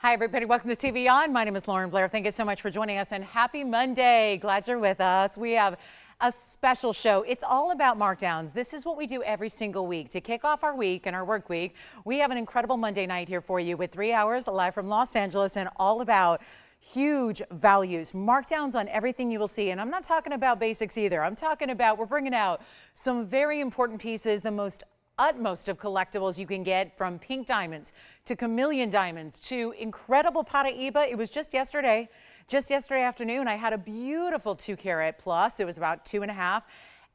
Hi, everybody. Welcome to TVON. My name is Blair. Thank you so much for joining us, and happy Monday. Glad you're with us. We have a special show. It's all about markdowns. This is what we do every single week to kick off our week and our work week. We have an incredible Monday night here for you with 3 hours live from Los Angeles and all about huge values, markdowns on everything you will see. And I'm not talking about basics either. I'm talking about we're bringing out some very important pieces, the utmost of collectibles you can get, from pink diamonds to chameleon diamonds to incredible Paraiba. It was just yesterday afternoon, I had a beautiful 2 carat plus. It was about 2.5.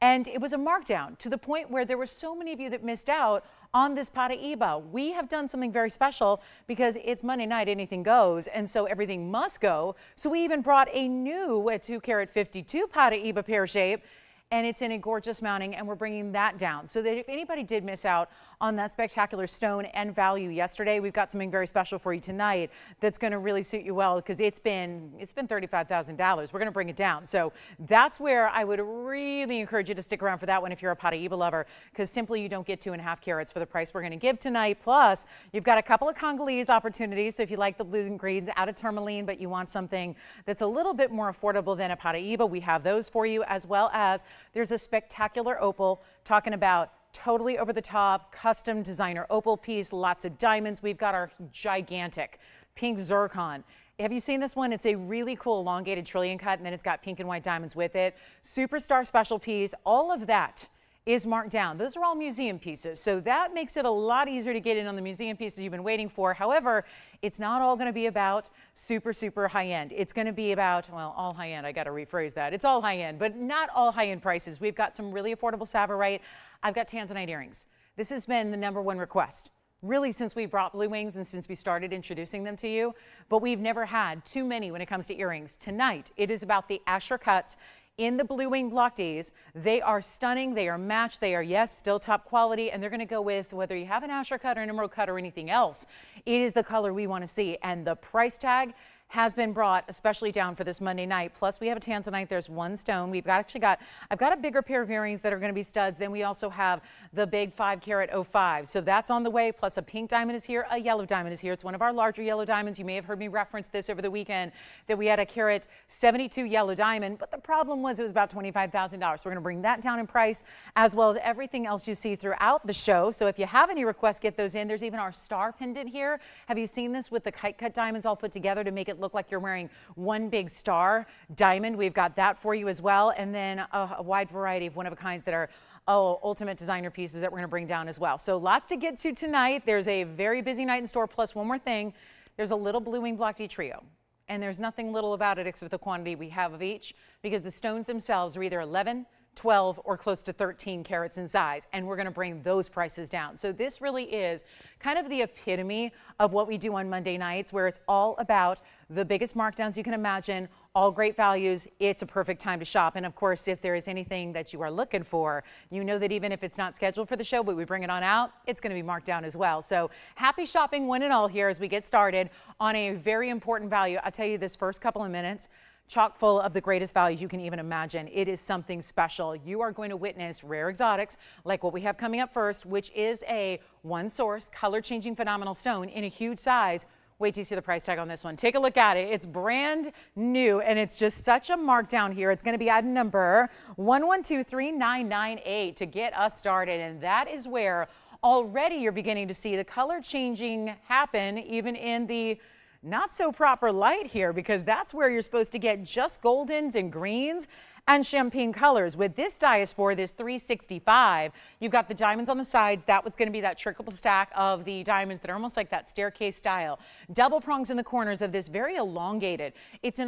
And it was a markdown to the point where there were so many of you that missed out on this Paraiba. We have done something very special because it's Monday night, anything goes, and so everything must go. So we even brought a new 2 carat 52 Paraiba pear shape, and it's in a gorgeous mounting, and we're bringing that down so that if anybody did miss out on that spectacular stone and value yesterday, we've got something very special for you tonight that's going to really suit you well, because it's been $35,000. We're going to bring it down. So that's where I would really encourage you to stick around for that one if you're a Paraiba lover, because simply you don't get 2.5 carats for the price we're going to give tonight. Plus, you've got a couple of Congolese opportunities. So if you like the blues and greens out of tourmaline, but you want something that's a little bit more affordable than a Paraiba, we have those for you, as well as there's a spectacular opal, talking about totally over the top, custom designer opal piece, lots of diamonds. We've got our gigantic pink zircon. Have you seen this one? It's a really cool elongated trillion cut, and then it's got pink and white diamonds with it. Superstar special piece. All of that is marked down. Those are all museum pieces, so that makes it a lot easier to get in on the museum pieces you've been waiting for. However, it's not all going to be about super high end. It's going to be about, well, all high end. I got to rephrase that. It's all high end, but not all high end prices. We've got some really affordable Sapphire. I've got Tanzanite earrings. This has been the #1 request, really, since we brought Blue Wings and since we started introducing them to you, but we've never had too many when it comes to earrings. Tonight, it is about the Asher cuts in the Blue Wing Block Ds. They are stunning. They are matched. They are, yes, still top quality, and they're going to go with whether you have an Asher cut or an emerald cut or anything else. It is the color we want to see, and the price tag has been brought especially down for this Monday night. Plus, we have a Tanzanite. There's one stone. I've got a bigger pair of earrings that are going to be studs. Then we also have the big 5 carat 05. So that's on the way. Plus, a pink diamond is here. A yellow diamond is here. It's one of our larger yellow diamonds. You may have heard me reference this over the weekend, that we had a carat 72 yellow diamond, but the problem was it was about $25,000. So we're going to bring that down in price, as well as everything else you see throughout the show. So if you have any requests, get those in. There's even our star pendant here. Have you seen this with the kite cut diamonds all put together to make it look like you're wearing one big star diamond? We've got that for you as well, and then a wide variety of one-of-a-kinds that are ultimate designer pieces that we're going to bring down as well. So lots to get to tonight. There's a very busy night in store. Plus, one more thing, there's a little Blue Wing Block D trio, and there's nothing little about it except the quantity we have of each, because the stones themselves are either 11, 12, or close to 13 carats in size, and we're going to bring those prices down. So this really is kind of the epitome of what we do on Monday nights, where it's all about the biggest markdowns you can imagine, all great values. It's a perfect time to shop. And of course, if there is anything that you are looking for, you know that even if it's not scheduled for the show, but we bring it on out, it's going to be marked down as well. So happy shopping one and all here as we get started on a very important value. I'll tell you, this first couple of minutes, chock full of the greatest values you can even imagine. It is something special. You are going to witness rare exotics like what we have coming up first, which is a one source color changing phenomenal stone in a huge size. Wait till you see the price tag on this one. Take a look at it. It's brand new, and it's just such a markdown here. It's going to be at number 1123,998 to get us started, and that is where already you're beginning to see the color changing happen, even in the not so proper light here, because that's where you're supposed to get just goldens and greens and champagne colors. With this diaspore, this 365, you've got the diamonds on the sides. That was going to be that triple stack of the diamonds that are almost like that staircase style. Double prongs in the corners of this very elongated. It's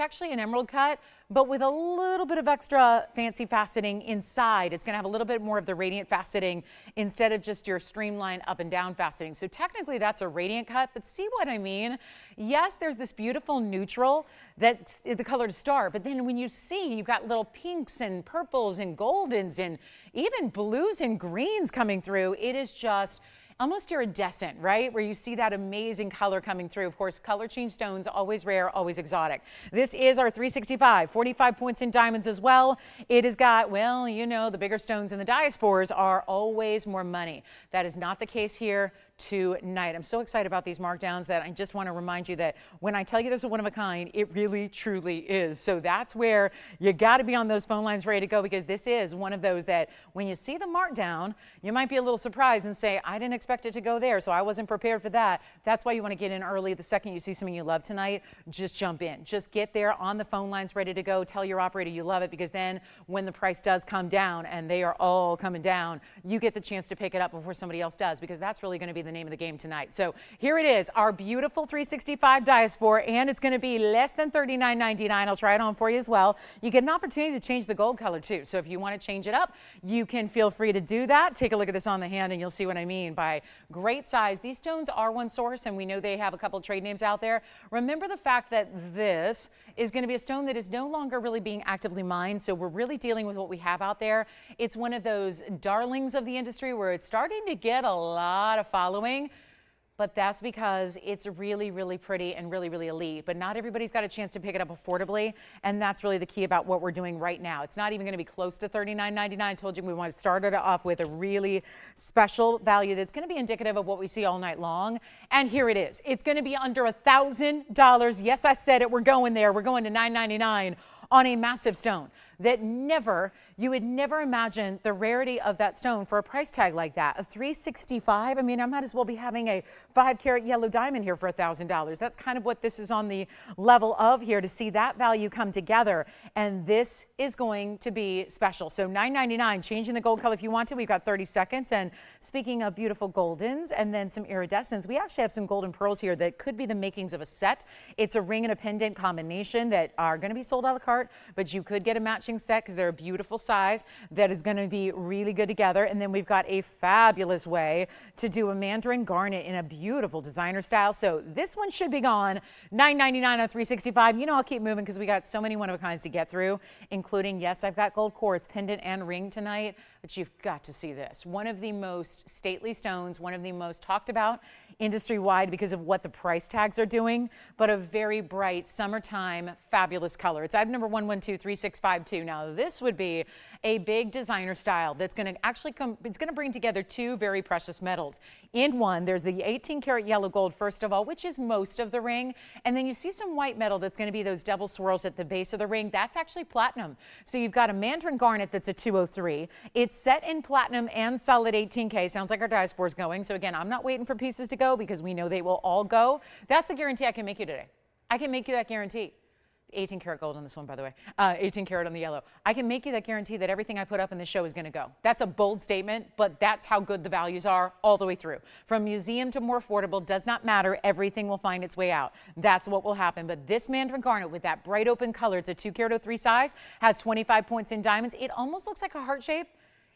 actually an emerald cut, but with a little bit of extra fancy faceting inside. It's going to have a little bit more of the radiant faceting instead of just your streamlined up and down faceting. So technically that's a radiant cut, but see what I mean? Yes, there's this beautiful neutral that's the color to start, but then when you see, you've got little pinks and purples and goldens and even blues and greens coming through. It is just almost iridescent, right? Where you see that amazing color coming through. Of course, color change stones, always rare, always exotic. This is our 365, 45 points in diamonds as well. It has got, well, you know, the bigger stones in the diaspores are always more money. That is not the case here. tonight. I'm so excited about these markdowns that I just want to remind you that when I tell you there's a one of a kind, it really truly is. So that's where you got to be on those phone lines ready to go, because this is one of those that when you see the markdown, you might be a little surprised and say, I didn't expect it to go there, so I wasn't prepared for that. That's why you want to get in early. The second you see something you love tonight, just jump in. Just get there on the phone lines ready to go. Tell your operator you love it, because then when the price does come down, and they are all coming down, you get the chance to pick it up before somebody else does, because that's really going to be the name of the game tonight. So here it is, our beautiful 365 diaspore, and it's going to be less than $39.99. I'll try it on for you as well. You get an opportunity to change the gold color too. So if you want to change it up, you can feel free to do that. Take a look at this on the hand and you'll see what I mean by great size. These stones are one source, and we know they have a couple trade names out there. Remember the fact that this is going to be a stone that is no longer really being actively mined. So we're really dealing with what we have out there. It's one of those darlings of the industry where it's starting to get a lot of following, but that's because it's really, really pretty and really, really elite. But not everybody's got a chance to pick it up affordably, and that's really the key about what we're doing right now. It's not even going to be close to $39.99. I told you we want to start it off with a really special value that's going to be indicative of what we see all night long. And here it is. It's going to be under $1,000. Yes, I said it. We're going there. We're going to $9.99 on a massive stone that you would never imagine the rarity of that stone for a price tag like that. A 365, I mean, I might as well be having a 5-carat yellow diamond here for $1,000. That's kind of what this is on the level of here, to see that value come together. And this is going to be special. So $9.99, changing the gold color if you want to. We've got 30 seconds. And speaking of beautiful goldens and then some iridescence, we actually have some golden pearls here that could be the makings of a set. It's a ring and a pendant combination that are going to be sold a la carte, but you could get a matching set because they're a beautiful size that is going to be really good together. And then we've got a fabulous way to do a Mandarin garnet in a beautiful designer style. So this one should be gone. $9.99 on 365. You know, I'll keep moving because we got so many one of a kinds to get through, including, yes, I've got gold quartz pendant and ring tonight, but you've got to see this. One of the most stately stones, one of the most talked about industry-wide because of what the price tags are doing, but a very bright summertime fabulous color. It's item number 112365. Now this would be a big designer style that's going to actually it's going to bring together two very precious metals. In one, there's the 18-karat yellow gold, first of all, which is most of the ring, and then you see some white metal that's going to be those double swirls at the base of the ring. That's actually platinum. So you've got a Mandarin garnet that's a 203. It's set in platinum and solid 18K. Sounds like our diaspore is going. So again, I'm not waiting for pieces to go because we know they will all go. That's the guarantee I can make you today. I can make you that guarantee. 18 karat gold on this one, by the way, 18 karat on the yellow. I can make you that guarantee that everything I put up in the show is going to go. That's a bold statement, but that's how good the values are all the way through. From museum to more affordable, does not matter. Everything will find its way out. That's what will happen. But this Mandarin garnet with that bright open color, it's a 2-carat 03 size, has 25 points in diamonds. It almost looks like a heart shape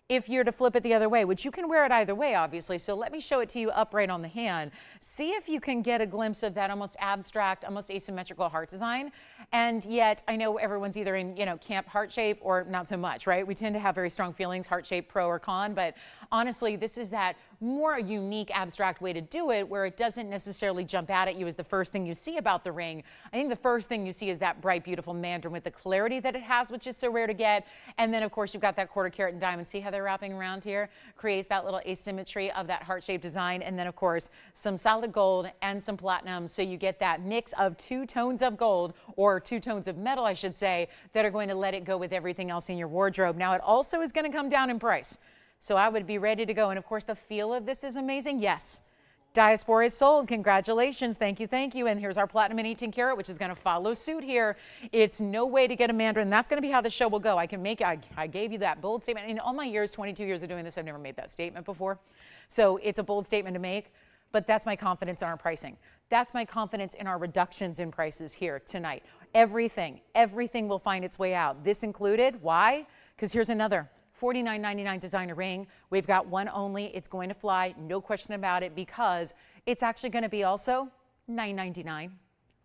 if you're to flip it the other way, which you can wear it either way, obviously. So let me show it to you upright on the hand. See if you can get a glimpse of that almost abstract, almost asymmetrical heart design. And yet, I know everyone's either in, camp heart shape or not so much, right? We tend to have very strong feelings, heart shape, pro or con, but honestly, this is that more unique, abstract way to do it where it doesn't necessarily jump out at you as the first thing you see about the ring. I think the first thing you see is that bright, beautiful Mandarin with the clarity that it has, which is so rare to get. And then, of course, you've got that 1/4 carat in diamond. See how they're wrapping around here? Creates that little asymmetry of that heart-shaped design. And then, of course, some solid gold and some platinum. So you get that mix of 2 tones of gold, or 2 tones of metal, I should say, that are going to let it go with everything else in your wardrobe. Now, it also is going to come down in price. So I would be ready to go. And of course, the feel of this is amazing. Yes, diaspora is sold. Congratulations. Thank you. Thank you. And here's our platinum in 18 karat, which is going to follow suit here. It's no way to get a Mandarin. That's going to be how the show will go. I gave you that bold statement. In all my years, 22 years of doing this, I've never made that statement before. So it's a bold statement to make, but that's my confidence in our pricing. That's my confidence in our reductions in prices here tonight. Everything will find its way out. This included. Why? Because here's another. $49.99 designer ring. We've got one only. It's going to fly, no question about it, because it's actually going to be also $9.99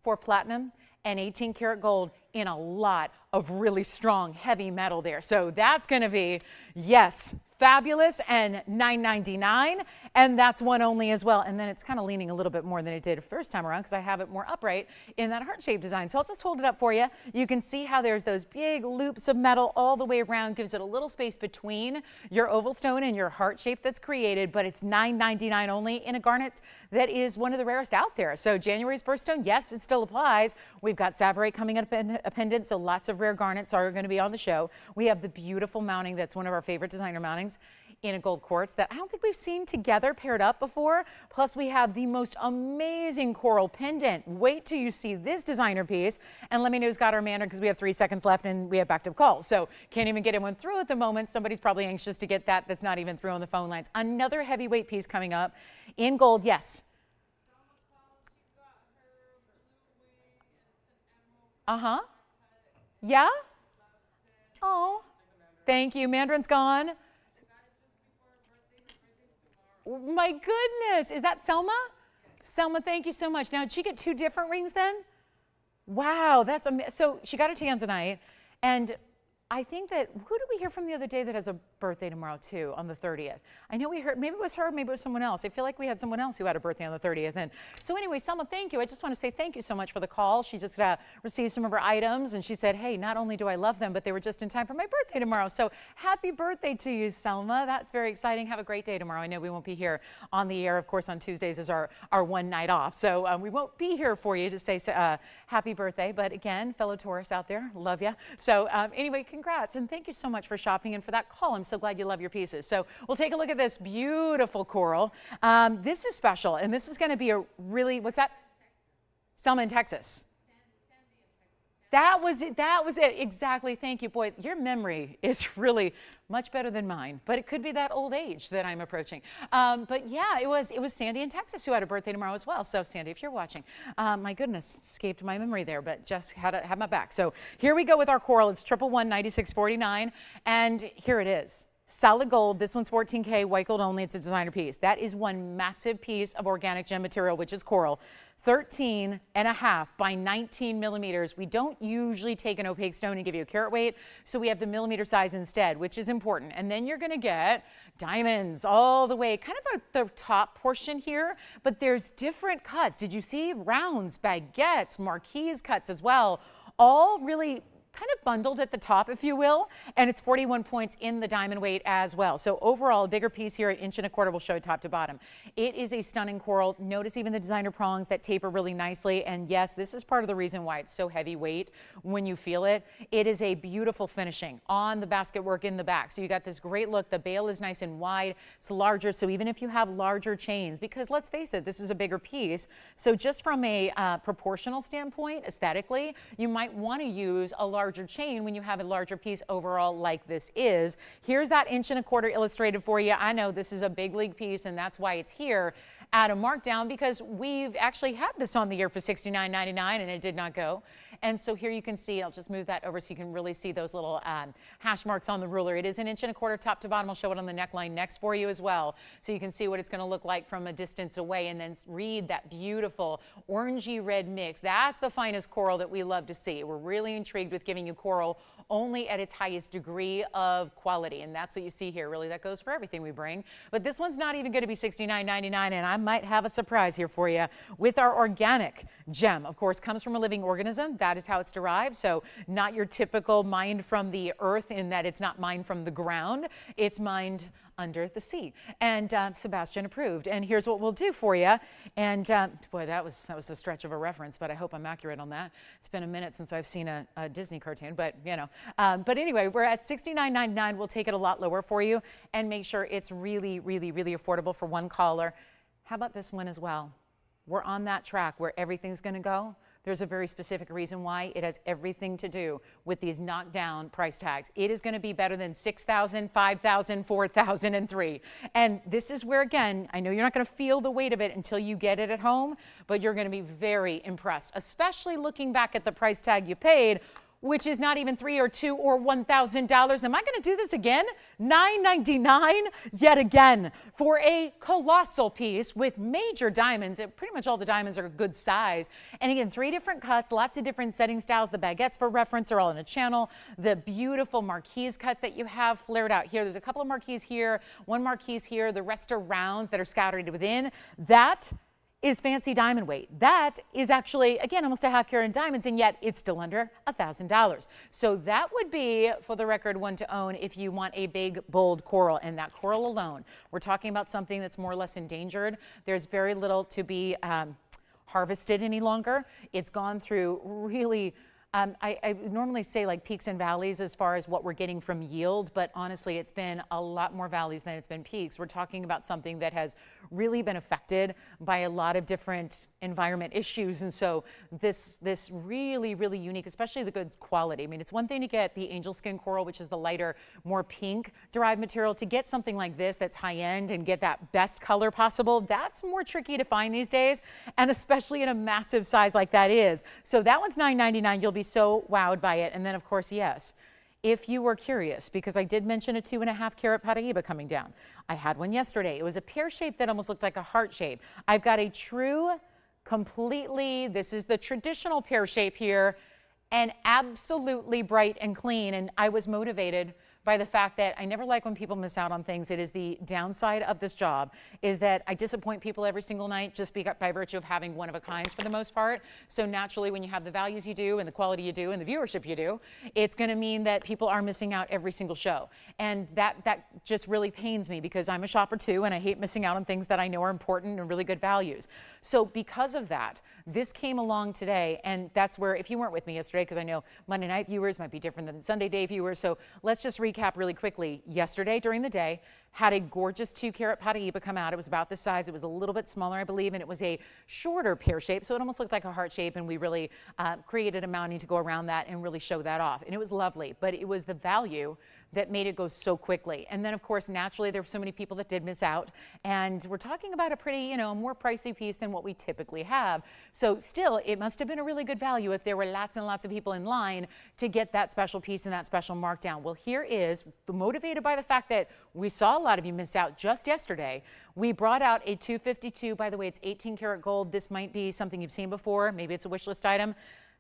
for platinum and 18 karat gold in a lot of really strong, heavy metal there. So that's going to be, yes, fabulous, and $9.99, and that's one only as well. And then it's kind of leaning a little bit more than it did first time around because I have it more upright in that heart-shaped design. So I'll just hold it up for you. You can see how there's those big loops of metal all the way around, gives it a little space between your oval stone and your heart shape that's created, but it's $9.99 only in a garnet that is one of the rarest out there. So January's birthstone, yes, it still applies. We've got sapphire coming up in a pendant, so lots of rare garnets are going to be on the show. We have the beautiful mounting that's one of our favorite designer mountings in a gold quartz that I don't think we've seen together paired up before. Plus we have the most amazing coral pendant. Wait till you see this designer piece, and let me know who's got our Mandarin because we have 3 seconds left and we have back-to-back calls. So can't even get anyone through at the moment. Somebody's probably anxious to get that that's not even through on the phone lines. Another heavyweight piece coming up in gold. Yes. Uh-huh. Yeah? Oh, thank you. Mandarin's gone. My goodness, is that Selma? Selma, thank you so much. Now, did she get 2 different rings then? Wow, that's amazing. So she got a Tanzanite, and I think that, who did we hear from the other day that has a birthday tomorrow too, on the 30th? I know we heard, maybe it was her, maybe it was someone else. I feel like we had someone else who had a birthday on the 30th. And so anyway, Selma, thank you. I just want to say thank you so much for the call. She just received some of her items, and she said, hey, not only do I love them, but they were just in time for my birthday tomorrow. So happy birthday to you, Selma. That's very exciting. Have a great day tomorrow. I know we won't be here on the air. Of course, on Tuesdays is our one night off. So we won't be here for you to say happy birthday. But again, fellow Taurus out there, love you. So anyway, congrats, and thank you so much for shopping and for that call. I'm so glad you love your pieces. So we'll take a look at this beautiful coral. This is special, and this is going to be a really, what's that? Selma in Texas. That was it. That was it. Exactly. Thank you. Boy, your memory is really much better than mine, but it could be that old age that I'm approaching. But yeah, it was Sandy in Texas who had a birthday tomorrow as well. So Sandy, if you're watching, my goodness, escaped my memory there, but just had my back. So here we go with our coral. It's 1119649, and here it is. Solid gold. This one's 14K, white gold only. It's a designer piece. That is one massive piece of organic gem material, which is coral. 13.5 by 19 millimeters. We don't usually take an opaque stone and give you a carat weight, so we have the millimeter size instead, which is important. And then you're going to get diamonds all the way, kind of at the top portion here, but there's different cuts. Did you see? Rounds, baguettes, marquise cuts as well, all really kind of bundled at the top, if you will, and it's 41 points in the diamond weight as well. So overall, a bigger piece here, 1.25 inches will show top to bottom. It is a stunning coral. Notice even the designer prongs that taper really nicely, and yes, this is part of the reason why it's so heavyweight when you feel it. It is a beautiful finishing on the basket work in the back. So you got this great look. The bail is nice and wide. It's larger, so even if you have larger chains, because let's face it, this is a bigger piece, so just from a proportional standpoint, aesthetically, you might want to use a larger chain when you have a larger piece overall like this is. Here's that 1.25 inch illustrated for you. I know this is a big league piece, and that's why it's here at a markdown, because we've actually had this on the air for $69.99 and it did not go. And so here you can see, I'll just move that over so you can really see those little hash marks on the ruler. It is 1.25 inches top to bottom. I'll show it on the neckline next for you as well, so you can see what it's going to look like from a distance away, and then read that beautiful orangey red mix. That's the finest coral that we love to see. We're really intrigued with giving you coral only at its highest degree of quality, and that's what you see here. Really, that goes for everything we bring. But this one's not even going to be $69.99, and I might have a surprise here for you with our organic gem. Of course, comes from a living organism. That is how it's derived. So not your typical mined from the earth, in that it's not mined from the ground. It's mined under the sea, and Sebastian approved. And here's what we'll do for you. And boy, that was a stretch of a reference, but I hope I'm accurate on that. It's been a minute since I've seen a Disney cartoon, but you know. But anyway, we're at $69.99. We'll take it a lot lower for you and make sure it's really, really, really affordable for one caller. How about this one as well? We're on that track where everything's going to go. There's a very specific reason why. It has everything to do with these knockdown price tags. It is going to be better than $6,000, $5,000, $4,000, and $3,000. And this is where, again, I know you're not going to feel the weight of it until you get it at home, but you're going to be very impressed, especially looking back at the price tag you paid. which is not even $3 or $2 or $1,000. Am I going to do this again? $9.99 yet again for a colossal piece with major diamonds. Pretty much all the diamonds are a good size. And again, 3 different cuts, lots of different setting styles. The baguettes for reference are all in a channel. The beautiful marquise cuts that you have flared out here. There's a couple of marquise here, 1 marquise here. The rest are rounds that are scattered within. That is fancy diamond weight. That is actually, again, almost a ½ carat in diamonds, and yet it's still under $1,000. So that would be, for the record, one to own if you want a big, bold coral. And that coral alone, we're talking about something that's more or less endangered. There's very little to be harvested any longer. It's gone through really, I normally say like peaks and valleys as far as what we're getting from yield, but honestly, it's been a lot more valleys than it's been peaks. We're talking about something that has really been affected by a lot of different environment issues. And so this really, really unique, especially the good quality. I mean, it's one thing to get the angel skin coral, which is the lighter, more pink derived material. To get something like this that's high end and get that best color possible, that's more tricky to find these days, and especially in a massive size like that is. So that one's $9.99. You'll be so wowed by it. And then of course, yes, if you were curious, because I did mention a 2.5 carat Paraiba coming down. I had one yesterday. It was a pear shape that almost looked like a heart shape. I've got a true, completely, this is the traditional pear shape here, and absolutely bright and clean. And I was motivated by the fact that I never like when people miss out on things. It is the downside of this job, is that I disappoint people every single night just by virtue of having one of a kinds for the most part. So naturally, when you have the values you do and the quality you do and the viewership you do, it's going to mean that people are missing out every single show. And that just really pains me, because I'm a shopper too, and I hate missing out on things that I know are important and really good values. So because of that, this came along today, and that's where, if you weren't with me yesterday, because I know Monday night viewers might be different than Sunday day viewers, so let's just recap really quickly. Yesterday during the day, had a gorgeous 2 carat Paraiba come out. It was about this size. It was a little bit smaller, I believe, and it was a shorter pear shape, so it almost looked like a heart shape, and we really created a mounting to go around that and really show that off. And it was lovely, but it was the value that made it go so quickly. And then of course, naturally, there were so many people that did miss out, and we're talking about a pretty, a more pricey piece than what we typically have. So still, it must have been a really good value if there were lots and lots of people in line to get that special piece and that special markdown. Well, here is, motivated by the fact that we saw a lot of you missed out just yesterday, we brought out a 252. By the way, it's 18 karat gold. This might be something you've seen before. Maybe it's a wish list item.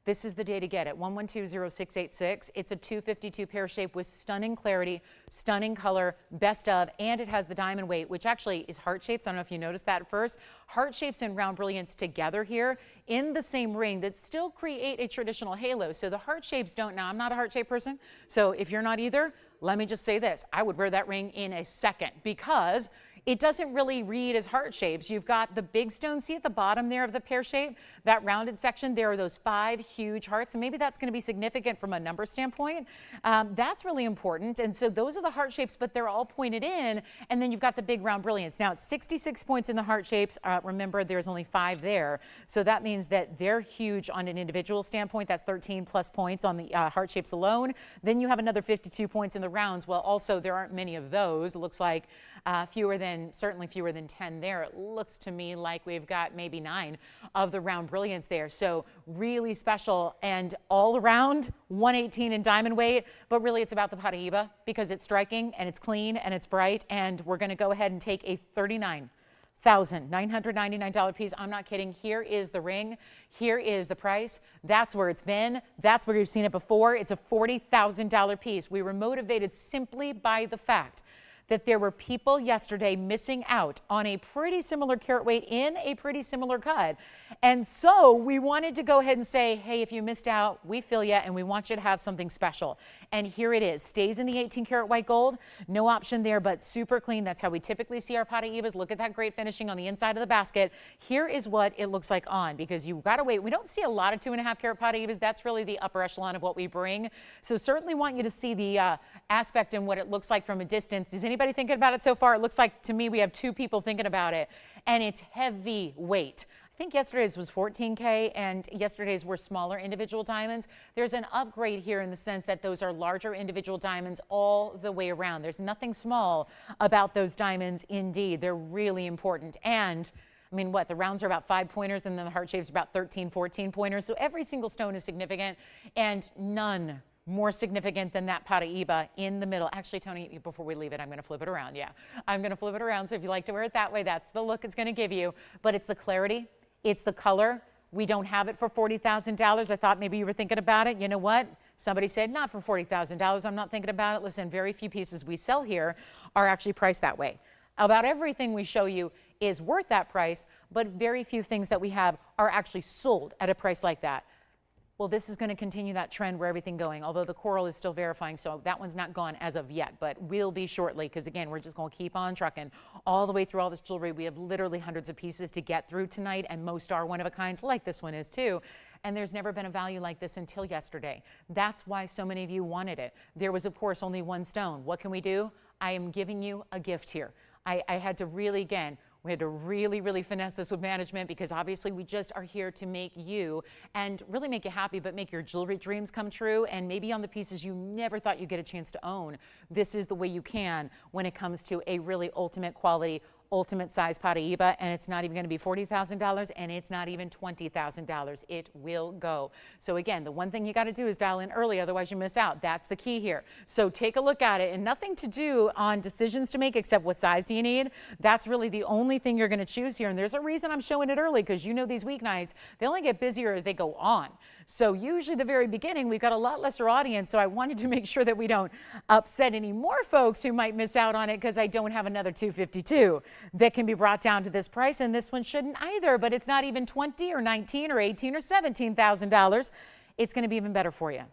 This is the day to get it, 1120686. It's a 252 pear shape with stunning clarity, stunning color, best of, and it has the diamond weight, which actually is heart shapes. I don't know if you noticed that at first. Heart shapes and round brilliance together here in the same ring that still create a traditional halo. So the heart shapes don't, now I'm not a heart shape person, so if you're not either, let me just say this, I would wear that ring in a second, because it doesn't really read as heart shapes. You've got the big stone, see at the bottom there of the pear shape, that rounded section, there are those 5 huge hearts, and maybe that's going to be significant from a number standpoint. That's really important, and so those are the heart shapes, but they're all pointed in, and then you've got the big round brilliance. Now it's 66 points in the heart shapes. Remember, there's only 5 there, so that means that they're huge on an individual standpoint. That's 13 plus points on the heart shapes alone. Then you have another 52 points in the rounds. Well, also there aren't many of those. It looks like certainly fewer than 10 there. It looks to me like we've got maybe 9 of the round brilliance there. So really special, and all around 118 in diamond weight, but really it's about the Paraiba because it's striking and it's clean and it's bright. And we're going to go ahead and take a $39,999 piece. I'm not kidding. Here is the ring. Here is the price. That's where it's been. That's where you've seen it before. It's a $40,000 piece. We were motivated simply by the fact that there were people yesterday missing out on a pretty similar carat weight in a pretty similar cut. And so we wanted to go ahead and say, hey, if you missed out, we feel you, and we want you to have something special. And here it is. Stays in the 18 karat white gold. No option there, but super clean. That's how we typically see our Paraibas. Look at that great finishing on the inside of the basket. Here is what it looks like on, because you've got to wait. We don't see a lot of 2.5 karat Paraibas. That's really the upper echelon of what we bring. So certainly want you to see the aspect and what it looks like from a distance. Is anybody thinking about it so far? It looks like, to me, we have 2 people thinking about it, and it's heavy weight. I think yesterday's was 14K, and yesterday's were smaller individual diamonds. There's an upgrade here in the sense that those are larger individual diamonds all the way around. There's nothing small about those diamonds. Indeed, they're really important. And I mean, what, the rounds are about 5 pointers and then the heart shapes are about 13, 14 pointers. So every single stone is significant, and none more significant than that Paraiba in the middle. Actually, Tony, before we leave it, I'm going to flip it around. Yeah, I'm going to flip it around. So if you like to wear it that way, that's the look it's going to give you. But it's the clarity. It's the color. We don't have it for $40,000. I thought maybe you were thinking about it. You know what? Somebody said not for $40,000. I'm not thinking about it. Listen, very few pieces we sell here are actually priced that way. About everything we show you is worth that price, but very few things that we have are actually sold at a price like that. Well, this is going to continue that trend where everything going, although the coral is still verifying, so that one's not gone as of yet, but will be shortly, because again, we're just going to keep on trucking all the way through all this jewelry. We have literally hundreds of pieces to get through tonight, and most are one of a kinds, like this one is too. And there's never been a value like this until yesterday. That's why so many of you wanted it. There was, of course, only one stone. What can we do? I am giving you a gift here. I had to really, again, we had to really finesse this with management, because obviously we just are here to make you, and really make you happy, but make your jewelry dreams come true. And maybe on the pieces you never thought you'd get a chance to own, this is the way you can when it comes to a really ultimate quality, ultimate size Paraiba. And it's not even going to be $40,000, and it's not even $20,000. It will go. So again, the one thing you got to do is dial in early, otherwise you miss out. That's the key here. So take a look at it, and nothing to do on decisions to make except what size do you need. That's really the only thing you're going to choose here. And there's a reason I'm showing it early, because you know these weeknights, they only get busier as they go on. So usually the very beginning, we've got a lot lesser audience. So I wanted to make sure that we don't upset any more folks who might miss out on it, because I don't have another 252 that can be brought down to this price. And this one shouldn't either, but it's not even 20 or 19 or 18 or $17,000. It's going to be even better for you.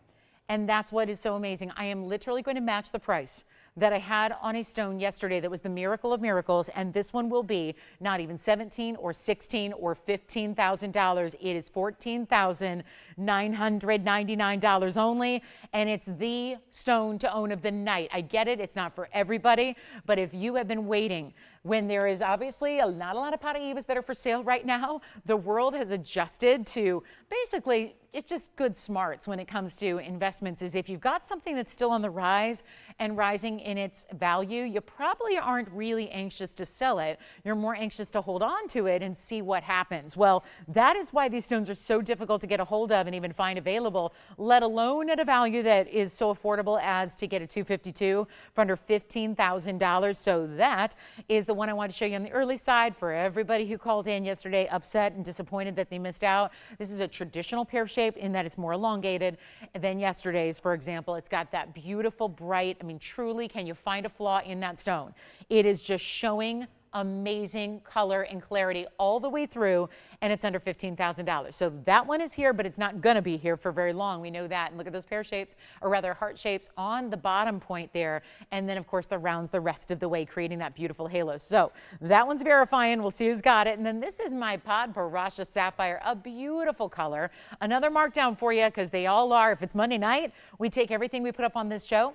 And that's what is so amazing. I am literally going to match the price that I had on a stone yesterday that was the miracle of miracles, and this one will be not even $17,000 or $16,000 or $15,000. It is $14,999 only, and it's the stone to own of the night. I get it, it's not for everybody, but if you have been waiting, when there is obviously not a lot of Paraibas that are for sale right now, the world has adjusted to basically, it's just good smarts when it comes to investments. Is if you've got something that's still on the rise and rising in its value, you probably aren't really anxious to sell it. You're more anxious to hold on to it and see what happens. Well, that is why these stones are so difficult to get a hold of and even find available, let alone at a value that is so affordable as to get a 252 for under $15,000. So that is the one I wanted to show you on the early side for everybody who called in yesterday upset and disappointed that they missed out. This is a traditional pear shape in that it's more elongated than yesterday's. For example, it's got that beautiful bright, I mean, truly, can you find a flaw in that stone? It is just showing amazing color and clarity all the way through, and it's under $15,000. So that one is here, but it's not going to be here for very long. We know that. And look at those pear shapes, or rather heart shapes on the bottom point there. And then, of course, the rounds the rest of the way, creating that beautiful halo. So that one's verifying. We'll see who's got it. And then this is my Padparadscha sapphire, a beautiful color. Another markdown for you, because they all are. If it's Monday night, we take everything we put up on this show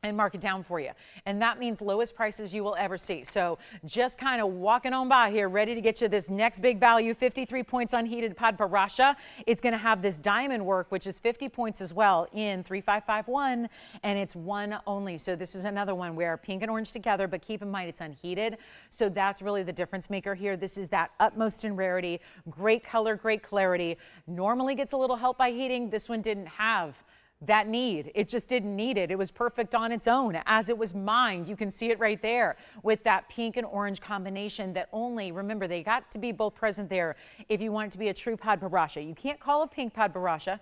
and mark it down for you. And that means lowest prices you will ever see. So just kind of walking on by here, ready to get you this next big value, 53 points unheated Padparadscha. It's going to have this diamond work, which is 50 points as well in 3551, and it's one only. So this is another one where pink and orange together, but keep in mind it's unheated. So that's really the difference maker here. This is that utmost in rarity, great color, great clarity. Normally gets a little help by heating. This one didn't have that need. It just didn't need it. It was perfect on its own as it was mined. You can see it right there with that pink and orange combination that only, remember, they got to be both present there if you want it to be a true Padparadscha. You can't call a pink Padparadscha,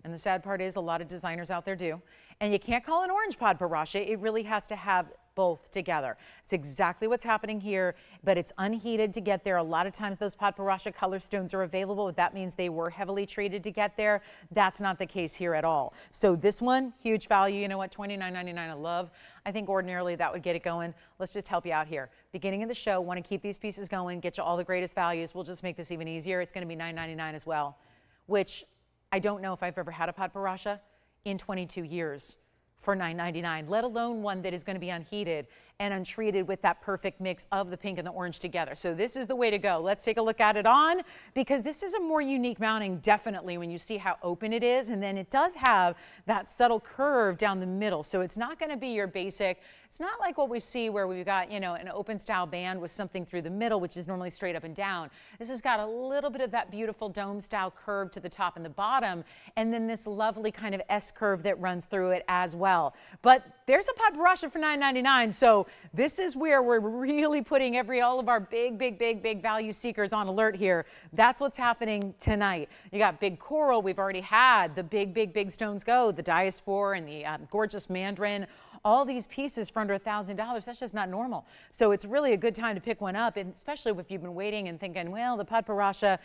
and the sad part is a lot of designers out there do. And you can't call an orange Padparadscha. It really has to have both together. It's exactly what's happening here, but it's unheated to get there. A lot of times those Padparadscha color stones are available. That means they were heavily treated to get there. That's not the case here at all. So this one, huge value. You know what, $29.99 I love. I think ordinarily that would get it going. Let's just help you out here. Beginning of the show, want to keep these pieces going, get you all the greatest values. We'll just make this even easier. It's going to be $9.99 as well, which I don't know if I've ever had a Padparadscha in 22 years for $9.99, let alone one that is going to be unheated and untreated with that perfect mix of the pink and the orange together. So this is the way to go. Let's take a look at it on, because this is a more unique mounting, definitely, when you see how open it is. And then it does have that subtle curve down the middle. So it's not going to be your basic, it's not like what we see where we've got, you know, an open style band with something through the middle, which is normally straight up and down. This has got a little bit of that beautiful dome style curve to the top and the bottom, and then this lovely kind of S curve that runs through it as well. But there's a Padparadscha for $9.99. So this is where we're really putting all of our big value seekers on alert here. That's what's happening tonight. You got big coral. We've already had the big stones go, the diaspore and the gorgeous Mandarin. All these pieces for under $1,000, that's just not normal. So it's really a good time to pick one up, and especially if you've been waiting and thinking, well, the Padparadscha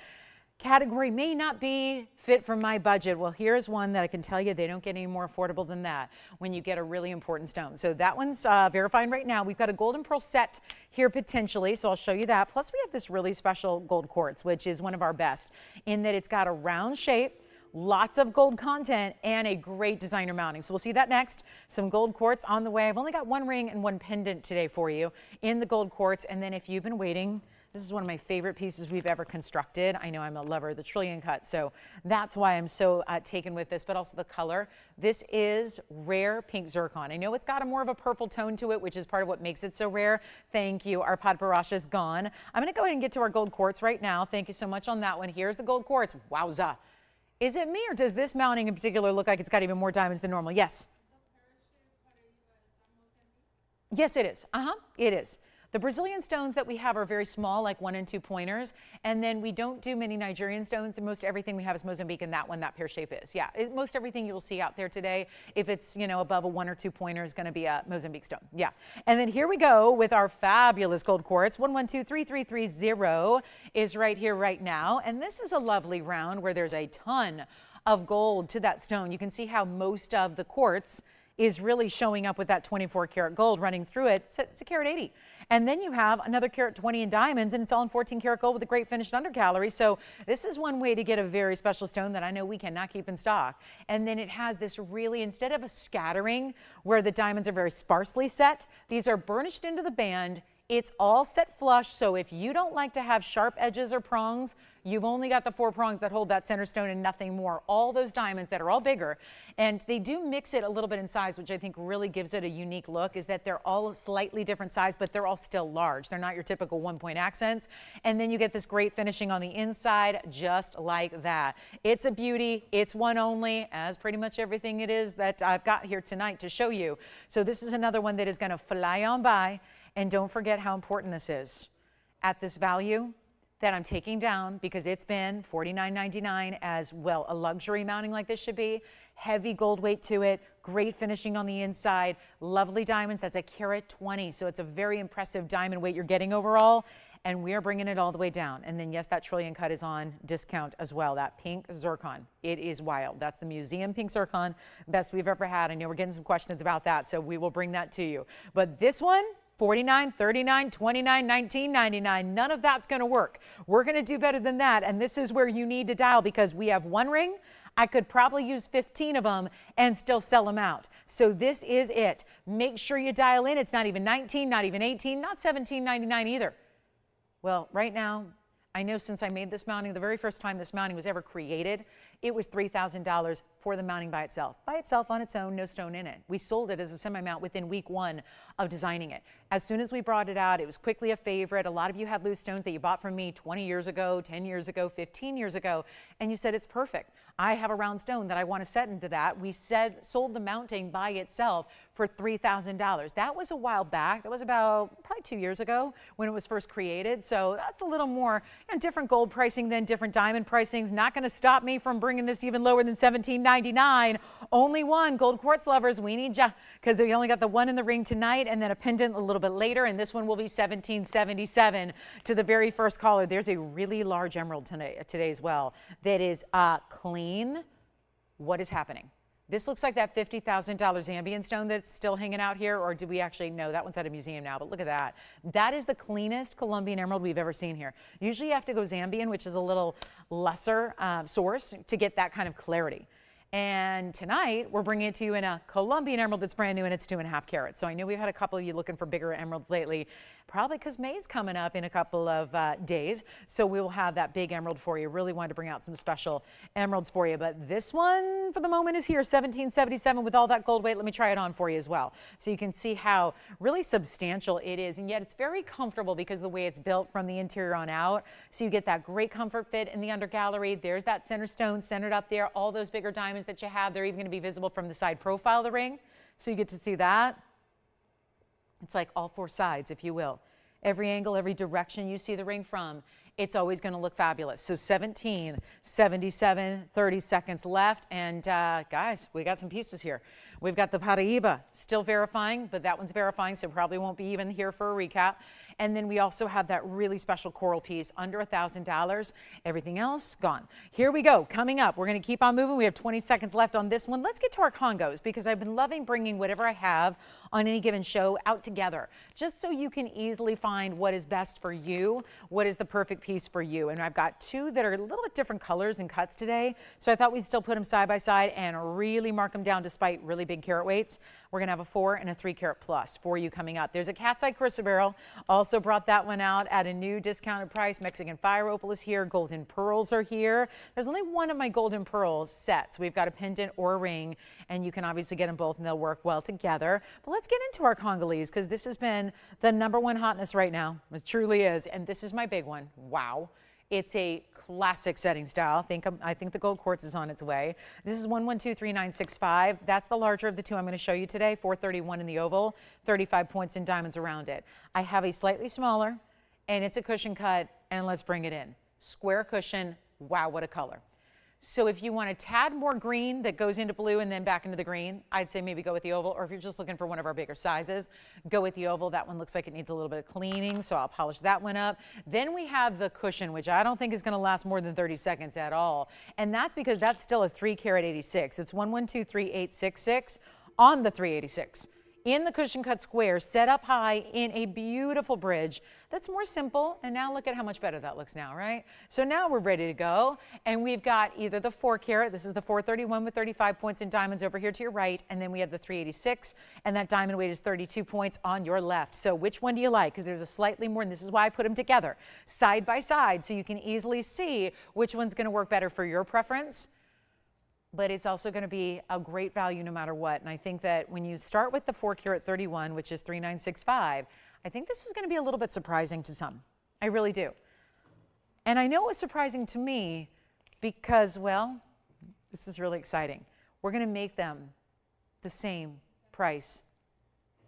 category may not be fit for my budget. Well, here's one that I can tell you they don't get any more affordable than that when you get a really important stone. So that one's verifying right now. We've got a gold and pearl set here potentially, so I'll show you that. Plus we have this really special gold quartz, which is one of our best in that it's got a round shape, lots of gold content, and a great designer mounting. So we'll see that next. Some gold quartz on the way. I've only got one ring and one pendant today for you in the gold quartz. And then if you've been waiting, this is one of my favorite pieces we've ever constructed. I know I'm a lover of the trillion cut, so that's why I'm so taken with this, but also the color. This is rare pink zircon. I know it's got a more of a purple tone to it, which is part of what makes it so rare. Thank you. Our Padparadscha is gone. I'm going to go ahead and get to our gold quartz right now. Thank you so much on that one. Here's the gold quartz. Wowza. Is it me, or does this mounting in particular look like it's got even more diamonds than normal? Yes. Yes, it is. It is. The Brazilian stones that we have are very small, like 1 and 2 pointers. And then we don't do many Nigerian stones. And most everything we have is Mozambique, and that one, that pear shape is. Yeah, most everything you will see out there today, if it's, you know, above a 1 or 2 pointer, is going to be a Mozambique stone. Yeah. And then here we go with our fabulous gold quartz. 1123330 is right here right now. And this is a lovely round where there's a ton of gold to that stone. You can see how most of the quartz is really showing up with that 24 karat gold running through it. It's a carat 80. And then you have another carat 20 in diamonds, and it's all in 14 karat gold with a great finished undercalorie. So this is one way to get a very special stone that I know we cannot keep in stock. And then it has this really, instead of a scattering where the diamonds are very sparsely set, these are burnished into the band. It's all set flush, so if you don't like to have sharp edges or prongs, you've only got the 4 prongs that hold that center stone and nothing more. All those diamonds that are all bigger, and they do mix it a little bit in size, which I think really gives it a unique look, is that they're all slightly different size, but they're all still large. They're not your typical 1-point accents. And then you get this great finishing on the inside, just like that. It's a beauty. It's one only, as pretty much everything it is that I've got here tonight to show you. So this is another one that is going to fly on by. And don't forget how important this is at this value that I'm taking down, because it's been $49.99 as well. A luxury mounting like this should be. Heavy gold weight to it, great finishing on the inside, lovely diamonds. That's a carat 20, so it's a very impressive diamond weight you're getting overall. And we are bringing it all the way down. And then, yes, that trillion cut is on discount as well. That pink zircon, it is wild. That's the museum pink zircon, best we've ever had. I know we're getting some questions about that, so we will bring that to you. But this one, $49, $39, $29, $19.99. None of that's going to work. We're going to do better than that. And this is where you need to dial, because we have one ring. I could probably use 15 of them and still sell them out. So this is it. Make sure you dial in. It's not even 19, not even 18, not $17.99 either. Well, right now, I know since I made this mounting, the very first time this mounting was ever created, it was $3,000 for the mounting by itself. By itself, on its own, no stone in it. We sold it as a semi-mount within week 1 of designing it. As soon as we brought it out, it was quickly a favorite. A lot of you had loose stones that you bought from me 20 years ago, 10 years ago, 15 years ago, and you said, it's perfect. I have a round stone that I want to set into that. We sold the mounting by itself for $3,000. That was a while back. That was about probably 2 years ago when it was first created. So that's a little more, different gold pricing than different diamond pricings. Not going to stop me from bringing this even lower than $17.99. Only one. Gold quartz lovers, we need ya, because we only got the one in the ring tonight, and then a pendant a little bit later, and this one will be $17.77 to the very first caller. There's a really large emerald today as well that is clean. What is happening? This looks like that $50,000 Zambian stone that's still hanging out here, or do we actually know that one's at a museum now? But look at that. That is the cleanest Colombian emerald we've ever seen here. Usually you have to go Zambian, which is a little lesser source, to get that kind of clarity. And tonight, we're bringing it to you in a Colombian emerald that's brand new, and it's 2.5 carats. So I know we've had a couple of you looking for bigger emeralds lately, probably because May's coming up in a couple of days. So we will have that big emerald for you. Really wanted to bring out some special emeralds for you. But this one, for the moment, is here, 1777 with all that gold weight. Let me try it on for you as well, so you can see how really substantial it is. And yet it's very comfortable because of the way it's built from the interior on out. So you get that great comfort fit in the under gallery. There's that center stone centered up there. All those bigger diamonds that you have, they're even going to be visible from the side profile of the ring, so you get to see that. It's like all four sides, if you will. Every angle, every direction you see the ring from, it's always going to look fabulous. So 1777, 30 seconds left. And guys, we got some pieces here. We've got the Paraiba still verifying, but that one's verifying, so probably won't be even here for a recap. And then we also have that really special coral piece under $1,000. Everything else gone. Here we go. Coming up, we're going to keep on moving. We have 20 seconds left on this one. Let's get to our Congos, because I've been loving bringing whatever I have on any given show out together, just so you can easily find what is best for you, what is the perfect piece for you. And I've got two that are a little bit different colors and cuts today, so I thought we'd still put them side by side and really mark them down despite really big carat weights. We're going to have a 4 and a 3 carat plus for you coming up. There's a cat's eye chrysoberyl. Also brought that one out at a new discounted price. Mexican fire opal is here. Golden pearls are here. There's only one of my golden pearls sets. We've got a pendant or a ring, and you can obviously get them both and they'll work well together. But let's get into our Congolese, because this has been the #1 hotness right now. It truly is. And this is my big one. Wow. It's a classic setting style. I think the gold quartz is on its way. This is 1123965. That's the larger of the two I'm going to show you today. 431 in the oval, 35 points in diamonds around it. I have a slightly smaller, and it's a cushion cut, and let's bring it in. Square cushion. Wow, what a color. So if you want a tad more green that goes into blue and then back into the green, I'd say maybe go with the oval. Or if you're just looking for one of our bigger sizes, go with the oval. That one looks like it needs a little bit of cleaning, so I'll polish that one up. Then we have the cushion, which I don't think is going to last more than 30 seconds at all. And that's because that's still a 3 carat 86. It's 1123,866 on the 386. In the cushion cut square, set up high in a beautiful bridge that's more simple. And now look at how much better that looks now, right? So now we're ready to go. And we've got either the 4 carat, this is the 431 with 35 points in diamonds over here to your right. And then we have the 386, and that diamond weight is 32 points on your left. So which one do you like? Because there's a slightly more, and this is why I put them together side by side, so you can easily see which one's going to work better for your preference. But it's also going to be a great value no matter what. And I think that when you start with the 4 carat 31, which is 3965, I think this is going to be a little bit surprising to some. I really do. And I know it was surprising to me because, well, this is really exciting. We're going to make them the same price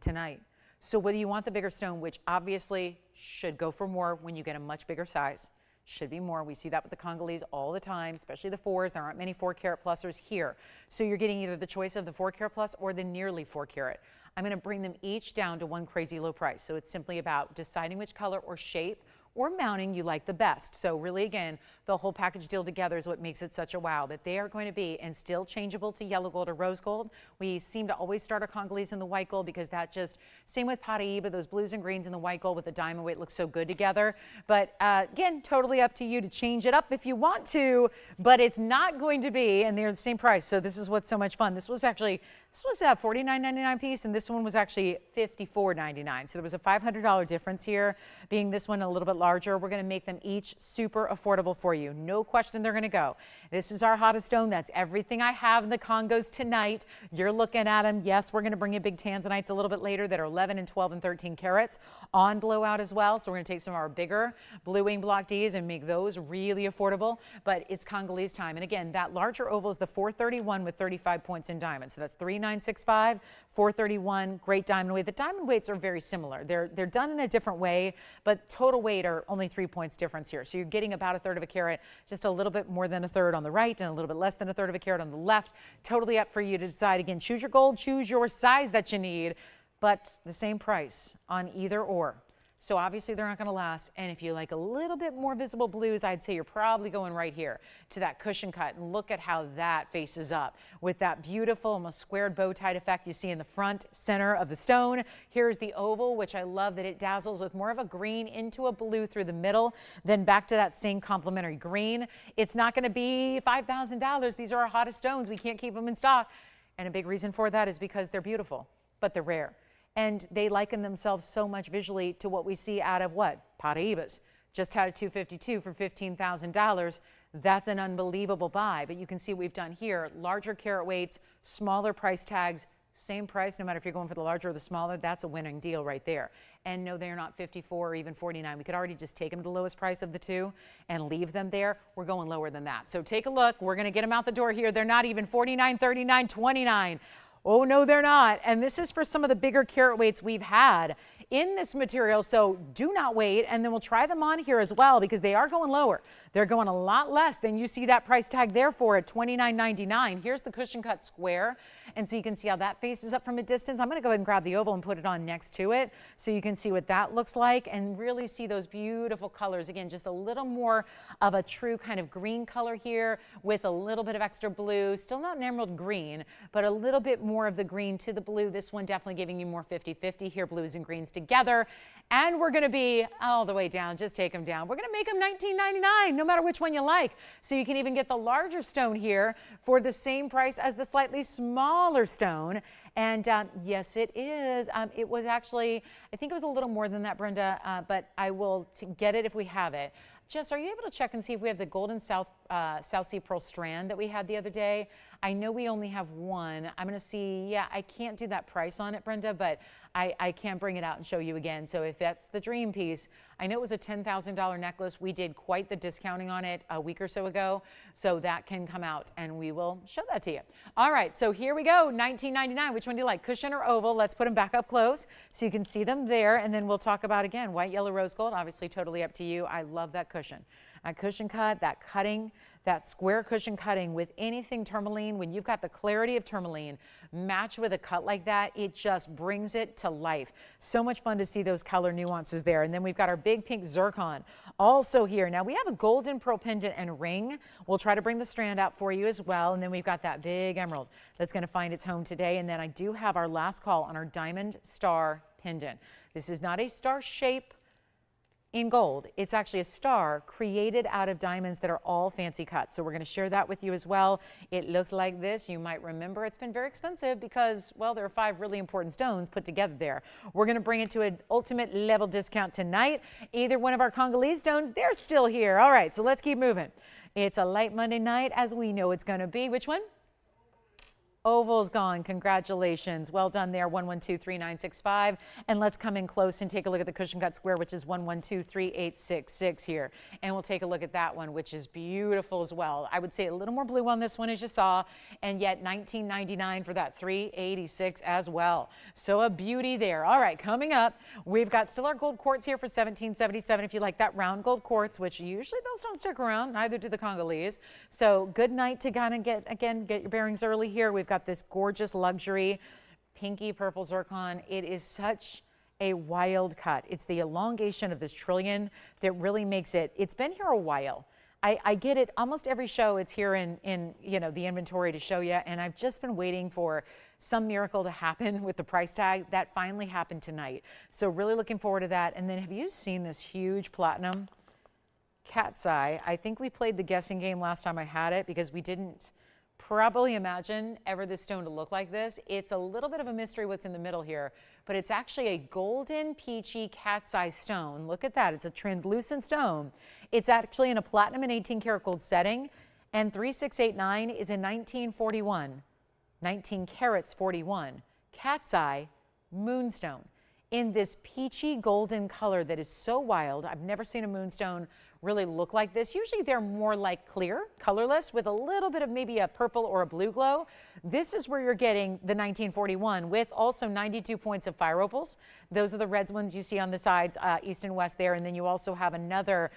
tonight. So whether you want the bigger stone, which obviously should go for more when you get a much bigger size, should be more. We see that with the Congolese all the time, especially the 4s. There aren't many 4 carat plusers here. So you're getting either the choice of the 4 carat plus or the nearly 4 carat. I'm going to bring them each down to one crazy low price. So it's simply about deciding which color or shape or mounting you like the best. So really, again, the whole package deal together is what makes it such a wow, that they are going to be and still changeable to yellow gold or rose gold. We seem to always start our Congolese in the white gold because that just, same with Paraiba, those blues and greens in the white gold with the diamond weight looks so good together. But again, totally up to you to change it up if you want to, but it's not going to be, and they're the same price. So this is what's so much fun. This was a $49.99 piece, and this one was actually $54.99. So there was a $500 difference here, being this one a little bit larger. We're going to make them each super affordable for you. No question they're going to go. This is our hottest stone. That's everything I have in the Congos tonight. You're looking at them. Yes, we're going to bring you big Tanzanites a little bit later that are 11 and 12 and 13 carats on blowout as well. So we're going to take some of our bigger blue wing block Ds and make those really affordable. But it's Congolese time. And again, that larger oval is the 431 with 35 points in diamonds. So that's 3965, 431, great diamond weight. The diamond weights are very similar. They're done in a different way, but total weight are only 3 points difference here. So you're getting about 1/3 of a carat, just a little bit more than 1/3 on the right and a little bit less than 1/3 of a carat on the left. Totally up for you to decide. Again, choose your gold, choose your size that you need, but the same price on either or. So obviously they're not going to last. And if you like a little bit more visible blues, I'd say you're probably going right here to that cushion cut. And look at how that faces up with that beautiful, almost squared bow tie effect you see in the front center of the stone. Here's the oval, which I love that it dazzles with more of a green into a blue through the middle, then back to that same complementary green. It's not going to be $5,000. These are our hottest stones. We can't keep them in stock. And a big reason for that is because they're beautiful, but they're rare. And they liken themselves so much visually to what we see out of what? Paraibas. Just had a 252 for $15,000. That's an unbelievable buy. But you can see what we've done here. Larger carat weights, smaller price tags, same price, no matter if you're going for the larger or the smaller. That's a winning deal right there. And no, they're not 54 or even 49. We could already just take them to the lowest price of the two and leave them there. We're going lower than that. So take a look. We're going to get them out the door here. They're not even 49, 39, 29. Oh, no, they're not. And this is for some of the bigger carat weights we've had in this material. So do not wait. And then we'll try them on here as well because they are going lower. They're going a lot less than you see that price tag there for at $29.99. Here's the cushion cut square. And so you can see how that faces up from a distance. I'm going to go ahead and grab the oval and put it on next to it so you can see what that looks like and really see those beautiful colors. Again, just a little more of a true kind of green color here with a little bit of extra blue. Still not an emerald green, but a little bit more of the green to the blue. This one definitely giving you more 50-50 here, blues and greens together. And we're going to be all the way down. Just take them down. We're going to make them $19.99, no matter which one you like. So you can even get the larger stone here for the same price as the slightly smaller stone. And yes, it is. It was actually, I think it was a little more than that, Brenda, but I will get it if we have it. Jess, are you able to check and see if we have the golden South Sea Pearl strand that we had the other day? I know we only have one. I'm going to see. Yeah, I can't do that price on it, Brenda, but I can bring it out and show you again. So if that's the dream piece, I know it was a $10,000 necklace. We did quite the discounting on it a week or so ago. So that can come out and we will show that to you. All right, so here we go. $19.99. Which one do you like, cushion or oval? Let's put them back up close so you can see them there. And then we'll talk about, again, white, yellow, rose gold. Obviously, totally up to you. I love that cushion. That cushion cut, that cutting, that square cushion cutting with anything tourmaline, when you've got the clarity of tourmaline matched with a cut like that, it just brings it to life. So much fun to see those color nuances there. And then we've got our big pink zircon also here. Now we have a golden pearl pendant and ring. We'll try to bring the strand out for you as well. And then we've got that big emerald that's going to find its home today. And then I do have our last call on our diamond star pendant. This is not a star shape in gold. It's actually a star created out of diamonds that are all fancy cuts. So we're going to share that with you as well. It looks like this. You might remember it's been very expensive because, well, there are 5 really important stones put together there. We're going to bring it to an ultimate level discount tonight. Either one of our Congolese stones, they're still here. All right, so let's keep moving. It's a light Monday night as we know it's going to be. Which one? Oval's gone. Congratulations. Well done there. 1123965. And let's come in close and take a look at the cushion cut square, which is 1123866 here. And we'll take a look at that one, which is beautiful as well. I would say a little more blue on this one, as you saw, and yet $19.99 for that 386 as well. So a beauty there. All right, coming up, we've got still our gold quartz here for $17.77 if you like that round gold quartz, which usually those don't stick around, neither do the Congolese. So good night to kind of get your bearings early here. We've got this gorgeous luxury pinky purple zircon. It is such a wild cut. It's the elongation of this trillion that really makes it. It's been here a while. I get it almost every show. It's here in the inventory to show you, and I've just been waiting for some miracle to happen with the price tag. That finally happened tonight. So really looking forward to that. And then have you seen this huge platinum cat's eye? I think we played the guessing game last time I had it because we didn't probably imagine ever this stone to look like this. It's a little bit of a mystery what's in the middle here, but it's actually a golden peachy cat's eye stone. Look at that. It's a translucent stone. It's actually in a platinum and 18 karat gold setting, and 3689 is in 1941. 19 carats 41. Cat's eye moonstone in this peachy golden color that is so wild. I've never seen a moonstone really look like this. Usually they're more like clear, colorless, with a little bit of maybe a purple or a blue glow. This is where you're getting the 1941 with also 92 points of fire opals. Those are the red ones you see on the sides, east and west there. And then you also have another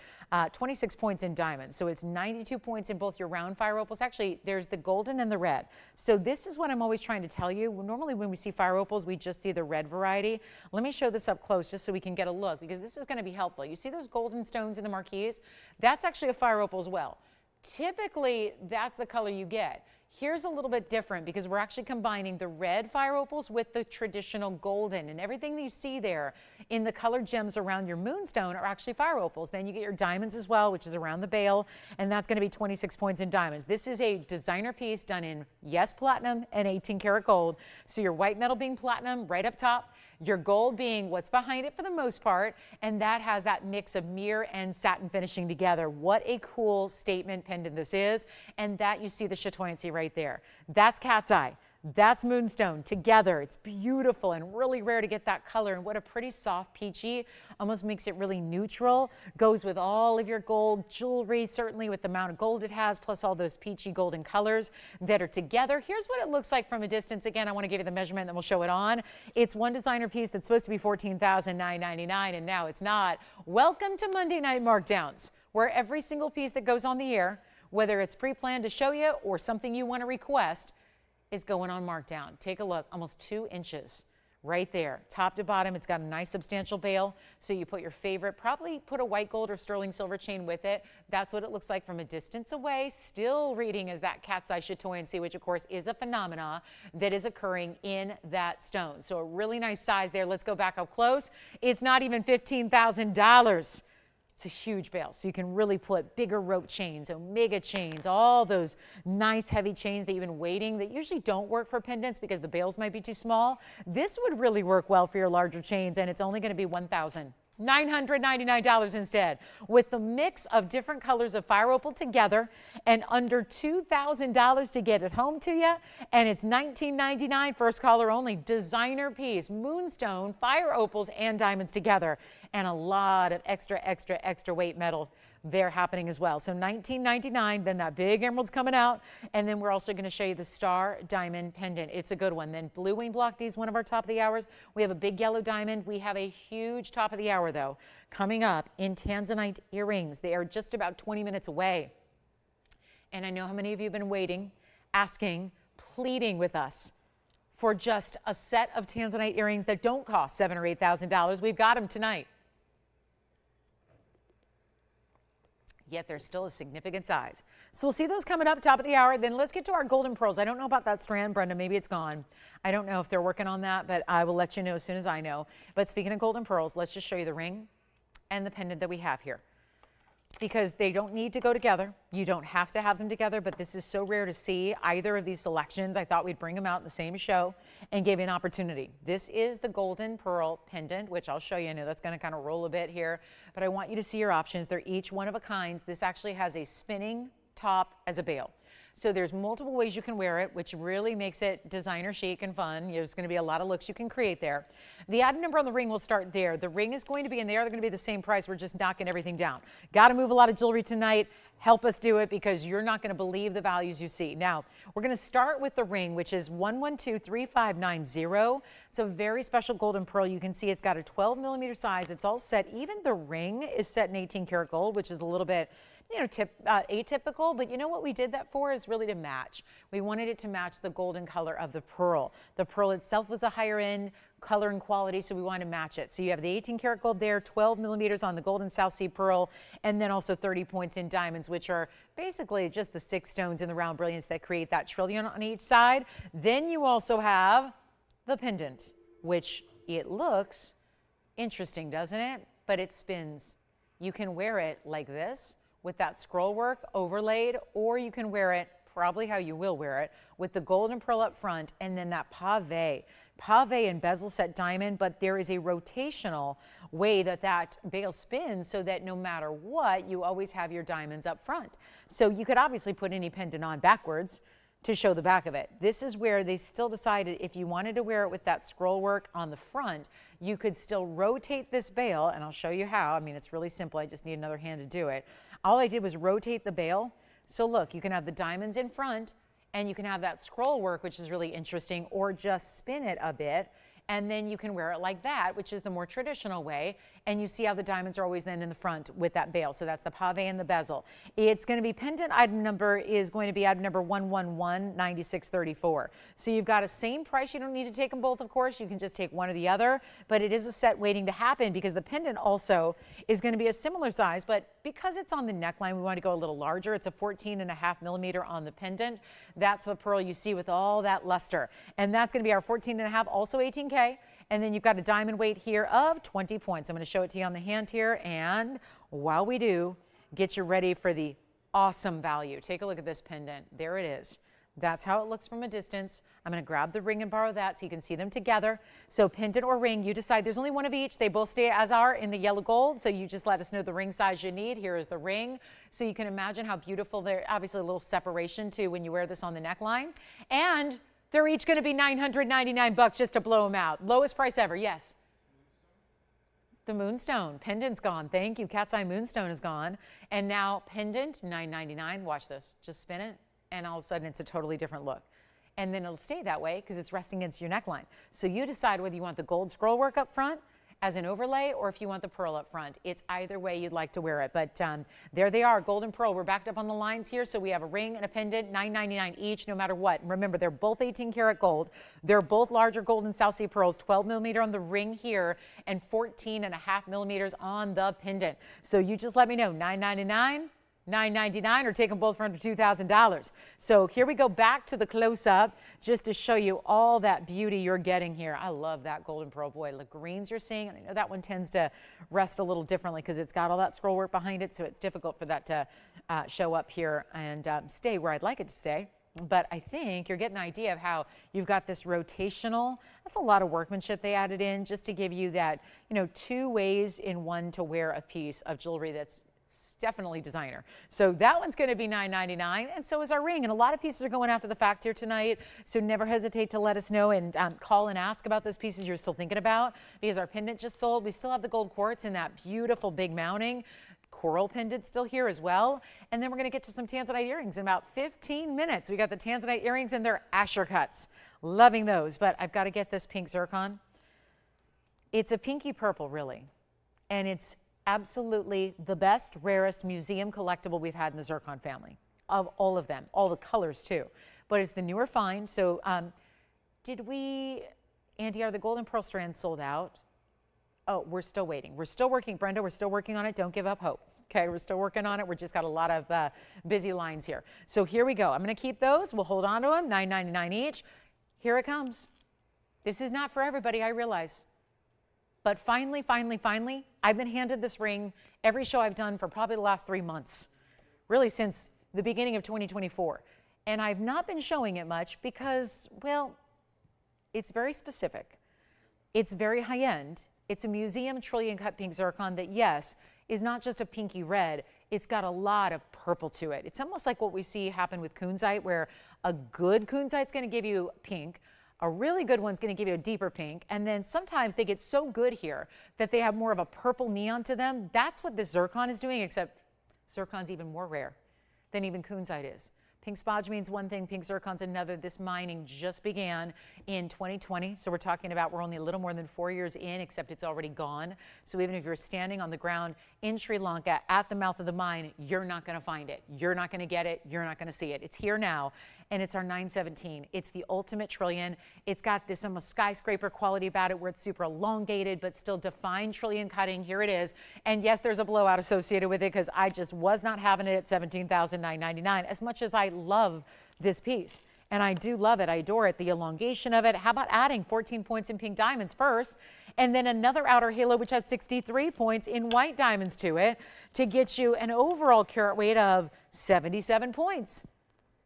26 points in diamonds. So it's 92 points in both your round fire opals. Actually, there's the golden and the red. So this is what I'm always trying to tell you. Normally when we see fire opals, we just see the red variety. Let me show this up close just so we can get a look, because this is going to be helpful. You see those golden stones in the marquise? That's actually a fire opal as well. Typically, that's the color you get. Here's a little bit different because we're actually combining the red fire opals with the traditional golden, and everything that you see there in the colored gems around your moonstone are actually fire opals. Then you get your diamonds as well, which is around the bail, and that's going to be 26 points in diamonds. This is a designer piece done in, yes, platinum and 18 karat gold. So your white metal being platinum right up top, your gold being what's behind it for the most part, and that has that mix of mirror and satin finishing together. What a cool statement pendant this is, and that you see the chatoyancy right there. That's cat's eye. That's Moonstone together. It's beautiful and really rare to get that color, and what a pretty soft peachy, almost makes it really neutral. Goes with all of your gold jewelry, certainly with the amount of gold it has, plus all those peachy golden colors that are together. Here's what it looks like from a distance. Again, I want to give you the measurement, then we'll show it on. It's one designer piece that's supposed to be $14,999, and now it's not. Welcome to Monday Night Markdowns, where every single piece that goes on the air, whether it's pre-planned to show you or something you want to request, is going on markdown. Take a look, almost 2 inches right there, top to bottom. It's got a nice substantial bail, so you put your favorite, probably put a white gold or sterling silver chain with it. That's what it looks like from a distance away, still reading as that cat's eye chatoyancy, which of course is a phenomena that is occurring in that stone. So a really nice size there. Let's go back up close. It's not even $15,000. It's a huge bail, so you can really put bigger rope chains, omega chains, all those nice heavy chains that you've been waiting that usually don't work for pendants because the bails might be too small. This would really work well for your larger chains, and it's only going to be $1,999 instead, with the mix of different colors of fire opal together, and under $2,000 to get it home to you. And it's $19.99, first caller only, designer piece, Moonstone, fire opals and diamonds together, and a lot of extra weight metal there happening as well. So $19.99, then that big emerald's coming out, and then we're also going to show you the star diamond pendant. It's a good one. Then blue wing block D is one of our top of the hours. We have a big yellow diamond. We have a huge top of the hour though coming up in Tanzanite earrings. They are just about 20 minutes away, and I know how many of you have been waiting, asking, pleading with us for just a set of Tanzanite earrings that don't cost $7,000 or $8,000. We've got them tonight. Yet they're still a significant size. So we'll see those coming up top of the hour. Then let's get to our golden pearls. I don't know about that strand, Brenda. Maybe it's gone. I don't know if they're working on that, but I will let you know as soon as I know. But speaking of golden pearls, let's just show you the ring and the pendant that we have here, because they don't need to go together. You don't have to have them together, but this is so rare to see either of these selections. I thought we'd bring them out in the same show and give you an opportunity. This is the golden pearl pendant, which I'll show you. I know that's going to kind of roll a bit here, but I want you to see your options. They're each one of a kind. This actually has a spinning top as a bail. So there's multiple ways you can wear it, which really makes it designer chic and fun. There's going to be a lot of looks you can create there. The item number on the ring will start there. The ring is going to be in there. They're going to be the same price. We're just knocking everything down. Got to move a lot of jewelry tonight. Help us do it, because you're not going to believe the values you see. Now, we're going to start with the ring, which is 1123590. It's a very special golden pearl. You can see it's got a 12 millimeter size. It's all set. Even the ring is set in 18 karat gold, which is a little bit, you know, atypical, but you know what we did that for is really to match. We wanted it to match the golden color of the pearl. The pearl itself was a higher end color and quality, so we wanted to match it. So you have the 18 karat gold there, 12 millimeters on the golden South Sea pearl, and then also 30 points in diamonds, which are basically just the 6 stones in the round brilliance that create that trillion on each side. Then you also have the pendant, which it looks interesting, doesn't it? But it spins. You can wear it like this, with that scroll work overlaid, or you can wear it probably how you will wear it, with the golden pearl up front and then that pave and bezel set diamond. But there is a rotational way that that bail spins, so that no matter what, you always have your diamonds up front. So you could obviously put any pendant on backwards to show the back of it. This is where they still decided if you wanted to wear it with that scroll work on the front, you could still rotate this bail, and I'll show you how. I mean, it's really simple. I just need another hand to do it. All I did was rotate the bail. So look, you can have the diamonds in front, and you can have that scroll work, which is really interesting, or just spin it a bit. And then you can wear it like that, which is the more traditional way. And you see how the diamonds are always then in the front with that bail. So that's the pave and the bezel. It's going to be pendant item number is going to be item number 1119634. So you've got a same price. You don't need to take them both, of course. You can just take one or the other. But it is a set waiting to happen because the pendant also is going to be a similar size. But because it's on the neckline, we want to go a little larger. It's a 14.5 millimeter on the pendant. That's the pearl you see with all that luster. And that's going to be our 14.5, also 18K. And then you've got a diamond weight here of 20 points. I'm going to show it to you on the hand here. And while we do, get you ready for the awesome value. Take a look at this pendant. There it is. That's how it looks from a distance. I'm going to grab the ring and borrow that so you can see them together. So pendant or ring, you decide. There's only one of each. They both stay as are in the yellow gold. So you just let us know the ring size you need. Here is the ring. So you can imagine how beautiful they're. Obviously a little separation too when you wear this on the neckline. And they're each going to be $999 just to blow them out. Lowest price ever. Yes. The Moonstone. Pendant's gone. Thank you. Cat's Eye Moonstone is gone. And now pendant, $999. Watch this. Just spin it. And all of a sudden, it's a totally different look. And then it'll stay that way because it's resting against your neckline. So you decide whether you want the gold scroll work up front as an overlay or if you want the pearl up front. It's either way you'd like to wear it. But there they are, gold and pearl. We're backed up on the lines here. So we have a ring and a pendant, $999 each, no matter what. And remember, they're both 18 karat gold. They're both larger gold and South Sea pearls, 12 millimeter on the ring here and 14.5 millimeters on the pendant. So you just let me know, $999. $999 or take them both for under $2,000. So here we go back to the close-up just to show you all that beauty you're getting here. I love that golden pearl. Boy, the greens you're seeing, and I know that one tends to rest a little differently because it's got all that scroll work behind it, so it's difficult for that to show up here and stay where I'd like it to stay. But I think you're getting an idea of how you've got this rotational. That's a lot of workmanship they added in just to give you that, you know, two ways in one to wear a piece of jewelry that's definitely designer. So that one's going to be $999, and so is our ring. And a lot of pieces are going after the fact here tonight, so never hesitate to let us know and call and ask about those pieces you're still thinking about, because our pendant just sold. We still have the gold quartz in that beautiful big mounting. Coral pendant still here as well. And then we're going to get to some Tanzanite earrings in about 15 minutes. We got the Tanzanite earrings and their Asher cuts. Loving those, but I've got to get this pink zircon. It's a pinky purple, really, and it's absolutely the best, rarest museum collectible we've had in the zircon family, of all of them, all the colors too. But it's the newer find. So Andy, are the gold and pearl strands sold out? Oh, we're still waiting. We're still working, Brenda, we're still working on it. Don't give up hope. Okay, we're still working on it. We're just got a lot of busy lines here. So here we go. I'm going to keep those. We'll hold on to them, $9.99 each. Here it comes. This is not for everybody, I realize. But finally, I've been handed this ring every show I've done for probably the last 3 months, really since the beginning of 2024. And I've not been showing it much because, well, it's very specific. It's very high-end. It's a museum trillion cut pink zircon that, yes, is not just a pinky red. It's got a lot of purple to it. It's almost like what we see happen with kunzite, where a good kunzite's going to give you pink. A really good one's going to give you a deeper pink, and then sometimes they get so good here that they have more of a purple neon to them. That's what this zircon is doing, except zircon's even more rare than even kunzite is. Pink spodumene's one thing, pink zircon's another. This mining just began in 2020, so we're talking about we're only a little more than 4 years in, except it's already gone. So even if you're standing on the ground in Sri Lanka at the mouth of the mine, you're not going to find it. You're not going to get it. You're not going to see it. It's here now, and it's our 917. It's the ultimate trillion. It's got this almost skyscraper quality about it where it's super elongated but still defined trillion cutting. Here it is. And yes, there's a blowout associated with it because I just was not having it at $17,999 as much as I love this piece. And I do love it. I adore it. The elongation of it. How about adding 14 points in pink diamonds first, and then another outer halo which has 63 points in white diamonds to it to get you an overall carat weight of 77 points.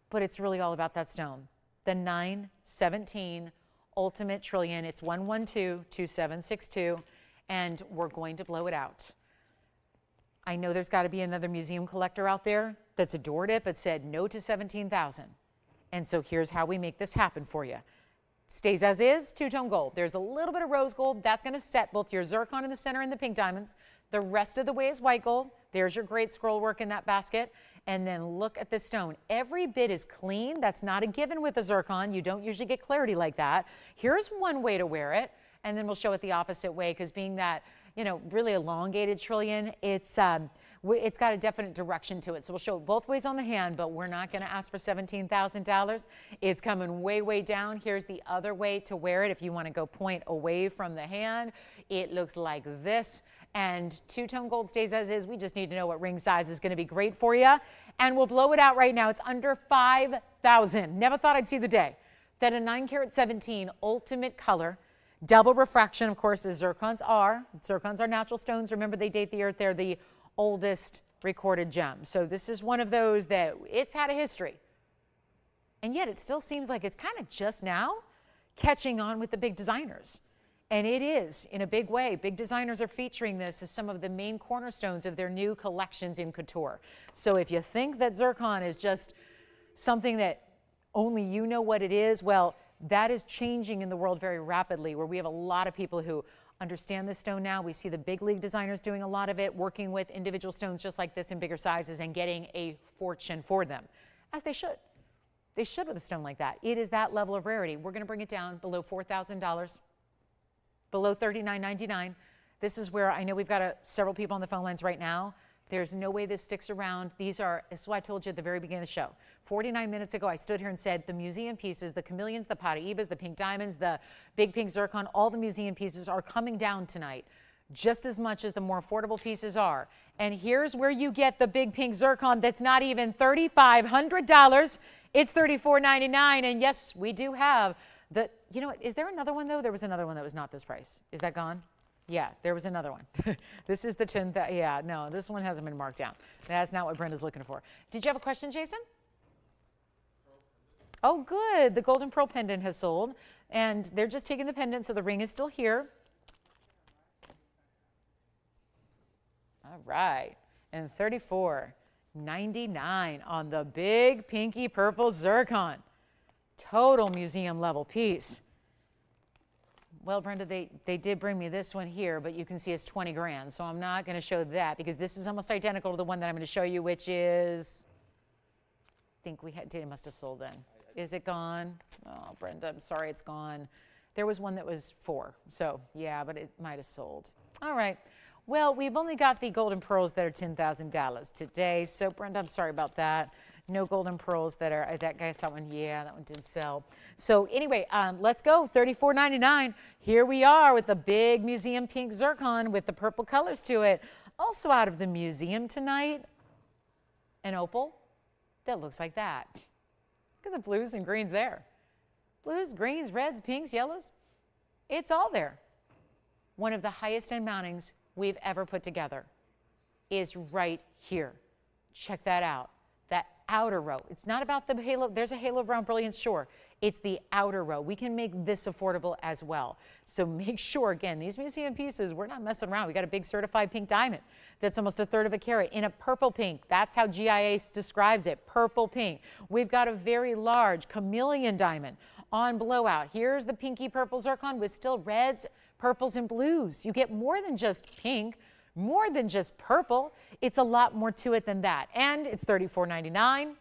But it's really all about that stone. The 917 ultimate trillion. It's 1122762, and we're going to blow it out. I know there's got to be another museum collector out there that's adored it but said no to 17,000. And so here's how we make this happen for you. Stays as is, two-tone gold. There's a little bit of rose gold. That's going to set both your zircon in the center and the pink diamonds. The rest of the way is white gold. There's your great scroll work in that basket. And then look at this stone. Every bit is clean. That's not a given with a zircon. You don't usually get clarity like that. Here's one way to wear it. And then we'll show it the opposite way, because being that, you know, really elongated trillion, it's got a definite direction to it. So we'll show it both ways on the hand, but we're not going to ask for $17,000. It's coming way, way down. Here's the other way to wear it. If you want to go point away from the hand, it looks like this. And two-tone gold stays as is. We just need to know what ring size is going to be great for you. And we'll blow it out right now. It's under $5,000. Never thought I'd see the day that a 9-carat 17 ultimate color, double refraction, of course, as zircons are. Zircons are natural stones. Remember, they date the earth. They're the oldest recorded gem. So this is one of those that it's had a history. And yet it still seems like it's kind of just now catching on with the big designers. And it is in a big way. Big designers are featuring this as some of the main cornerstones of their new collections in couture. So if you think that zircon is just something that only you know what it is, well, that is changing in the world very rapidly, where we have a lot of people who understand this stone now. We see the big league designers doing a lot of it, working with individual stones just like this in bigger sizes and getting a fortune for them, as they should. They should with a stone like that. It is that level of rarity. We're going to bring it down below $4,000, below $39.99. This is where I know we've got several people on the phone lines right now. There's no way this sticks around. This is what I told you at the very beginning of the show. 49 minutes ago, I stood here and said the museum pieces, the chameleons, the Paraibas, the pink diamonds, the big pink zircon, all the museum pieces are coming down tonight, just as much as the more affordable pieces are. And here's where you get the big pink zircon that's not even $3,500. It's $34.99. And yes, we do have the, you know what, is there another one though? There was another one that was not this price. Is that gone? Yeah, there was another one. This is the 10th. Yeah, no, this one hasn't been marked down. That's not what Brenda's looking for. Did you have a question, Jason? Oh, good. The golden pearl pendant has sold, and they're just taking the pendant, so the ring is still here. All right, and $34.99 on the big pinky purple zircon. Total museum level piece. Well, Brenda, they did bring me this one here, but you can see it's 20 grand. So I'm not going to show that because this is almost identical to the one that I'm going to show you, which is, I think we had, it must have sold then. Is it gone? Oh, Brenda, I'm sorry, it's gone. There was one that was 4. So yeah, but it might have sold. All right. Well, we've only got the golden pearls that are $10,000 today. So Brenda, I'm sorry about that. No golden pearls that are, that guy, that one, yeah, that one didn't sell. So anyway, let's go, $34.99. Here we are with the big museum pink zircon with the purple colors to it. Also out of the museum tonight, an opal that looks like that. Look at the blues and greens there. Blues, greens, reds, pinks, yellows. It's all there. One of the highest end mountings we've ever put together is right here. Check that out. That outer row. It's not about the halo. There's a halo around brilliance, sure. It's the outer row. We can make this affordable as well. So make sure, again, these museum pieces, we're not messing around. We got a big certified pink diamond that's almost 1/3 of a carat in a purple pink. That's how GIA describes it, purple pink. We've got a very large chameleon diamond on blowout. Here's the pinky purple zircon with still reds, purples, and blues. You get more than just pink, more than just purple. It's a lot more to it than that. And it's $34.99.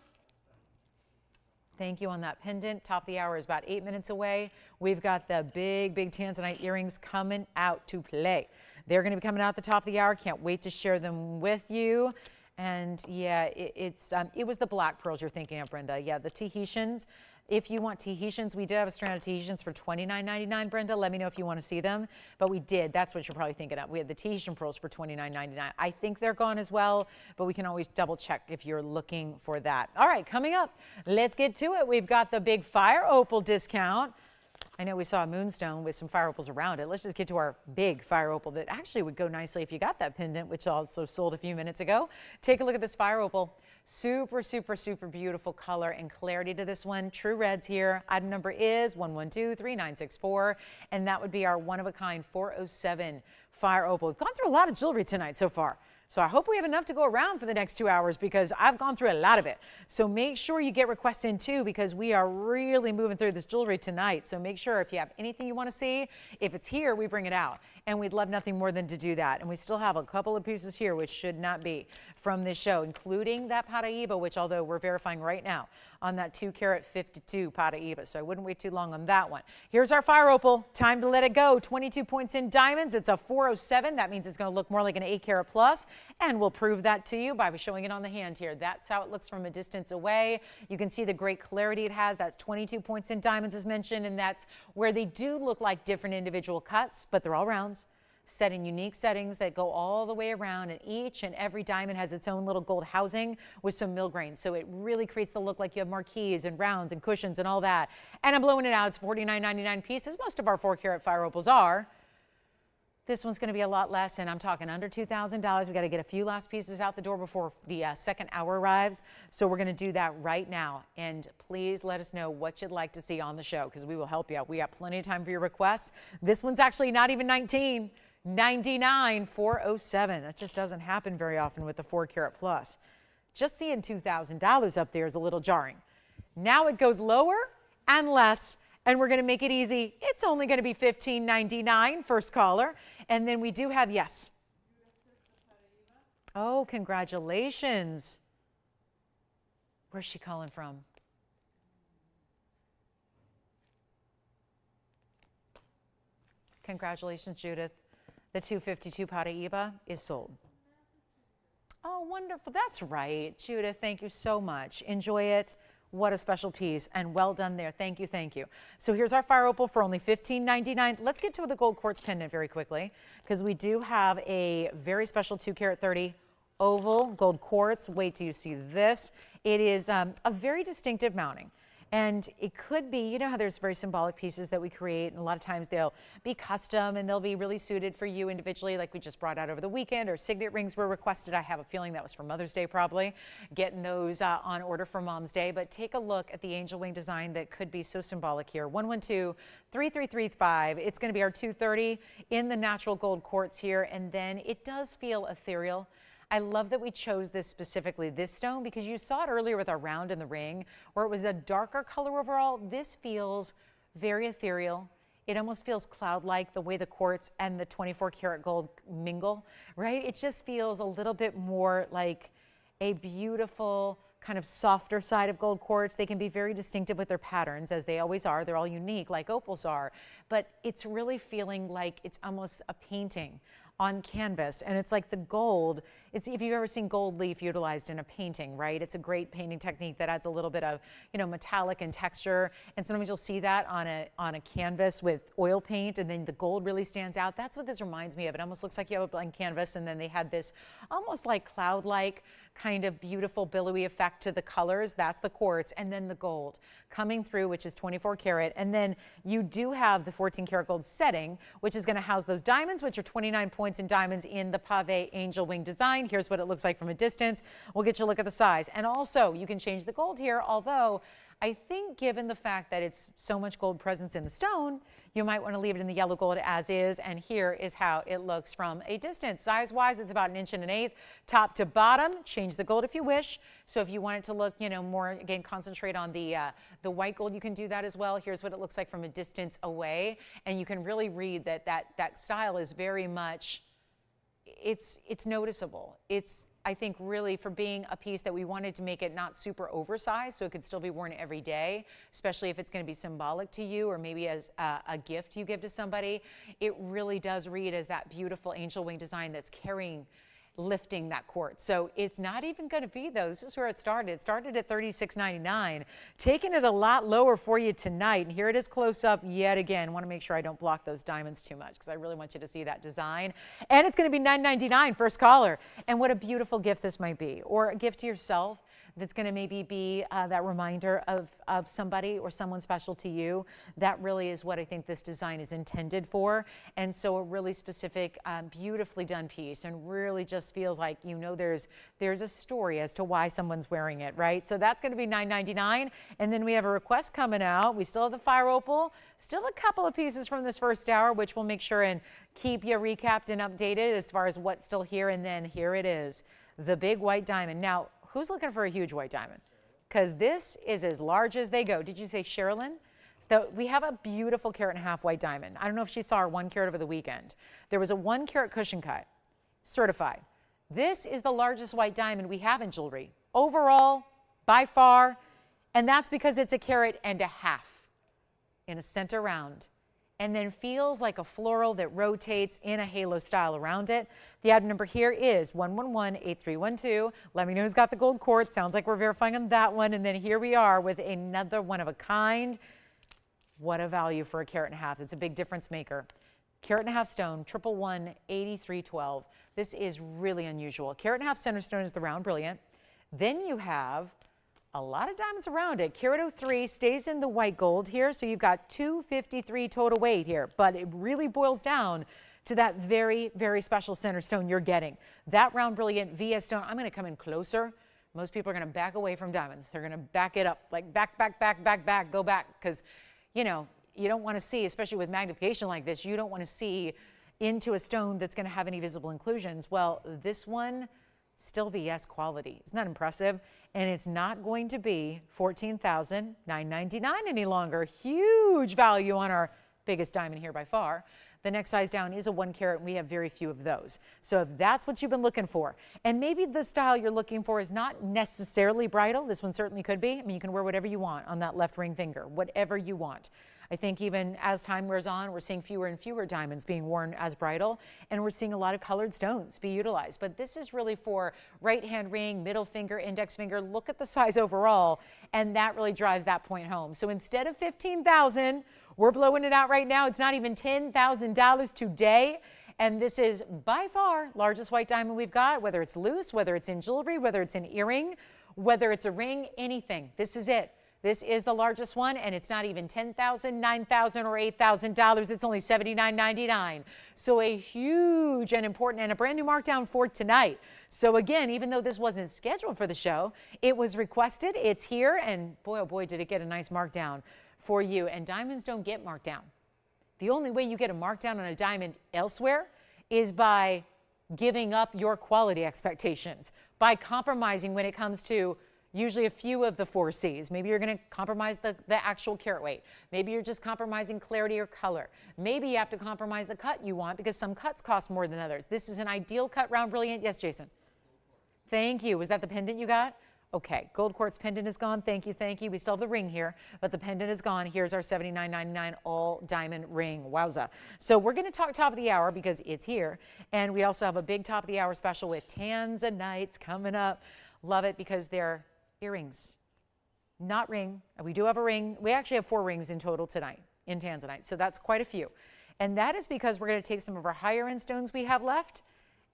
Thank you on that pendant. Top of the hour is about 8 minutes away. We've got the big, big Tanzanite earrings coming out to play. They're going to be coming out at the top of the hour. Can't wait to share them with you. And yeah, it was the black pearls you're thinking of, Brenda. Yeah, the Tahitians. If you want Tahitians, we did have a strand of Tahitians for $29.99, Brenda. Let me know if you want to see them. But we did. That's what you're probably thinking of. We had the Tahitian pearls for $29.99. I think they're gone as well, but we can always double check if you're looking for that. All right, coming up, let's get to it. We've got the big fire opal discount. I know we saw a moonstone with some fire opals around it. Let's just get to our big fire opal that actually would go nicely if you got that pendant, which also sold a few minutes ago. Take a look at this fire opal. Super, super, super beautiful color and clarity to this one. True reds here. Item number is 1123964, and that would be our one-of-a-kind 407 fire opal. We've gone through a lot of jewelry tonight so far. So I hope we have enough to go around for the next 2 hours because I've gone through a lot of it. So make sure you get requests in too because we are really moving through this jewelry tonight. So make sure if you have anything you want to see, if it's here, we bring it out. And we'd love nothing more than to do that. And we still have a couple of pieces here which should not be from this show, including that Paraiba, which although we're verifying right now on that 2 carat 52 Paraiba. So I wouldn't wait too long on that one. Here's our fire opal. Time to let it go. 22 points in diamonds. It's a 407. That means it's going to look more like an 8 carat plus. And we'll prove that to you by showing it on the hand here. That's how it looks from a distance away. You can see the great clarity it has. That's 22 points in diamonds as mentioned. And that's where they do look like different individual cuts, but they're all rounds, set in unique settings that go all the way around, and each and every diamond has its own little gold housing with some mill grains. So it really creates the look like you have marquees and rounds and cushions and all that. And I'm blowing it out. It's $49.99 pieces. Most of our 4 carat fire opals are. This one's going to be a lot less, and I'm talking under $2,000. We got to get a few last pieces out the door before the second hour arrives. So we're going to do that right now. And please let us know what you'd like to see on the show because we will help you out. We got plenty of time for your requests. This one's actually not even 19. 99 407. That just doesn't happen very often with the 4 carat plus. Just seeing $2,000 up there is a little jarring. Now it goes lower and less, and we're going to make it easy. It's only going to be $15.99, first caller. And then we do have, yes. Oh, congratulations. Where's she calling from? Congratulations, Judith. The 252 Paraiba is sold. Oh, wonderful. That's right. Judith, thank you so much. Enjoy it. What a special piece, and well done there. Thank you, thank you. So here's our fire opal for only $15.99. Let's get to the gold quartz pendant very quickly because we do have a very special 2 carat 30 oval gold quartz. Wait till you see this. It is a very distinctive mounting. And it could be, you know how there's very symbolic pieces that we create, and a lot of times they'll be custom and they'll be really suited for you individually, like we just brought out over the weekend, or signet rings were requested. I have a feeling that was for Mother's Day probably, getting those on order for Mom's Day. But take a look at the angel wing design that could be so symbolic here. 112-3335. It's going to be our 230 in the natural gold quartz here, and then it does feel ethereal. I love that we chose this specifically, this stone, because you saw it earlier with our round in the ring where it was a darker color overall. This feels very ethereal. It almost feels cloud-like the way the quartz and the 24 karat gold mingle, right? It just feels a little bit more like a beautiful kind of softer side of gold quartz. They can be very distinctive with their patterns, as they always are. They're all unique like opals are, but it's really feeling like it's almost a painting on canvas. And it's like the gold, it's, if you've ever seen gold leaf utilized in a painting, right? It's a great painting technique that adds a little bit of, you know, metallic and texture. And sometimes you'll see that on a canvas with oil paint, and then the gold really stands out. That's what this reminds me of. It almost looks like you have a blank canvas, and then they had this almost like cloud-like kind of beautiful billowy effect to the colors. That's the quartz, and then the gold coming through, which is 24 karat. And then you do have the 14 karat gold setting, which is going to house those diamonds, which are 29 points in diamonds in the pave angel wing design. Here's what it looks like from a distance. We'll get you a look at the size. And also you can change the gold here, although I think given the fact that it's so much gold presence in the stone, you might want to leave it in the yellow gold as is. And here is how it looks from a distance. Size-wise, it's about 1 1/8 inches, top to bottom. Change the gold if you wish. So if you want it to look, you know, more, again, concentrate on the white gold, you can do that as well. Here's what it looks like from a distance away. And you can really read that style is very much, it's noticeable. It's, I think, really for being a piece that we wanted to make it not super oversized so it could still be worn every day, especially if it's going to be symbolic to you or maybe as a gift you give to somebody. It really does read as that beautiful angel wing design that's carrying, lifting that quartz. So it's not even going to be, though. This is where it started. It started at $36.99, taking it a lot lower for you tonight. And here it is close up yet again. I want to make sure I don't block those diamonds too much because I really want you to see that design. And it's going to be $9.99, first caller. And what a beautiful gift this might be, or a gift to yourself that's going to maybe be that reminder of somebody or someone special to you. That really is what I think this design is intended for. And so a really specific, beautifully done piece, and really just feels like, you know, there's a story as to why someone's wearing it, right? So that's going to be $9.99. And then we have a request coming out. We still have the fire opal, still a couple of pieces from this first hour, which we'll make sure and keep you recapped and updated as far as what's still here. And then here it is, the big white diamond. Now, who's looking for a huge white diamond? Because this is as large as they go. Did you say Sherilyn? We have a beautiful 1.5 carat white diamond. I don't know if she saw our 1 carat over the weekend. There was a 1 carat cushion cut, certified. This is the largest white diamond we have in jewelry overall, by far, and that's because it's 1.5 carat in a center round, and then feels like a floral that rotates in a halo style around it. The item number here is 1118312. Let me know who's got the gold quartz. Sounds like we're verifying on that one. And then here we are with another one of a kind. What a value for 1.5 carat. It's a big difference maker. 1.5 carat stone, 1118312. This is really unusual. 1.5 carat center stone is the round brilliant. Then you have a lot of diamonds around it. 1.03 stays in the white gold here, so you've got 253 total weight here, but it really boils down to that very, very special center stone you're getting. That round brilliant VS stone, I'm going to come in closer. Most people are going to back away from diamonds. They're going to back it up, like back, go back, because, you know, you don't want to see, especially with magnification like this, you don't want to see into a stone that's going to have any visible inclusions. Well, this one, still VS quality. Isn't that impressive? And it's not going to be $14,999 any longer. Huge value on our biggest diamond here by far. The next size down is a 1 carat, and we have very few of those. So if that's what you've been looking for, and maybe the style you're looking for is not necessarily bridal, this one certainly could be. I mean, you can wear whatever you want on that left ring finger, whatever you want. I think even as time wears on, we're seeing fewer and fewer diamonds being worn as bridal, and we're seeing a lot of colored stones be utilized. But this is really for right hand ring, middle finger, index finger. Look at the size overall, and that really drives that point home. So instead of $15,000, we're blowing it out right now. It's not even $10,000 today. And this is by far largest white diamond we've got, whether it's loose, whether it's in jewelry, whether it's an earring, whether it's a ring, anything. This is it. This is the largest one, and it's not even $10,000, $9,000, or $8,000. It's only $79.99. So a huge and important and a brand new markdown for tonight. So again, even though this wasn't scheduled for the show, it was requested. It's here, and boy, oh boy, did it get a nice markdown for you. And diamonds don't get marked down. The only way you get a markdown on a diamond elsewhere is by giving up your quality expectations, by compromising when it comes to usually a few of the 4 C's. Maybe you're going to compromise the actual carat weight. Maybe you're just compromising clarity or color. Maybe you have to compromise the cut you want because some cuts cost more than others. This is an ideal cut, round brilliant. Yes, Jason? Thank you. Was that the pendant you got? Okay, gold quartz pendant is gone. Thank you, thank you. We still have the ring here, but the pendant is gone. Here's our $79.99 all diamond ring. Wowza. So we're going to talk top of the hour because it's here. And we also have a big top of the hour special with Tanzanites coming up. Love it because they're earrings, not ring. We do have a ring. We actually have 4 rings in total tonight in Tanzanite, so that's quite a few. And that is because we're going to take some of our higher end stones we have left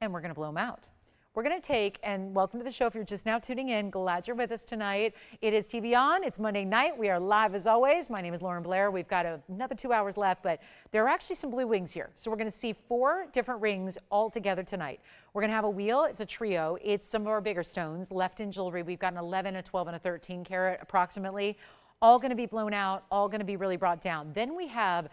and we're going to blow them out. We're going to take, and welcome to the show if you're just now tuning in. Glad you're with us tonight. It is TVON. It's Monday night. We are live as always. My name is Lauren Blair. We've got another 2 hours left, but there are actually some blue wings here. So we're going to see 4 different rings all together tonight. We're going to have a wheel. It's a trio. It's some of our bigger stones left in jewelry. We've got an 11, a 12, and a 13 carat approximately. All going to be blown out, all going to be really brought down. Then we have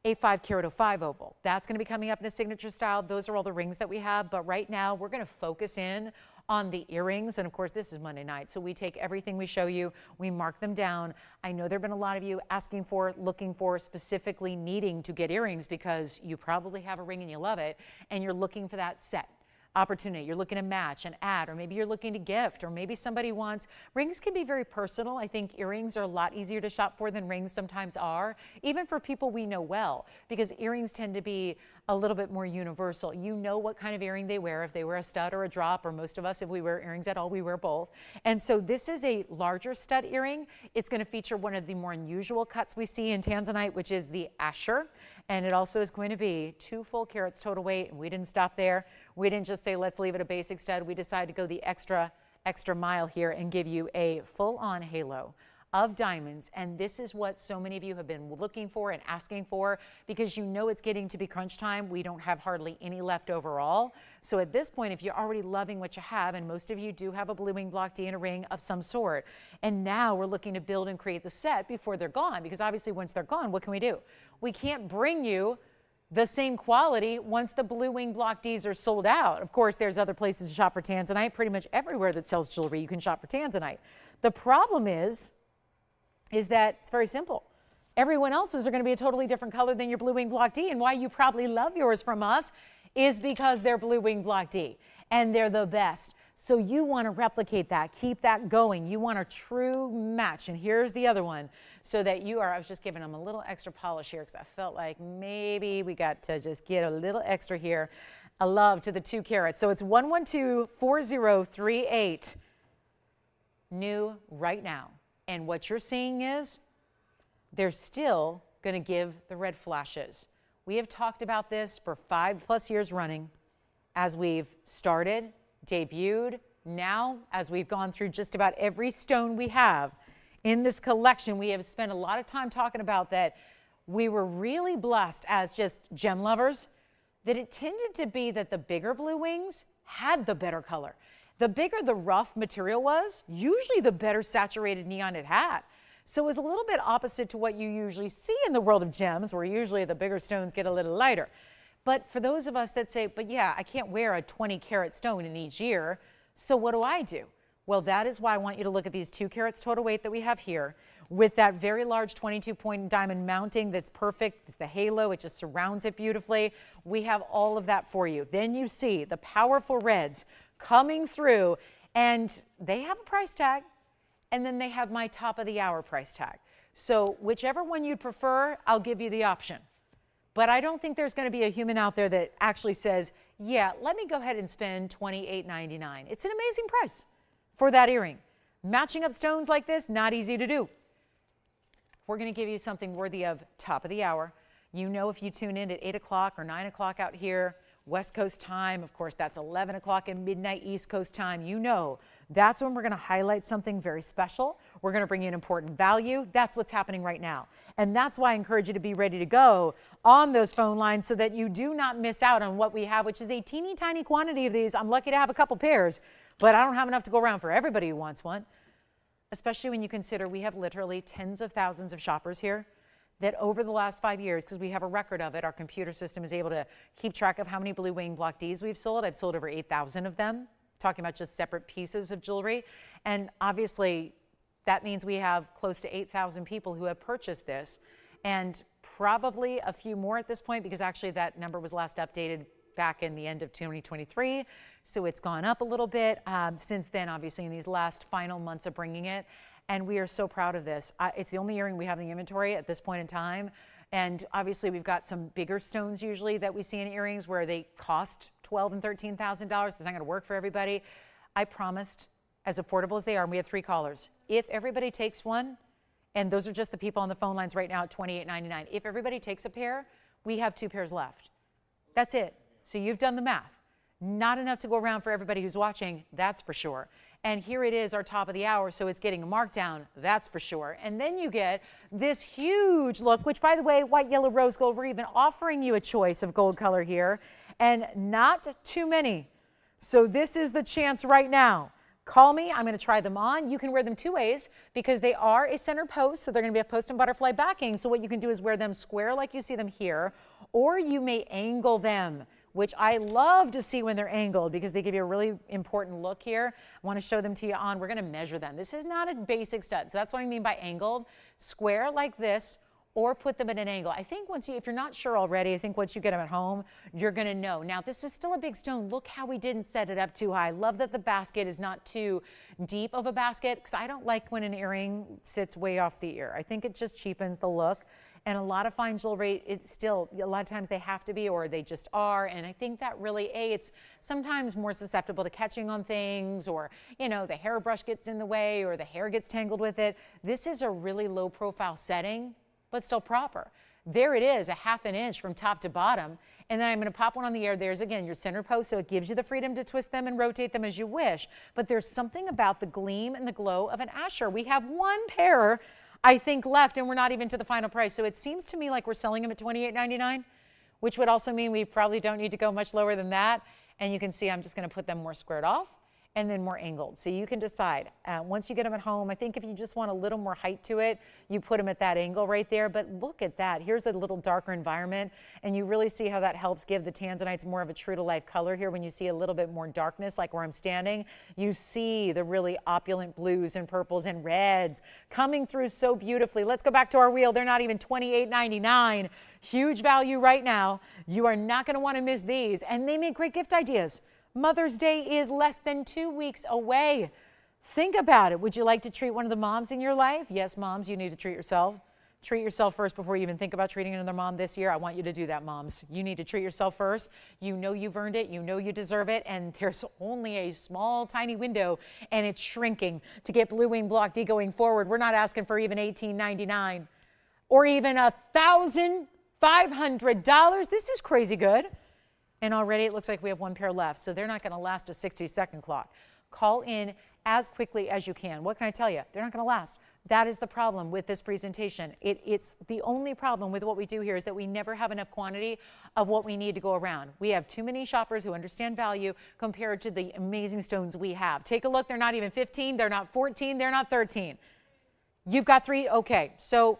a 5 carat 05 oval. That's going to be coming up in a signature style. Those are all the rings that we have. But right now we're going to focus in on the earrings. And of course, this is Monday night. So we take everything we show you, we mark them down. I know there have been a lot of you asking for, looking for, specifically needing to get earrings because you probably have a ring and you love it. And you're looking for that set opportunity. You're looking to match and add, or maybe you're looking to gift, or maybe somebody wants, rings can be very personal. I think earrings are a lot easier to shop for than rings sometimes are, even for people we know well, because earrings tend to be a little bit more universal. You know what kind of earring they wear, if they wear a stud or a drop, or most of us, if we wear earrings at all, we wear both. And so this is a larger stud earring. It's going to feature one of the more unusual cuts we see in Tanzanite, which is the Asher. And it also is going to be 2 full carats total weight. And we didn't stop there. We didn't just say, let's leave it a basic stud. We decided to go the extra extra mile here and give you a full-on halo of diamonds. And this is what so many of you have been looking for and asking for, because you know it's getting to be crunch time. We don't have hardly any left overall. So at this point, if you're already loving what you have, and most of you do have a blue wing block D and a ring of some sort, and now we're looking to build and create the set before they're gone, because obviously once they're gone, what can we do? We can't bring you the same quality once the blue wing block Ds are sold out. Of course, there's other places to shop for Tanzanite. Pretty much everywhere that sells jewelry, you can shop for Tanzanite. The problem is that it's very simple. Everyone else's are going to be a totally different color than your blue wing block D, and why you probably love yours from us is because they're blue wing block D, and they're the best. So you want to replicate that, keep that going. You want a true match. And here's the other one, so that you are, I was just giving them a little extra polish here because I felt like maybe we got to just get a little extra here. A love to the 2 carats. So it's 1124038, new right now. And what you're seeing is they're still going to give the red flashes. We have talked about this for 5+ years running, as we've started, debuted. Now, as we've gone through just about every stone we have in this collection, we have spent a lot of time talking about that we were really blessed as just gem lovers, that it tended to be that the bigger blue wings had the better color. The bigger the rough material was, usually the better saturated neon it had. So it was a little bit opposite to what you usually see in the world of gems, where usually the bigger stones get a little lighter. But for those of us that say, but yeah, I can't wear a 20 carat stone in each year, so what do I do? Well, that is why I want you to look at these 2 carats total weight that we have here, with that very large 22-point diamond mounting that's perfect. It's the halo, it just surrounds it beautifully. We have all of that for you. Then you see the powerful reds coming through, and they have a price tag, and then they have my top of the hour price tag. So whichever one you'd prefer, I'll give you the option. But I don't think there's going to be a human out there that actually says, yeah, let me go ahead and spend $28.99. It's an amazing price for that earring. Matching up stones like this, not easy to do. We're going to give you something worthy of top of the hour. You know, if you tune in at 8 o'clock or 9 o'clock out here, West Coast time, of course, that's 11 o'clock and midnight East Coast time. You know, that's when we're going to highlight something very special. We're going to bring you an important value. That's what's happening right now. And that's why I encourage you to be ready to go on those phone lines so that you do not miss out on what we have, which is a teeny tiny quantity of these. I'm lucky to have a couple pairs, but I don't have enough to go around for everybody who wants one, especially when you consider we have literally tens of thousands of shoppers here that over the last 5 years, because we have a record of it, our computer system is able to keep track of how many blue wing block Ds we've sold. I've sold over 8,000 of them, talking about just separate pieces of jewelry. And obviously, that means we have close to 8,000 people who have purchased this, and probably a few more at this point, because actually that number was last updated back in the end of 2023. So it's gone up a little bit since then, obviously, in these last final months of bringing it. And we are so proud of this. It's the only earring we have in the inventory at this point in time. And obviously we've got some bigger stones usually that we see in earrings where they cost $12,000 and $13,000. That's not gonna work for everybody. I promised, as affordable as they are, and we have 3 callers, if everybody takes one, and those are just the people on the phone lines right now at $28.99. If everybody takes a pair, we have 2 pairs left. That's it. So you've done the math. Not enough to go around for everybody who's watching, that's for sure. And here it is, our top of the hour, so it's getting a markdown, that's for sure. And then you get this huge look, which, by the way, white, yellow, rose gold, we're even offering you a choice of gold color here, and not too many. So this is the chance right now. Call me, I'm gonna try them on. You can wear them 2 ways because they are a center post, so they're gonna be a post and butterfly backing. So what you can do is wear them square like you see them here, or you may angle them, which I love to see when they're angled because they give you a really important look here. I want to show them to you on. We're going to measure them. This is not a basic stud. So that's what I mean by angled. Square like this, or put them at an angle. I think once you, if you're not sure already, I think once you get them at home, you're going to know. Now, this is still a big stone. Look how we didn't set it up too high. I love that the basket is not too deep of a basket because I don't like when an earring sits way off the ear. I think it just cheapens the look. And a lot of fine jewelry, it's still, a lot of times they have to be or they just are. And I think that really, it's sometimes more susceptible to catching on things, or, you know, the hairbrush gets in the way or the hair gets tangled with it. This is a really low profile setting, but still proper. There it is, a ½ an inch from top to bottom. And then I'm going to pop one on the air. There's, again, your center post, so it gives you the freedom to twist them and rotate them as you wish. But there's something about the gleam and the glow of an Asher. We have one pair, I think, left, and we're not even to the final price. So it seems to me like we're selling them at $28.99, which would also mean we probably don't need to go much lower than that. And you can see I'm just going to put them more squared off and then more angled. So you can decide. Once you get them at home, I think if you just want a little more height to it, you put them at that angle right there. But look at that. Here's a little darker environment, and you really see how that helps give the Tanzanites more of a true-to-life color here. When you see a little bit more darkness, like where I'm standing, you see the really opulent blues and purples and reds coming through so beautifully. Let's go back to our wheel. They're not even $28.99. Huge value right now. You are not going to want to miss these, and they make great gift ideas. Mother's Day is less than 2 weeks away. Think about it. Would you like to treat one of the moms in your life? Yes, moms, you need to treat yourself. Treat yourself first before you even think about treating another mom this year. I want you to do that, moms. You need to treat yourself first. You know you've earned it. You know you deserve it. And there's only a small, tiny window, and it's shrinking to get Blue Wing Block D going forward. We're not asking for even $18.99 or even $1,500. This is crazy good. And already it looks like we have one pair left, so they're not going to last a 60-second clock. Call in as quickly as you can. What can I tell you? They're not going to last. That is the problem with this presentation. It's the only problem with what we do here is that we never have enough quantity of what we need to go around. We have too many shoppers who understand value compared to the amazing stones we have. Take a look. They're not even 15. They're not 14. They're not 13. You've got 3. Okay, so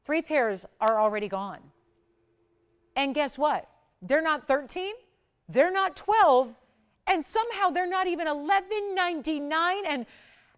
3 pairs are already gone. And guess what? They're not 13, they're not 12, and somehow they're not even $11.99. And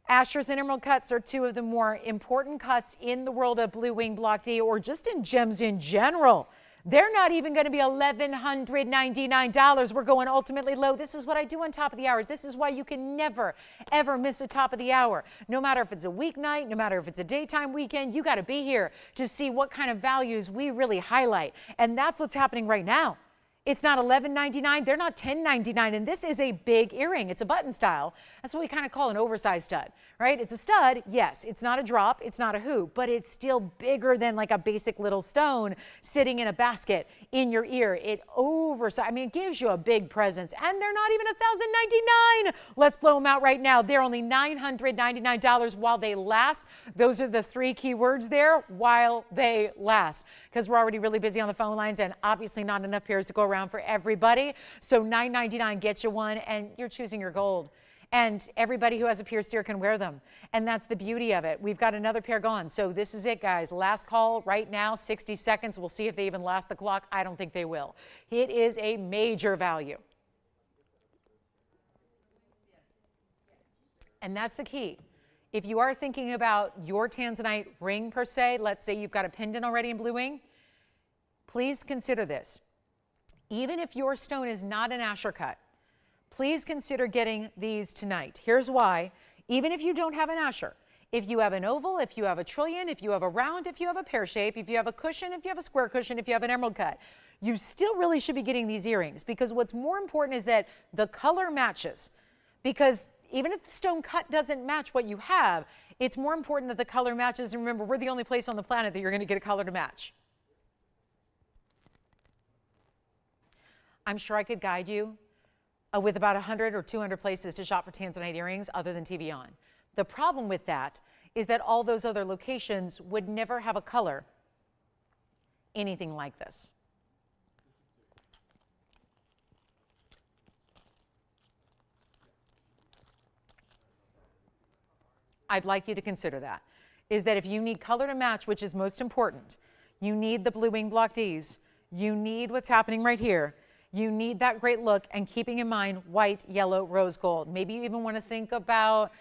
Ashers and emerald cuts are 2 of the more important cuts in the world of Blue Wing Block D, or just in gems in general. They're not even going to be $1,199. We're going ultimately low. This is what I do on top of the hours. This is why you can never, ever miss a top of the hour. No matter if it's a weeknight, no matter if it's a daytime weekend, you got to be here to see what kind of values we really highlight. And that's what's happening right now. It's not $11.99, they're not $10.99, and this is a big earring. It's a button style. That's what we kind of call an oversized stud, right? It's a stud, yes, it's not a drop, it's not a hoop, but it's still bigger than like a basic little stone sitting in a basket in your ear. It it gives you a big presence, and they're not even $1,099. Let's blow them out right now. They're only $999 while they last. Those are the 3 key words there, while they last, because we're already really busy on the phone lines, and obviously not enough pairs to go around for everybody. So $9.99 gets you one, and you're choosing your gold. And everybody who has a pierced ear can wear them. And that's the beauty of it. We've got another pair gone. So this is it, guys. Last call right now, 60 seconds. We'll see if they even last the clock. I don't think they will. It is a major value. And that's the key. If you are thinking about your Tanzanite ring per se, let's say you've got a pendant already in Blue Wing, please consider this. Even if your stone is not an Asher cut, please consider getting these tonight. Here's why. Even if you don't have an Asher, if you have an oval, if you have a trillion, if you have a round, if you have a pear shape, if you have a cushion, if you have a square cushion, if you have an emerald cut, you still really should be getting these earrings, because what's more important is that the color matches. Because even if the stone cut doesn't match what you have, it's more important that the color matches. And remember, we're the only place on the planet that you're going to get a color to match. I'm sure I could guide you with about 100 or 200 places to shop for Tanzanite earrings other than TVON. The problem with that is that all those other locations would never have a color anything like this. I'd like you to consider that, is that if you need color to match, which is most important, you need the Blue Wing Block Ds, you need what's happening right here, you need that great look, and keeping in mind white, yellow, rose gold. Maybe you even want to think about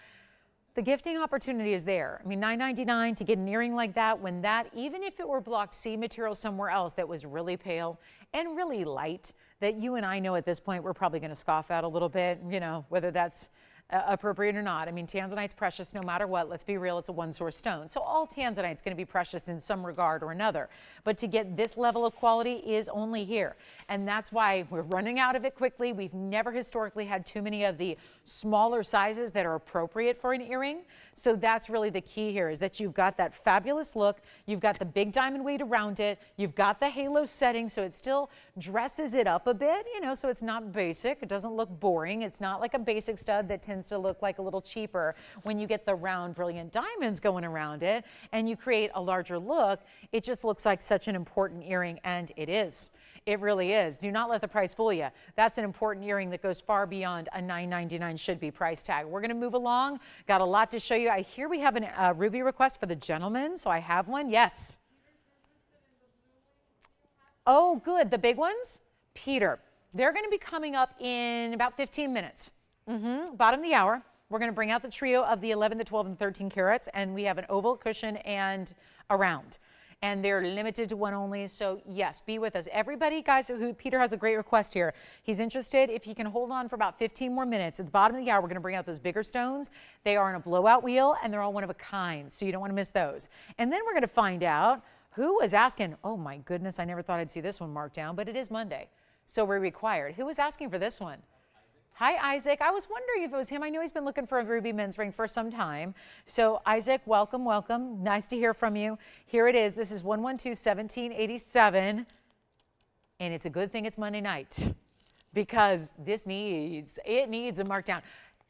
the gifting opportunity is there. I mean, $9.99 to get an earring like that, when that, even if it were Block C material somewhere else that was really pale and really light, that you and I know at this point we're probably going to scoff at a little bit, you know, whether that's appropriate or not. I mean, Tanzanite's precious no matter what. Let's be real, it's a one-source stone. So all Tanzanite's going to be precious in some regard or another. But to get this level of quality is only here. And that's why we're running out of it quickly. We've never historically had too many of the smaller sizes that are appropriate for an earring. So that's really the key here, is that you've got that fabulous look. You've got the big diamond weight around it. You've got the halo setting, so it still dresses it up a bit, you know, so it's not basic. It doesn't look boring. It's not like a basic stud that tends to look like a little cheaper when you get the round, brilliant diamonds going around it and you create a larger look. It just looks like such an important earring, and it is. It really is. Do not let the price fool you. That's an important earring that goes far beyond a $9.99 should be price tag. We're going to move along. Got a lot to show you. I hear we have a ruby request for the gentleman, so I have one. Yes. Oh, good. The big ones? Peter. They're going to be coming up in about 15 minutes. Bottom of the hour. We're going to bring out the trio of the 11, the 12, and 13 carats, and we have an oval, cushion, and a round. And they're limited to one only, so yes, be with us. Everybody, guys, Peter has a great request here. He's interested if he can hold on for about 15 more minutes. At the bottom of the hour, we're going to bring out those bigger stones. They are in a blowout wheel, and they're all one of a kind, so you don't want to miss those. And then we're going to find out who was asking. Oh my goodness, I never thought I'd see this one marked down, but it is Monday, so we're required. Who was asking for this one? Hi, Isaac. I was wondering if it was him. I know he's been looking for a ruby men's ring for some time. So, Isaac, welcome, welcome. Nice to hear from you. Here it is. This is 112-1787. And it's a good thing it's Monday night, because it needs a markdown.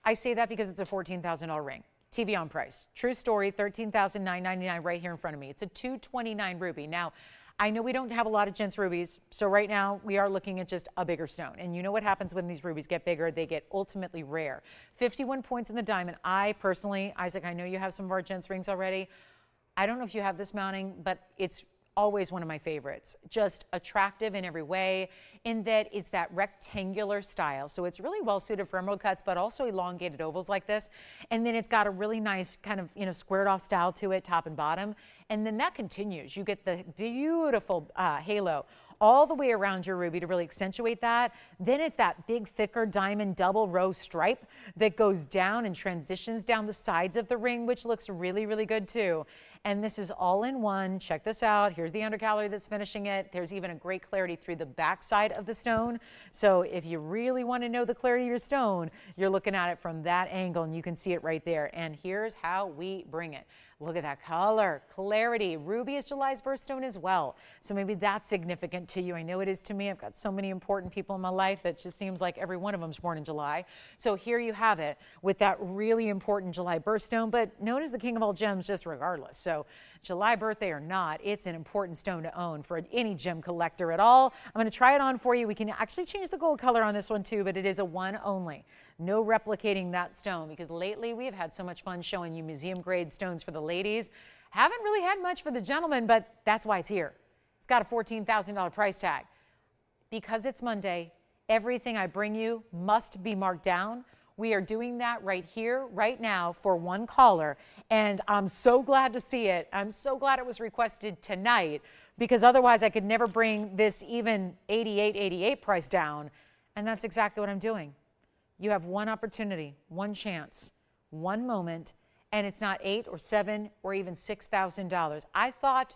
I say that because it's a $14,000 ring. TVON price. True story, $13,999 right here in front of me. It's a $229 ruby. Now, I know we don't have a lot of gents rubies, so right now we are looking at just a bigger stone. And you know what happens when these rubies get bigger? They get ultimately rare. 51 points in the diamond. I personally, Isaac, I know you have some of our gents rings already. I don't know if you have this mounting, but it's always one of my favorites. Just attractive in every way, in that it's that rectangular style. So it's really well suited for emerald cuts, but also elongated ovals like this. And then it's got a really nice kind of, you know, squared off style to it, top and bottom. And then that continues. You get the beautiful halo all the way around your ruby to really accentuate that. Then it's that big, thicker diamond double row stripe that goes down and transitions down the sides of the ring, which looks really, really good too. And this is all in one. Check this out. Here's the undergallery that's finishing it. There's even a great clarity through the back side of the stone. So if you really want to know the clarity of your stone, you're looking at it from that angle, and you can see it right there. And here's how we bring it. Look at that color, clarity. Ruby is July's birthstone as well. So maybe that's significant to you. I know it is to me. I've got so many important people in my life that just seems like every one of them's born in July. So here you have it with that really important July birthstone, but known as the king of all gems just regardless. So July birthday or not, it's an important stone to own for any gem collector at all. I'm going to try it on for you. We can actually change the gold color on this one too, but it is a one only. No replicating that stone, because lately we have had so much fun showing you museum grade stones for the ladies. Haven't really had much for the gentlemen, but that's why it's here. It's got a $14,000 price tag. Because it's Monday, everything I bring you must be marked down. We are doing that right here, right now, for one caller, and I'm so glad to see it. I'm so glad it was requested tonight, because otherwise I could never bring this even $88.88 price down, and that's exactly what I'm doing. You have one opportunity, one chance, one moment, and it's not $8,000 or $7,000 or even $6,000. I thought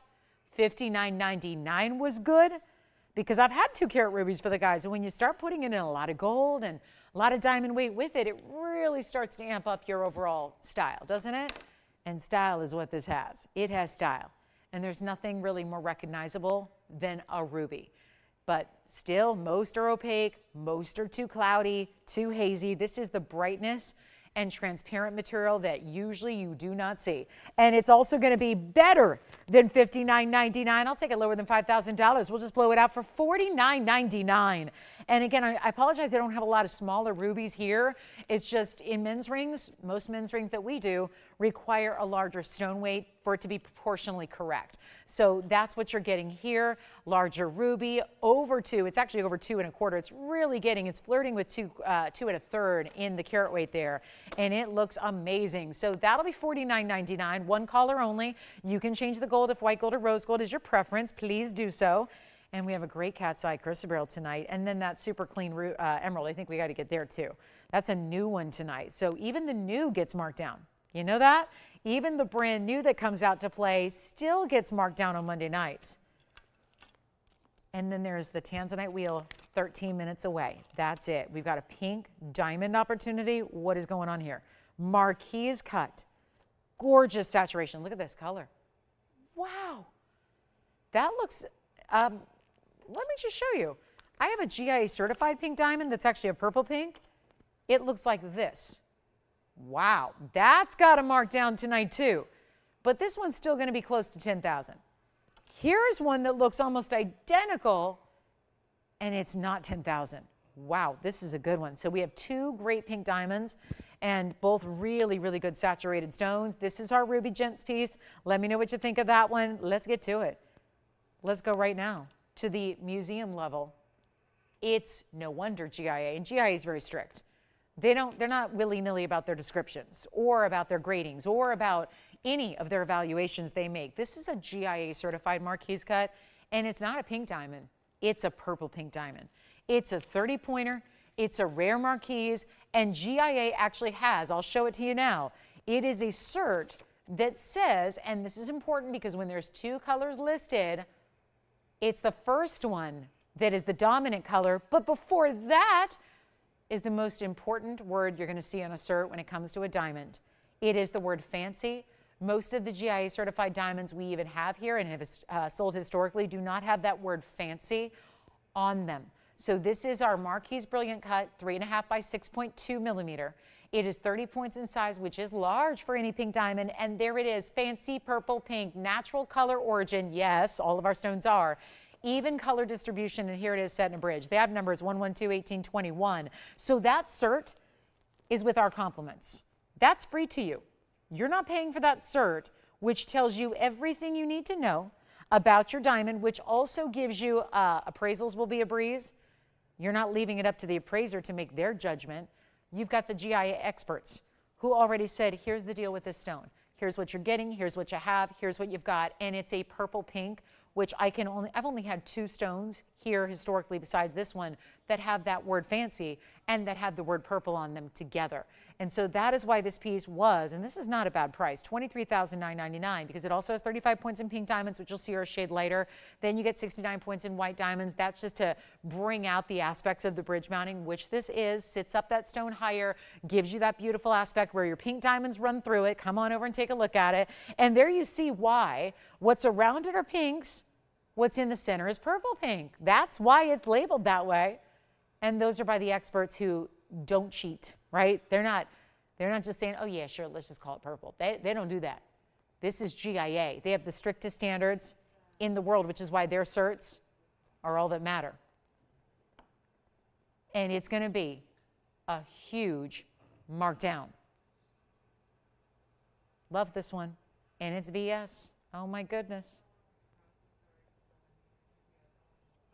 $59.99 was good, because I've had 2-carat rubies for the guys, and when you start putting in a lot of gold and a lot of diamond weight with it, it really starts to amp up your overall style, doesn't it? And style is what this has. It has style, and there's nothing really more recognizable than a ruby. But still, most are opaque, most are too cloudy, too hazy. This is the brightness and transparent material that usually you do not see. And it's also going to be better than $59.99. I'll take it lower than $5,000. We'll just blow it out for $49.99. And again, I apologize, I don't have a lot of smaller rubies here. It's just in men's rings, most men's rings that we do require a larger stone weight for it to be proportionally correct. So that's what you're getting here. Larger ruby, over 2. It's actually over 2 1/4. It's really getting, it's flirting with 2 1/3 in the carat weight there. And it looks amazing. So that'll be $49.99. One caller only. You can change the gold if white gold or rose gold is your preference. Please do so. And we have a great cat's eye chrysoberyl tonight. And then that super clean emerald. I think we got to get there too. That's a new one tonight. So even the new gets marked down. You know that? Even the brand new that comes out to play still gets marked down on Monday nights. And then there's the Tanzanite wheel 13 minutes away. That's it. We've got a pink diamond opportunity. What is going on here? Marquise cut. Gorgeous saturation. Look at this color. Wow. That looks, let me just show you. I have a GIA certified pink diamond that's actually a purple pink. It looks like this. Wow. That's got a mark down tonight too. But this one's still going to be close to 10,000. Here's one that looks almost identical, and it's not 10,000. Wow, this is a good one. So we have two great pink diamonds, and both really, really good saturated stones. This is our Ruby Gents piece. Let me know what you think of that one. Let's get to it. Let's go right now to the museum level. It's no wonder GIA, and GIA is very strict. They're not willy-nilly about their descriptions or about their gradings or about any of their evaluations they make. This is a GIA certified Marquise cut, and it's not a pink diamond. It's a purple pink diamond. It's a 30-pointer. It's a rare Marquise, and GIA actually has, I'll show it to you now, it is a cert that says, and this is important because when there's two colors listed, it's the first one that is the dominant color, but before that is the most important word you're going to see on a cert when it comes to a diamond. It is the word fancy. Most of the GIA certified diamonds we even have here and have sold historically do not have that word fancy on them. So this is our Marquise Brilliant Cut, 3.5 by 6.2 millimeter. It is 30 points in size, which is large for any pink diamond. And there it is, fancy purple pink, natural color origin. Yes, all of our stones are. Even color distribution, and here it is set in a bridge. The ab number is 1121821. So that cert is with our compliments. That's free to you. You're not paying for that cert, which tells you everything you need to know about your diamond, which also gives you appraisals will be a breeze. You're not leaving it up to the appraiser to make their judgment. You've got the GIA experts who already said, here's the deal with this stone. Here's what you're getting, here's what you have, here's what you've got, and it's a purple pink, which I've only had two stones here historically besides this one that have that word fancy and that have the word purple on them together. And so that is why this piece was, and this is not a bad price, $23,999, because it also has 35 points in pink diamonds, which you'll see are a shade lighter. Then you get 69 points in white diamonds. That's just to bring out the aspects of the bridge mounting, which this is, sits up that stone higher, gives you that beautiful aspect where your pink diamonds run through it. Come on over and take a look at it. And there you see why what's around it are pinks, what's in the center is purple pink. That's why it's labeled that way. And those are by the experts who don't cheat, right? They're not just saying, oh yeah, sure, let's just call it purple. They don't do that. This is GIA. They have the strictest standards in the world, which is why their certs are all that matter. And it's going to be a huge markdown. Love this one. And it's VS. Oh my goodness.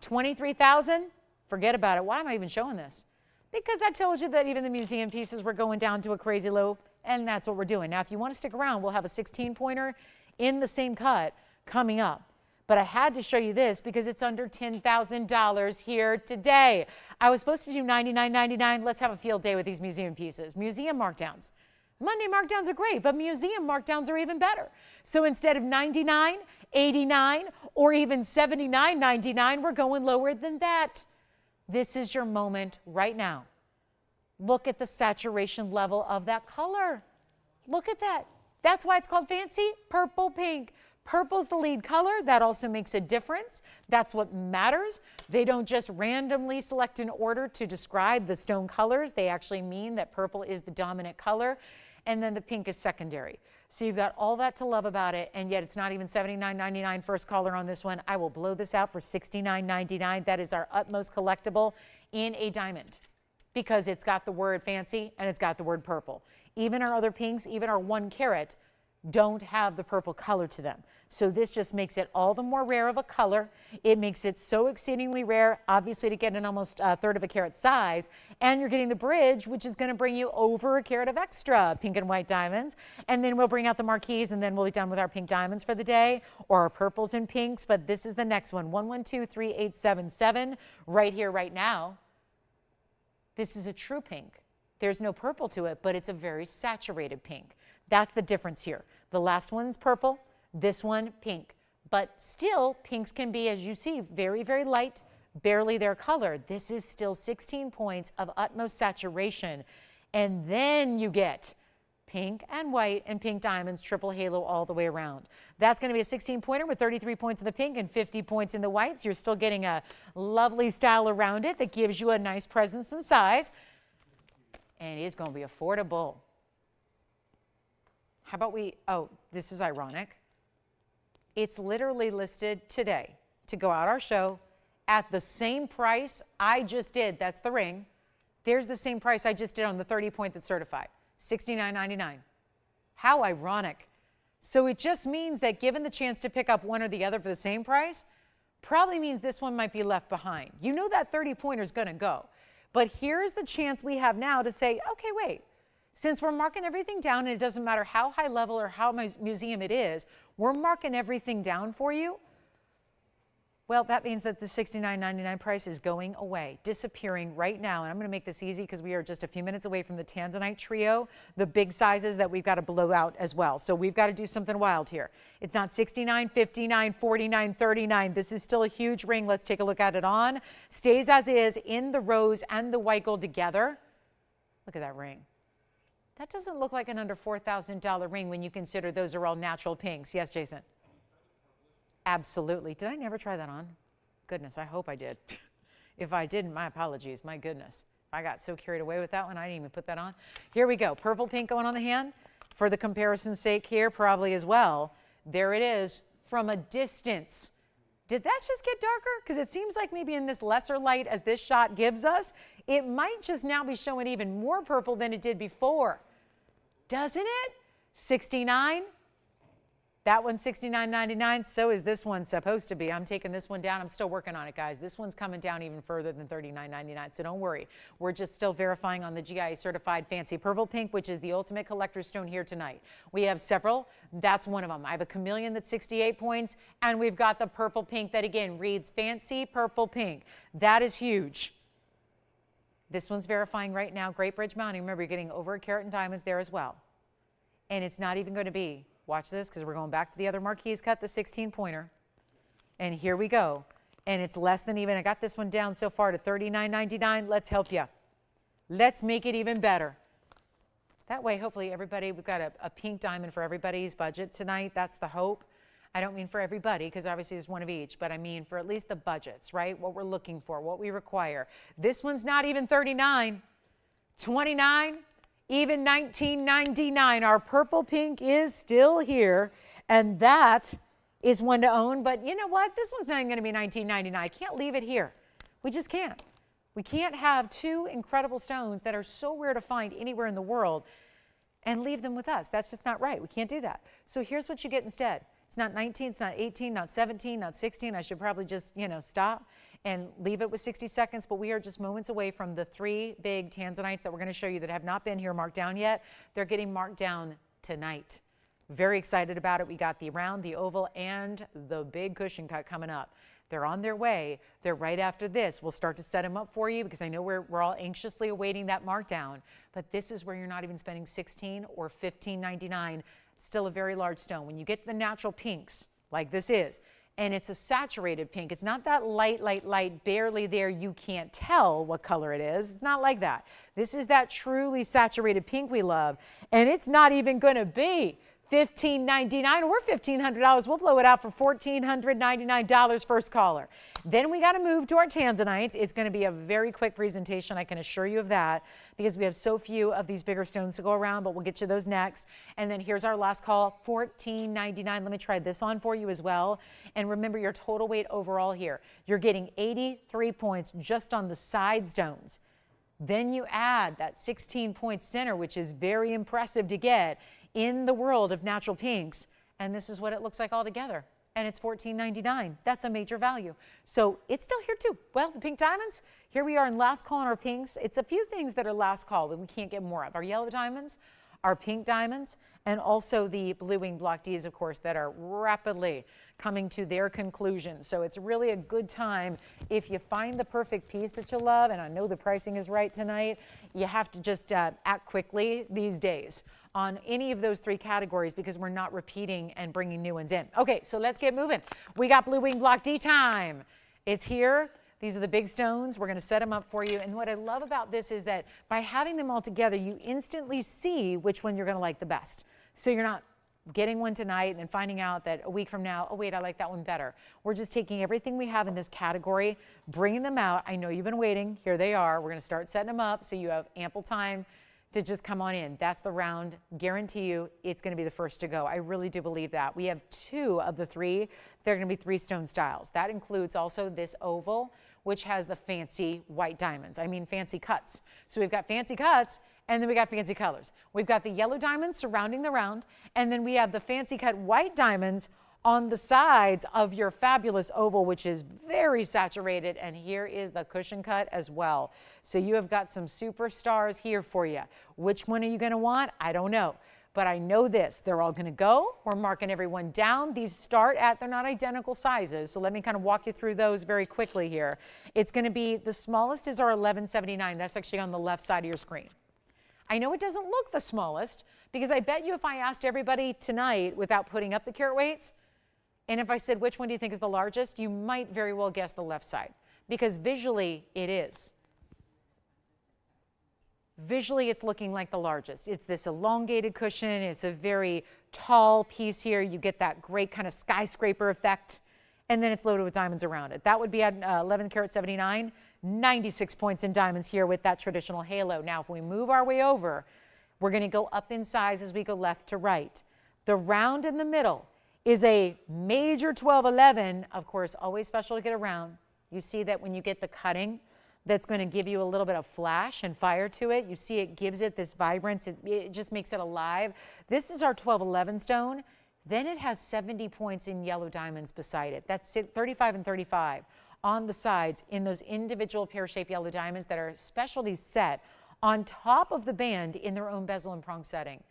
23,000? Forget about it. Why am I even showing this? Because I told you that even the museum pieces were going down to a crazy low, and that's what we're doing. Now, if you want to stick around, we'll have a 16-pointer in the same cut coming up. But I had to show you this because it's under $10,000 here today. I was supposed to do $99.99. Let's have a field day with these museum pieces. Museum markdowns. Monday markdowns are great, but museum markdowns are even better. So instead of $99, $89, or even $79.99, we're going lower than that. This is your moment right now. Look at the saturation level of that color. Look at that. That's why it's called fancy purple pink. Purple's the lead color. That also makes a difference. That's what matters. They don't just randomly select an order to describe the stone colors. They actually mean that purple is the dominant color, and then the pink is secondary. So you've got all that to love about it, and yet it's not even $79.99 first caller on this one. I will blow this out for $69.99. That is our utmost collectible in a diamond because it's got the word fancy and it's got the word purple. Even our other pinks, even our 1 carat, don't have the purple color to them. So this just makes it all the more rare of a color. It makes it so exceedingly rare, obviously, to get an almost a third of a carat size. And you're getting the bridge, which is going to bring you over a carat of extra pink and white diamonds. And then we'll bring out the marquise, and then we'll be done with our pink diamonds for the day, or our purples and pinks. But this is the next one, 1123877, right here, right now. This is a true pink. There's no purple to it, but it's a very saturated pink. That's the difference here. The last one's purple, this one pink. But still, pinks can be, as you see, very, very light, barely their color. This is still 16 points of utmost saturation. And then you get pink and white and pink diamonds, triple halo all the way around. That's going to be a 16-pointer with 33 points in the pink and 50 points in the whites. You're still getting a lovely style around it that gives you a nice presence and size. And it is going to be affordable. How about oh, this is ironic. It's literally listed today to go out our show at the same price I just did. That's the ring. There's the same price I just did on the 30-point that's certified, $69.99. How ironic. So it just means that given the chance to pick up one or the other for the same price, probably means this one might be left behind. You know that 30-pointer is going to go. But here's the chance we have now to say, okay, wait. Since we're marking everything down, and it doesn't matter how high level or how museum it is, we're marking everything down for you. Well, that means that the $69.99 price is going away, disappearing right now. And I'm going to make this easy because we are just a few minutes away from the Tanzanite trio, the big sizes that we've got to blow out as well. So we've got to do something wild here. It's not $69, $59, $49, $39. This is still a huge ring. Let's take a look at it on. Stays as is in the rose and the white gold together. Look at that ring. That doesn't look like an under $4,000 ring when you consider those are all natural pinks. Yes, Jason? Absolutely. Did I never try that on? Goodness, I hope I did. If I didn't, my apologies. My goodness. I got so carried away with that one, I didn't even put that on. Here we go. Purple pink going on the hand. For the comparison's sake here, probably as well. There it is from a distance. Did that just get darker? Because it seems like maybe in this lesser light as this shot gives us, it might just now be showing even more purple than it did before. Doesn't it? 69. That one's $69.99. So is this one supposed to be. I'm taking this one down. I'm still working on it, guys. This one's coming down even further than $39.99. So don't worry. We're just still verifying on the GIA certified fancy purple pink, which is the ultimate collector's stone here tonight. We have several. That's one of them. I have a chameleon that's 68 points. And we've got the purple pink that, again, reads fancy purple pink. That is huge. This one's verifying right now. Great Bridge Mounting. Remember, you're getting over a carat in diamonds there as well. And it's not even going to be, watch this, because we're going back to the other marquise cut, the 16-pointer. And here we go. And it's less than even, I got this one down so far to $39.99. Let's help you. Let's make it even better. That way, hopefully, everybody, we've got a pink diamond for everybody's budget tonight. That's the hope. I don't mean for everybody, because obviously there's one of each, but I mean for at least the budgets, right? What we're looking for, what we require. This one's not even $39, $29, even $19.99. Our purple pink is still here, and that is one to own. But you know what? This one's not even going to be $19.99. I can't leave it here. We just can't. We can't have two incredible stones that are so rare to find anywhere in the world and leave them with us. That's just not right. We can't do that. So here's what you get instead. It's not 19, it's not 18, not 17, not 16. I should probably just, stop and leave it with 60 seconds. But we are just moments away from the three big Tanzanites that we're going to show you that have not been here marked down yet. They're getting marked down tonight. Very excited about it. We got the round, the oval, and the big cushion cut coming up. They're on their way. They're right after this. We'll start to set them up for you because I know we're all anxiously awaiting that markdown. But this is where you're not even spending $16 or $15.99. Still a very large stone. When you get to the natural pinks, like this is, and it's a saturated pink, it's not that light, barely there, you can't tell what color it is. It's not like that. This is that truly saturated pink we love, and it's not even going to be $15.99 or $1,500. We'll blow it out for $1,499 first caller. Then we got to move to our Tanzanites. It's going to be a very quick presentation, I can assure you of that, because we have so few of these bigger stones to go around, but we'll get you those next. And then here's our last call, $14.99. Let me try this on for you as well. And remember your total weight overall here. You're getting 83 points just on the side stones. Then you add that 16-point center, which is very impressive to get. in the world of natural pinks. And this is what it looks like all together. And it's $14.99. That's a major value. So it's still here too. Well, the pink diamonds, here we are in last call on our pinks. It's a few things that are last call that we can't get more of. Our yellow diamonds, our pink diamonds, and also the blue wing block Ds, of course, that are rapidly coming to their conclusion. So it's really a good time if you find the perfect piece that you love, and I know the pricing is right tonight, you have to just act quickly these days on any of those three categories because we're not repeating and bringing new ones in. Okay, so let's get moving. We got blue wing block D time. It's here. These are the big stones. We're going to set them up for you. And what I love about this is that by having them all together, you instantly see which one you're going to like the best. So you're not getting one tonight and then finding out that a week from now, oh wait, I like that one better. We're just taking everything we have in this category, bringing them out. I know you've been waiting. Here they are. We're going to start setting them up so you have ample time to just come on in. That's the round. Guarantee you it's going to be the first to go. I really do believe that. We have two of the three. They're going to be 3 stone styles. That includes also this oval, which has the fancy white diamonds. I mean fancy cuts. So we've got fancy cuts and then we got fancy colors. We've got the yellow diamonds surrounding the round, and then we have the fancy cut white diamonds on the sides of your fabulous oval, which is very saturated, and here is the cushion cut as well. So you have got some superstars here for you. Which one are you going to want? I don't know, but I know this. They're all going to go. We're marking everyone down. These start at, they're not identical sizes, so let me kind of walk you through those very quickly here. It's going to be, the smallest is our 1179. That's actually on the left side of your screen. I know it doesn't look the smallest because I bet you if I asked everybody tonight without putting up the carat weights, and if I said, which one do you think is the largest, you might very well guess the left side, because visually it is. Visually it's looking like the largest. It's this elongated cushion. It's a very tall piece here. You get that great kind of skyscraper effect, and then it's loaded with diamonds around it. That would be at 11 karat 79, 96 points in diamonds here with that traditional halo. Now, if we move our way over, we're going to go up in size as we go left to right. The round in the middle is a major 1211, of course, always special to get around. You see that when you get the cutting, that's going to give you a little bit of flash and fire to it. You see it gives it this vibrance. It just makes it alive. This is our 1211 stone. Then it has 70 points in yellow diamonds beside it. That's 35 and 35 on the sides in those individual pear-shaped yellow diamonds that are specialty set on top of the band in their own bezel and prong setting.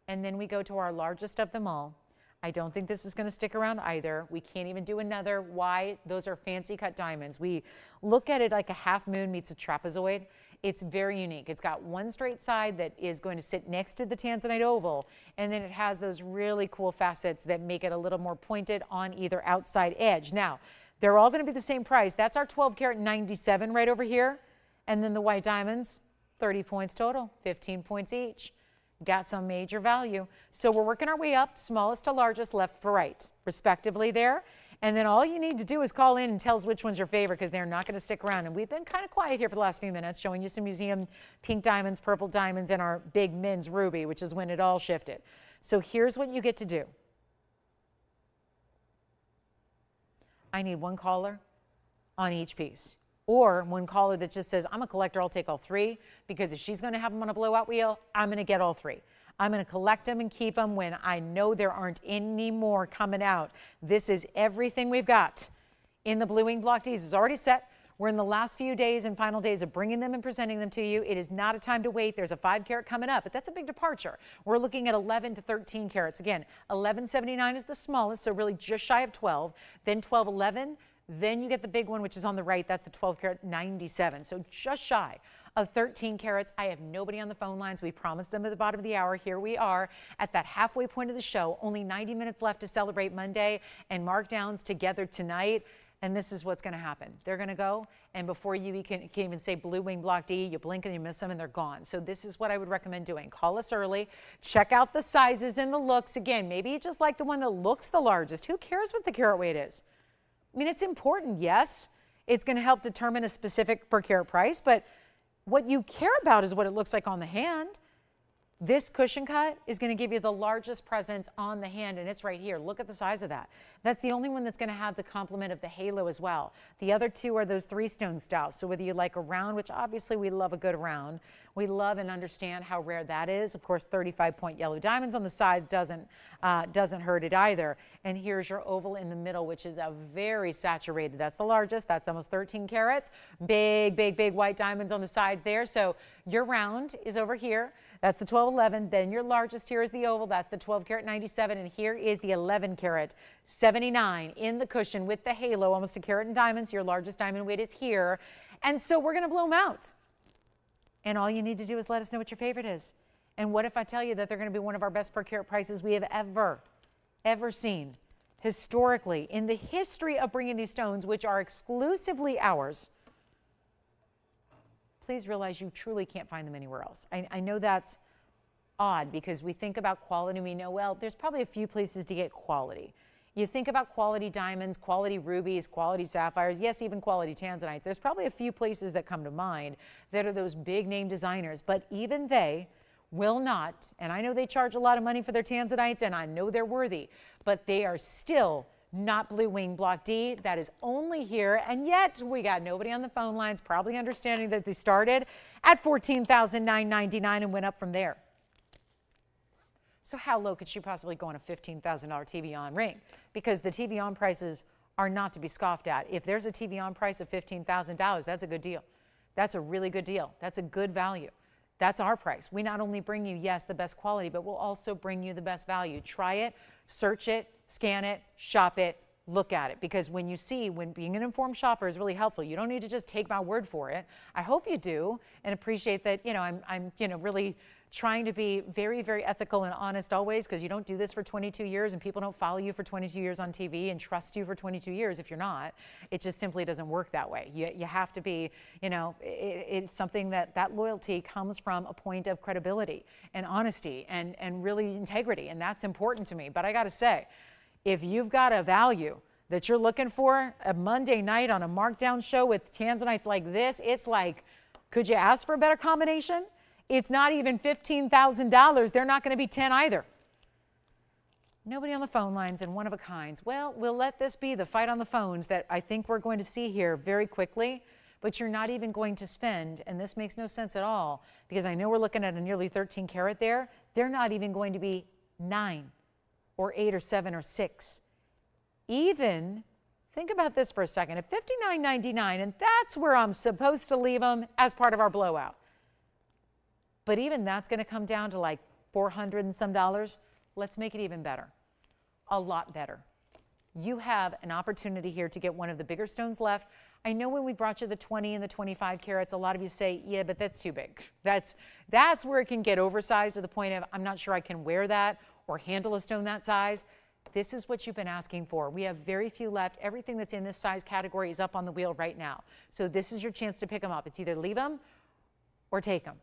And then we go to our largest of them all. I don't think this is going to stick around either. We can't even do another. Why? Those are fancy cut diamonds. We look at it like a half moon meets a trapezoid. It's very unique. It's got one straight side that is going to sit next to the Tanzanite oval, and then it has those really cool facets that make it a little more pointed on either outside edge. Now, they're all going to be the same price. That's our 12 karat 97 right over here. And then the white diamonds, 30 points total, 15 points each. Got some major value. So we're working our way up, smallest to largest, left to right, respectively there. And then all you need to do is call in and tell us which one's your favorite, because they're not going to stick around. And we've been kind of quiet here for the last few minutes, showing you some museum pink diamonds, purple diamonds, and our big men's ruby, which is when it all shifted. So here's what you get to do. I need one caller on each piece. Or one caller that just says, I'm a collector, I'll take all 3, because if she's going to have them on a blowout wheel, I'm going to get all 3. I'm going to collect them and keep them when I know there aren't any more coming out. This is everything we've got in the blue wing block Ds. It's already set. We're in the last few days and final days of bringing them and presenting them to you. It is not a time to wait. There's a 5 carat coming up, but that's a big departure. We're looking at 11 to 13 carats. Again, 1179 is the smallest, so really just shy of 12. Then 1211. Then you get the big one, which is on the right. That's the 12 karat 97. So just shy of 13 carats. I have nobody on the phone lines. We promised them at the bottom of the hour. Here we are at that halfway point of the show. Only 90 minutes left to celebrate Monday and markdowns together tonight. And this is what's going to happen. They're going to go, and before you can even say blue wing block D, you blink and you miss them and they're gone. So this is what I would recommend doing. Call us early. Check out the sizes and the looks. Again, maybe you just like the one that looks the largest. Who cares what the carat weight is? I mean, it's important, yes. It's going to help determine a specific per carat price, but what you care about is what it looks like on the hand. This cushion cut is going to give you the largest presence on the hand, and it's right here. Look at the size of that. That's the only one that's going to have the complement of the halo as well. The other two are those 3-stone styles. So whether you like a round, which obviously we love a good round, we love and understand how rare that is. Of course, 35-point yellow diamonds on the sides doesn't hurt it either. And here's your oval in the middle, which is a very saturated. That's the largest. That's almost 13 carats. Big, big, big white diamonds on the sides there. So your round is over here. That's the 1211. Then your largest here is the oval. That's the 12 karat 97. And here is the 11 karat 79 in the cushion with the halo, almost a carat in diamonds. Your largest diamond weight is here. And so we're going to blow them out. And all you need to do is let us know what your favorite is. And what if I tell you that they're going to be one of our best per carat prices we have ever seen historically in the history of bringing these stones, which are exclusively ours. Please realize you truly can't find them anywhere else. I know that's odd because we think about quality and we know, well, there's probably a few places to get quality. You think about quality diamonds, quality rubies, quality sapphires, yes, even quality tanzanites. There's probably a few places that come to mind that are those big name designers, but even they will not, and I know they charge a lot of money for their tanzanites and I know they're worthy, but they are still not Blue Wing Block D. That is only here, and yet we got nobody on the phone lines probably understanding that they started at $14,999 and went up from there. So how low could she possibly go on a $15,000 TVON ring? Because the TVON prices are not to be scoffed at. If there's a TVON price of $15,000, that's a good deal. That's a really good deal. That's a good value. That's our price. We not only bring you, yes, the best quality, but we'll also bring you the best value. Try it, search it, scan it, shop it, look at it. Because when you see, when being an informed shopper is really helpful, you don't need to just take my word for it. I hope you do and appreciate that, I'm really trying to be very, very ethical and honest always, because you don't do this for 22 years and people don't follow you for 22 years on TV and trust you for 22 years if you're not. It just simply doesn't work that way. You have to be, it's something that loyalty comes from a point of credibility and honesty and really integrity, and that's important to me. But I got to say, if you've got a value that you're looking for a Monday night on a markdown show with tanzanites like this, it's like, could you ask for a better combination? It's not even $15,000. They're not going to be 10 either. Nobody on the phone lines and one of a kinds. Well, we'll let this be the fight on the phones that I think we're going to see here very quickly, but you're not even going to spend, and this makes no sense at all, because I know we're looking at a nearly 13 karat there. They're not even going to be 9 or 8 or 7 or 6. Even, think about this for a second, at $59.99, and that's where I'm supposed to leave them as part of our blowout. But even that's going to come down to like $400 and some dollars. Let's make it even better, a lot better. You have an opportunity here to get one of the bigger stones left. I know when we brought you the 20 and the 25 carats, a lot of you say, yeah, but that's too big. That's where it can get oversized to the point of, I'm not sure I can wear that or handle a stone that size. This is what you've been asking for. We have very few left. Everything that's in this size category is up on the wheel right now. So this is your chance to pick them up. It's either leave them or take them.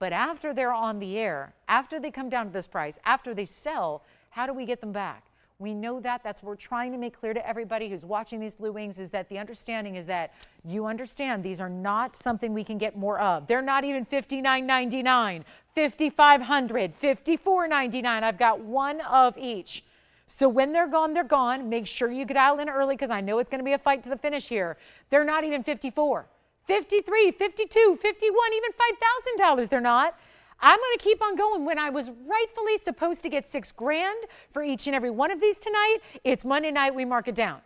But after they're on the air, after they come down to this price, after they sell, how do we get them back? We know that. That's what we're trying to make clear to everybody who's watching these Blue Wings, is that the understanding is that you understand these are not something we can get more of. They're not even $59.99, $5,500, $54.99. I've got one of each. So when they're gone, they're gone. Make sure you dial in early, because I know it's going to be a fight to the finish here. They're not even $54. $53, $52, $51, even $5,000 they're not. I'm going to keep on going. When I was rightfully supposed to get $6 grand for each and every one of these tonight, it's Monday night, we mark it down.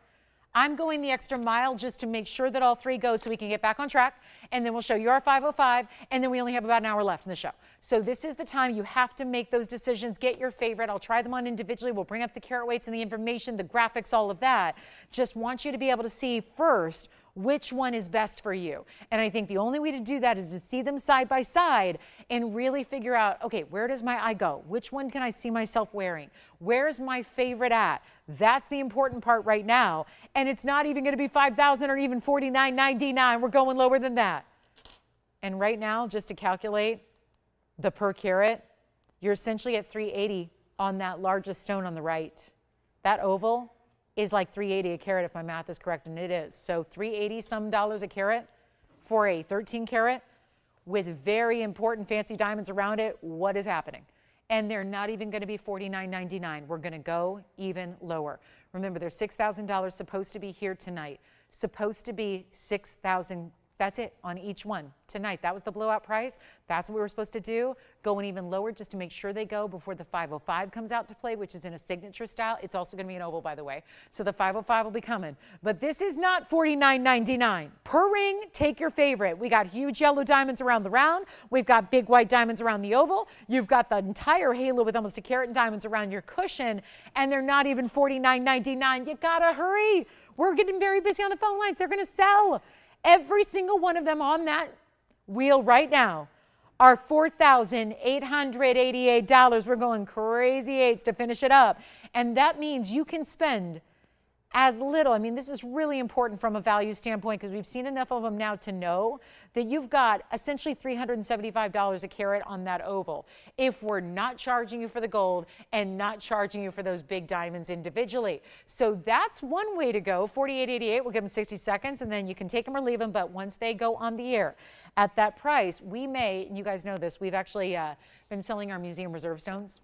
I'm going the extra mile just to make sure that all three go so we can get back on track, and then we'll show you our 505, and then we only have about an hour left in the show. So this is the time you have to make those decisions. Get your favorite. I'll try them on individually. We'll bring up the carat weights and the information, the graphics, all of that. Just want you to be able to see first which one is best for you. And I think the only way to do that is to see them side by side and really figure out, okay, where does my eye go? Which one can I see myself wearing? Where's my favorite at? That's the important part right now. And it's not even going to be $5,000 or even $49.99. We're going lower than that. And right now, just to calculate the per carat, you're essentially at $380 on that largest stone on the right. That oval is like $380 a carat if my math is correct, and it is. So $380 some dollars a carat for a 13 carat with very important fancy diamonds around it, what is happening? And they're not even going to be $49.99. We're going to go even lower. Remember, they're $6,000 supposed to be here tonight. Supposed to be $6,000. That's it on each one tonight. That was the blowout price. That's what we were supposed to do. Going even lower just to make sure they go before the 505 comes out to play, which is in a signature style. It's also going to be an oval, by the way. So the 505 will be coming. But this is not $49.99. Per ring, take your favorite. We got huge yellow diamonds around the round. We've got big white diamonds around the oval. You've got the entire halo with almost a carat in diamonds around your cushion, and they're not even $49.99. You got to hurry. We're getting very busy on the phone lines. They're going to sell. Every single one of them on that wheel right now are $4,888. We're going crazy eights to finish it up. And that means you can spend as little. I mean, this is really important from a value standpoint because we've seen enough of them now to know that you've got essentially $375 a carat on that oval if we're not charging you for the gold and not charging you for those big diamonds individually. So that's one way to go. $48.88, we'll give them 60 seconds and then you can take them or leave them. But once they go on the air at that price, we may, and you guys know this, we've actually been selling our museum reserve stones.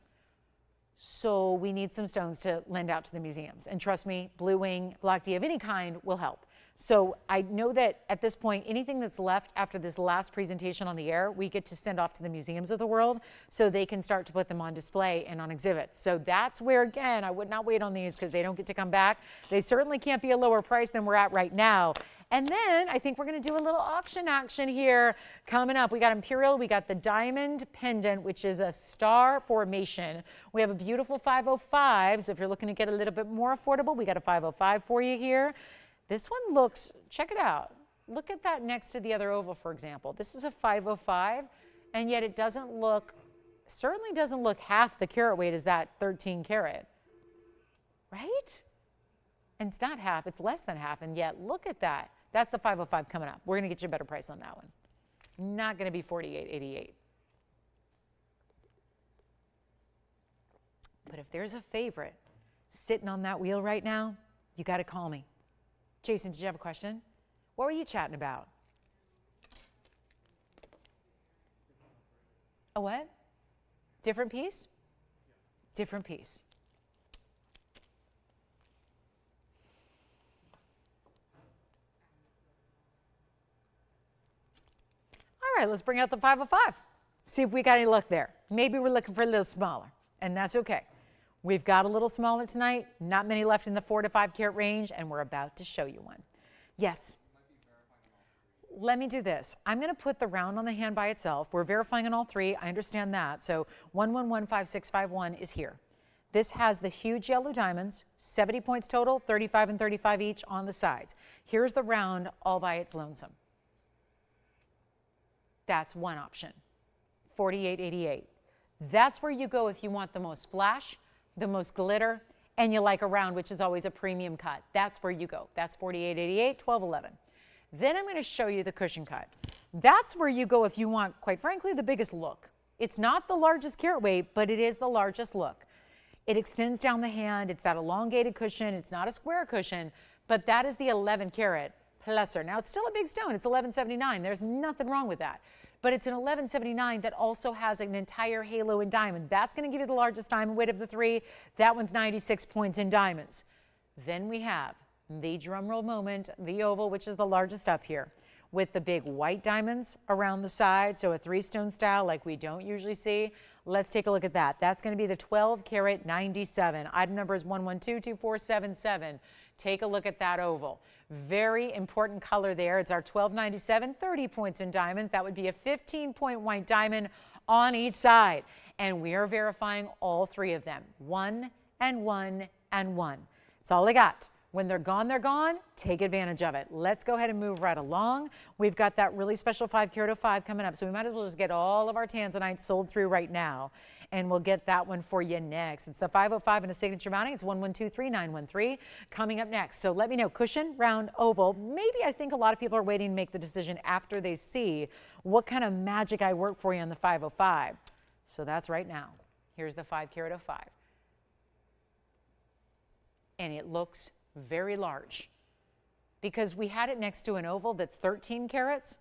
So we need some stones to lend out to the museums. And trust me, blue wing, black D of any kind will help. So I know that at this point, anything that's left after this last presentation on the air, we get to send off to the museums of the world so they can start to put them on display and on exhibits. So that's where, again, I would not wait on these because they don't get to come back. They certainly can't be a lower price than we're at right now. And then I think we're going to do a little auction action here coming up. We got Imperial, we got the diamond pendant, which is a star formation. We have a beautiful 505. So if you're looking to get a little bit more affordable, we got a 505 for you here. This one looks, check it out. Look at that next to the other oval, for example. This is a 505, and yet it doesn't look, certainly doesn't look half the carat weight as that 13 carat, right? And it's not half, it's less than half, and yet look at that. That's the 505 coming up. We're going to get you a better price on that one. Not going to be $48.88. But if there's a favorite sitting on that wheel right now, you got to call me. Jason, did you have a question? What were you chatting about? A what? Different piece? Different piece. All right, let's bring out the 505. See if we got any luck there. Maybe we're looking for a little smaller, and that's okay. We've got a little smaller tonight, not many left in the 4 to 5 carat range, and we're about to show you one. Yes? Let me do this. I'm going to put the round on the hand by itself. We're verifying on all three. I understand that. So 1115651 is here. This has the huge yellow diamonds, 70 points total, 35 and 35 each on the sides. Here's the round all by its lonesome. That's one option, $48.88. That's where you go if you want the most flash, the most glitter, and you like a round, which is always a premium cut. That's where you go. That's $48.88, $12.11. Then I'm going to show you the cushion cut. That's where you go if you want, quite frankly, the biggest look. It's not the largest carat weight, but it is the largest look. It extends down the hand. It's that elongated cushion. It's not a square cushion, but that is the 11 carat lesser. Now, it's still a big stone. It's 1179. There's nothing wrong with that. But it's an 1179 that also has an entire halo in diamonds. That's going to give you the largest diamond weight of the three. That one's 96 points in diamonds. Then we have the drumroll moment, the oval, which is the largest up here, with the big white diamonds around the side. So a 3-stone style like we don't usually see. Let's take a look at that. That's going to be the 12 carat 97. Item number is 1122477. Take a look at that oval. Very important color there. It's our 1297, 30 points in diamonds. That would be a 15-point white diamond on each side. And we are verifying all three of them. 1 and 1 and 1. That's all I got. When they're gone, they're gone. Take advantage of it. Let's go ahead and move right along. We've got that really special 5 carat 05 coming up. So we might as well just get all of our Tanzanite sold through right now. And we'll get that one for you next. It's the 505 and a signature mounting. It's 1123913 coming up next. So let me know, cushion, round, oval. Maybe I think a lot of people are waiting to make the decision after they see what kind of magic I work for you on the 505. So that's right now. Here's the 5 carat 05. And it looks very large because we had it next to an oval that's 13 carats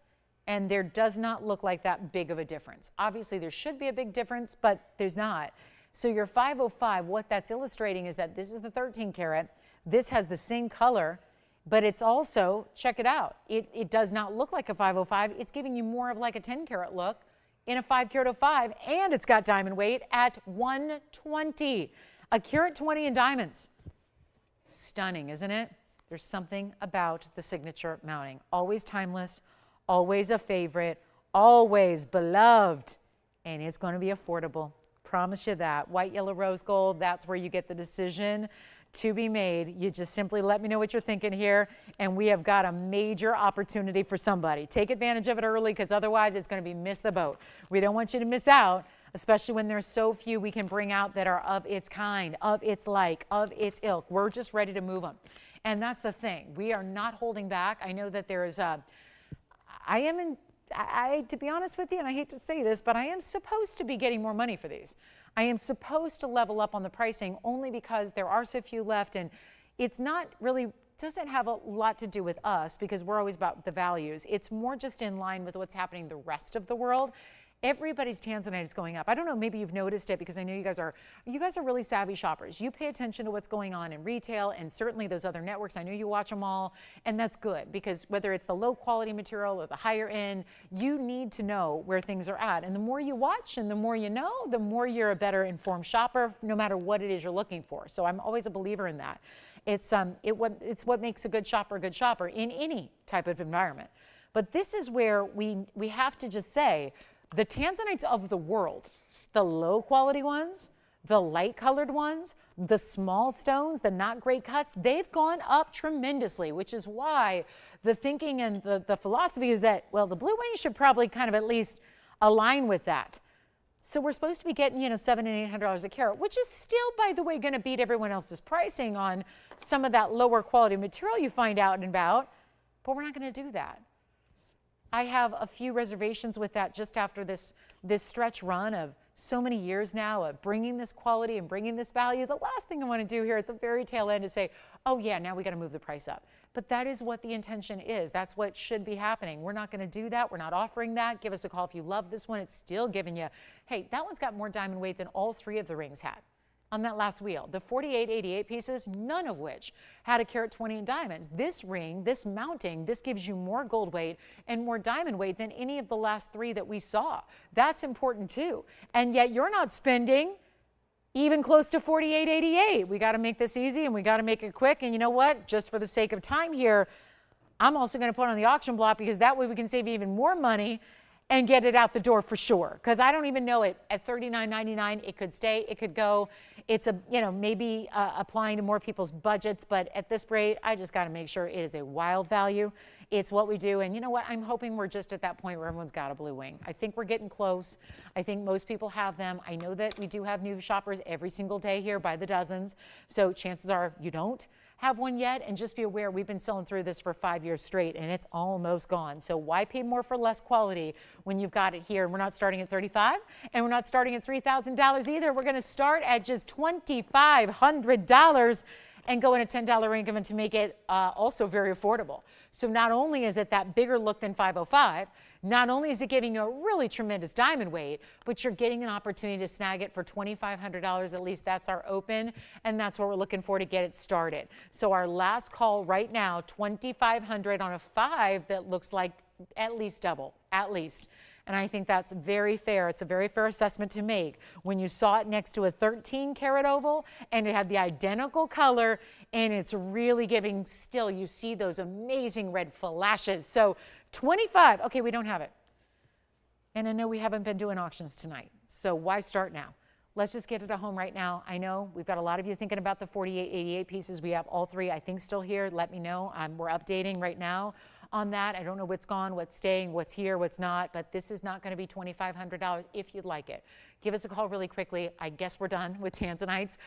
And there does not look like that big of a difference. Obviously, there should be a big difference, but there's not. So your 505, what that's illustrating is that this is the 13 karat. This has the same color, but it's also, check it out, it does not look like a 505. It's giving you more of like a 10 karat look in a 5 karat 05, and it's got diamond weight at 120. A carat 20 in diamonds. Stunning, isn't it? There's something about the signature mounting. Always timeless, always a favorite, always beloved, and it's going to be affordable. Promise you that. White, yellow, rose gold, that's where you get the decision to be made. You just simply let me know what you're thinking here, and we have got a major opportunity for somebody. Take advantage of it early, because otherwise it's going to be miss the boat. We don't want you to miss out, especially when there's so few we can bring out that are of its kind, of its like, of its ilk. We're just ready to move them. And that's the thing. We are not holding back. I know that there is a, to be honest with you, and I hate to say this, but I am supposed to be getting more money for these. I am supposed to level up on the pricing only because there are so few left, and it's not really, doesn't have a lot to do with us because we're always about the values. It's more just in line with what's happening the rest of the world. Everybody's Tanzanite is going up. I don't know, maybe you've noticed it because I know you guys are really savvy shoppers. You pay attention to what's going on in retail and certainly those other networks. I know you watch them all, and that's good because whether it's the low quality material or the higher end, you need to know where things are at. And the more you watch and the more you know, the more you're a better informed shopper, no matter what it is you're looking for. So I'm always a believer in that. It's what makes a good shopper in any type of environment. But this is where we have to just say, the Tanzanites of the world, the low quality ones, the light colored ones, the small stones, the not great cuts, they've gone up tremendously, which is why the thinking and the philosophy is that, well, the blue wing should probably kind of at least align with that. So we're supposed to be getting, $700 and $800 a carat, which is still, by the way, going to beat everyone else's pricing on some of that lower quality material you find out and about, but we're not going to do that. I have a few reservations with that just after this stretch run of so many years now of bringing this quality and bringing this value. The last thing I want to do here at the very tail end is say, oh yeah, now we got to move the price up. But that is what the intention is. That's what should be happening. We're not going to do that. We're not offering that. Give us a call if you love this one. It's still giving you, hey, that one's got more diamond weight than all three of the rings had on that last wheel. The 4888 pieces, none of which had a carat 20 in diamonds. This ring, this mounting, this gives you more gold weight and more diamond weight than any of the last three that we saw. That's important too. And yet you're not spending even close to 4888. We got to make this easy and we got to make it quick. And you know what? Just for the sake of time here, I'm also going to put it on the auction block because that way we can save even more money and get it out the door for sure. Because I don't even know it at $39.99. It could stay, it could go. It's maybe applying to more people's budgets, but at this rate, I just got to make sure it is a wild value. It's what we do, and you know what? I'm hoping we're just at that point where everyone's got a blue wing. I think we're getting close. I think most people have them. I know that we do have new shoppers every single day here by the dozens, so chances are you don't have one yet, and just be aware we've been selling through this for 5 years straight and it's almost gone. So why pay more for less quality when you've got it here? And we're not starting at $35 and we're not starting at $3,000 either. We're going to start at just $2,500 and go in a $10 increment to make it also very affordable. So not only is it that bigger look than 505, not only is it giving you a really tremendous diamond weight, but you're getting an opportunity to snag it for $2,500. At least that's our open, and that's what we're looking for to get it started. So our last call right now, $2,500 on a 5 that looks like at least double, at least. And I think that's very fair. It's a very fair assessment to make. When you saw it next to a 13 karat oval and it had the identical color and it's really giving still, you see those amazing red flashes. So 25, okay, we don't have it. And I know we haven't been doing auctions tonight, so why start now? Let's just get it at home right now. I know we've got a lot of you thinking about the 4888 pieces. We have all three, I think, still here. Let me know. We're updating right now on that. I don't know what's gone, what's staying, what's here, what's not, but this is not going to be $2,500 if you'd like it. Give us a call really quickly. I guess we're done with Tanzanites.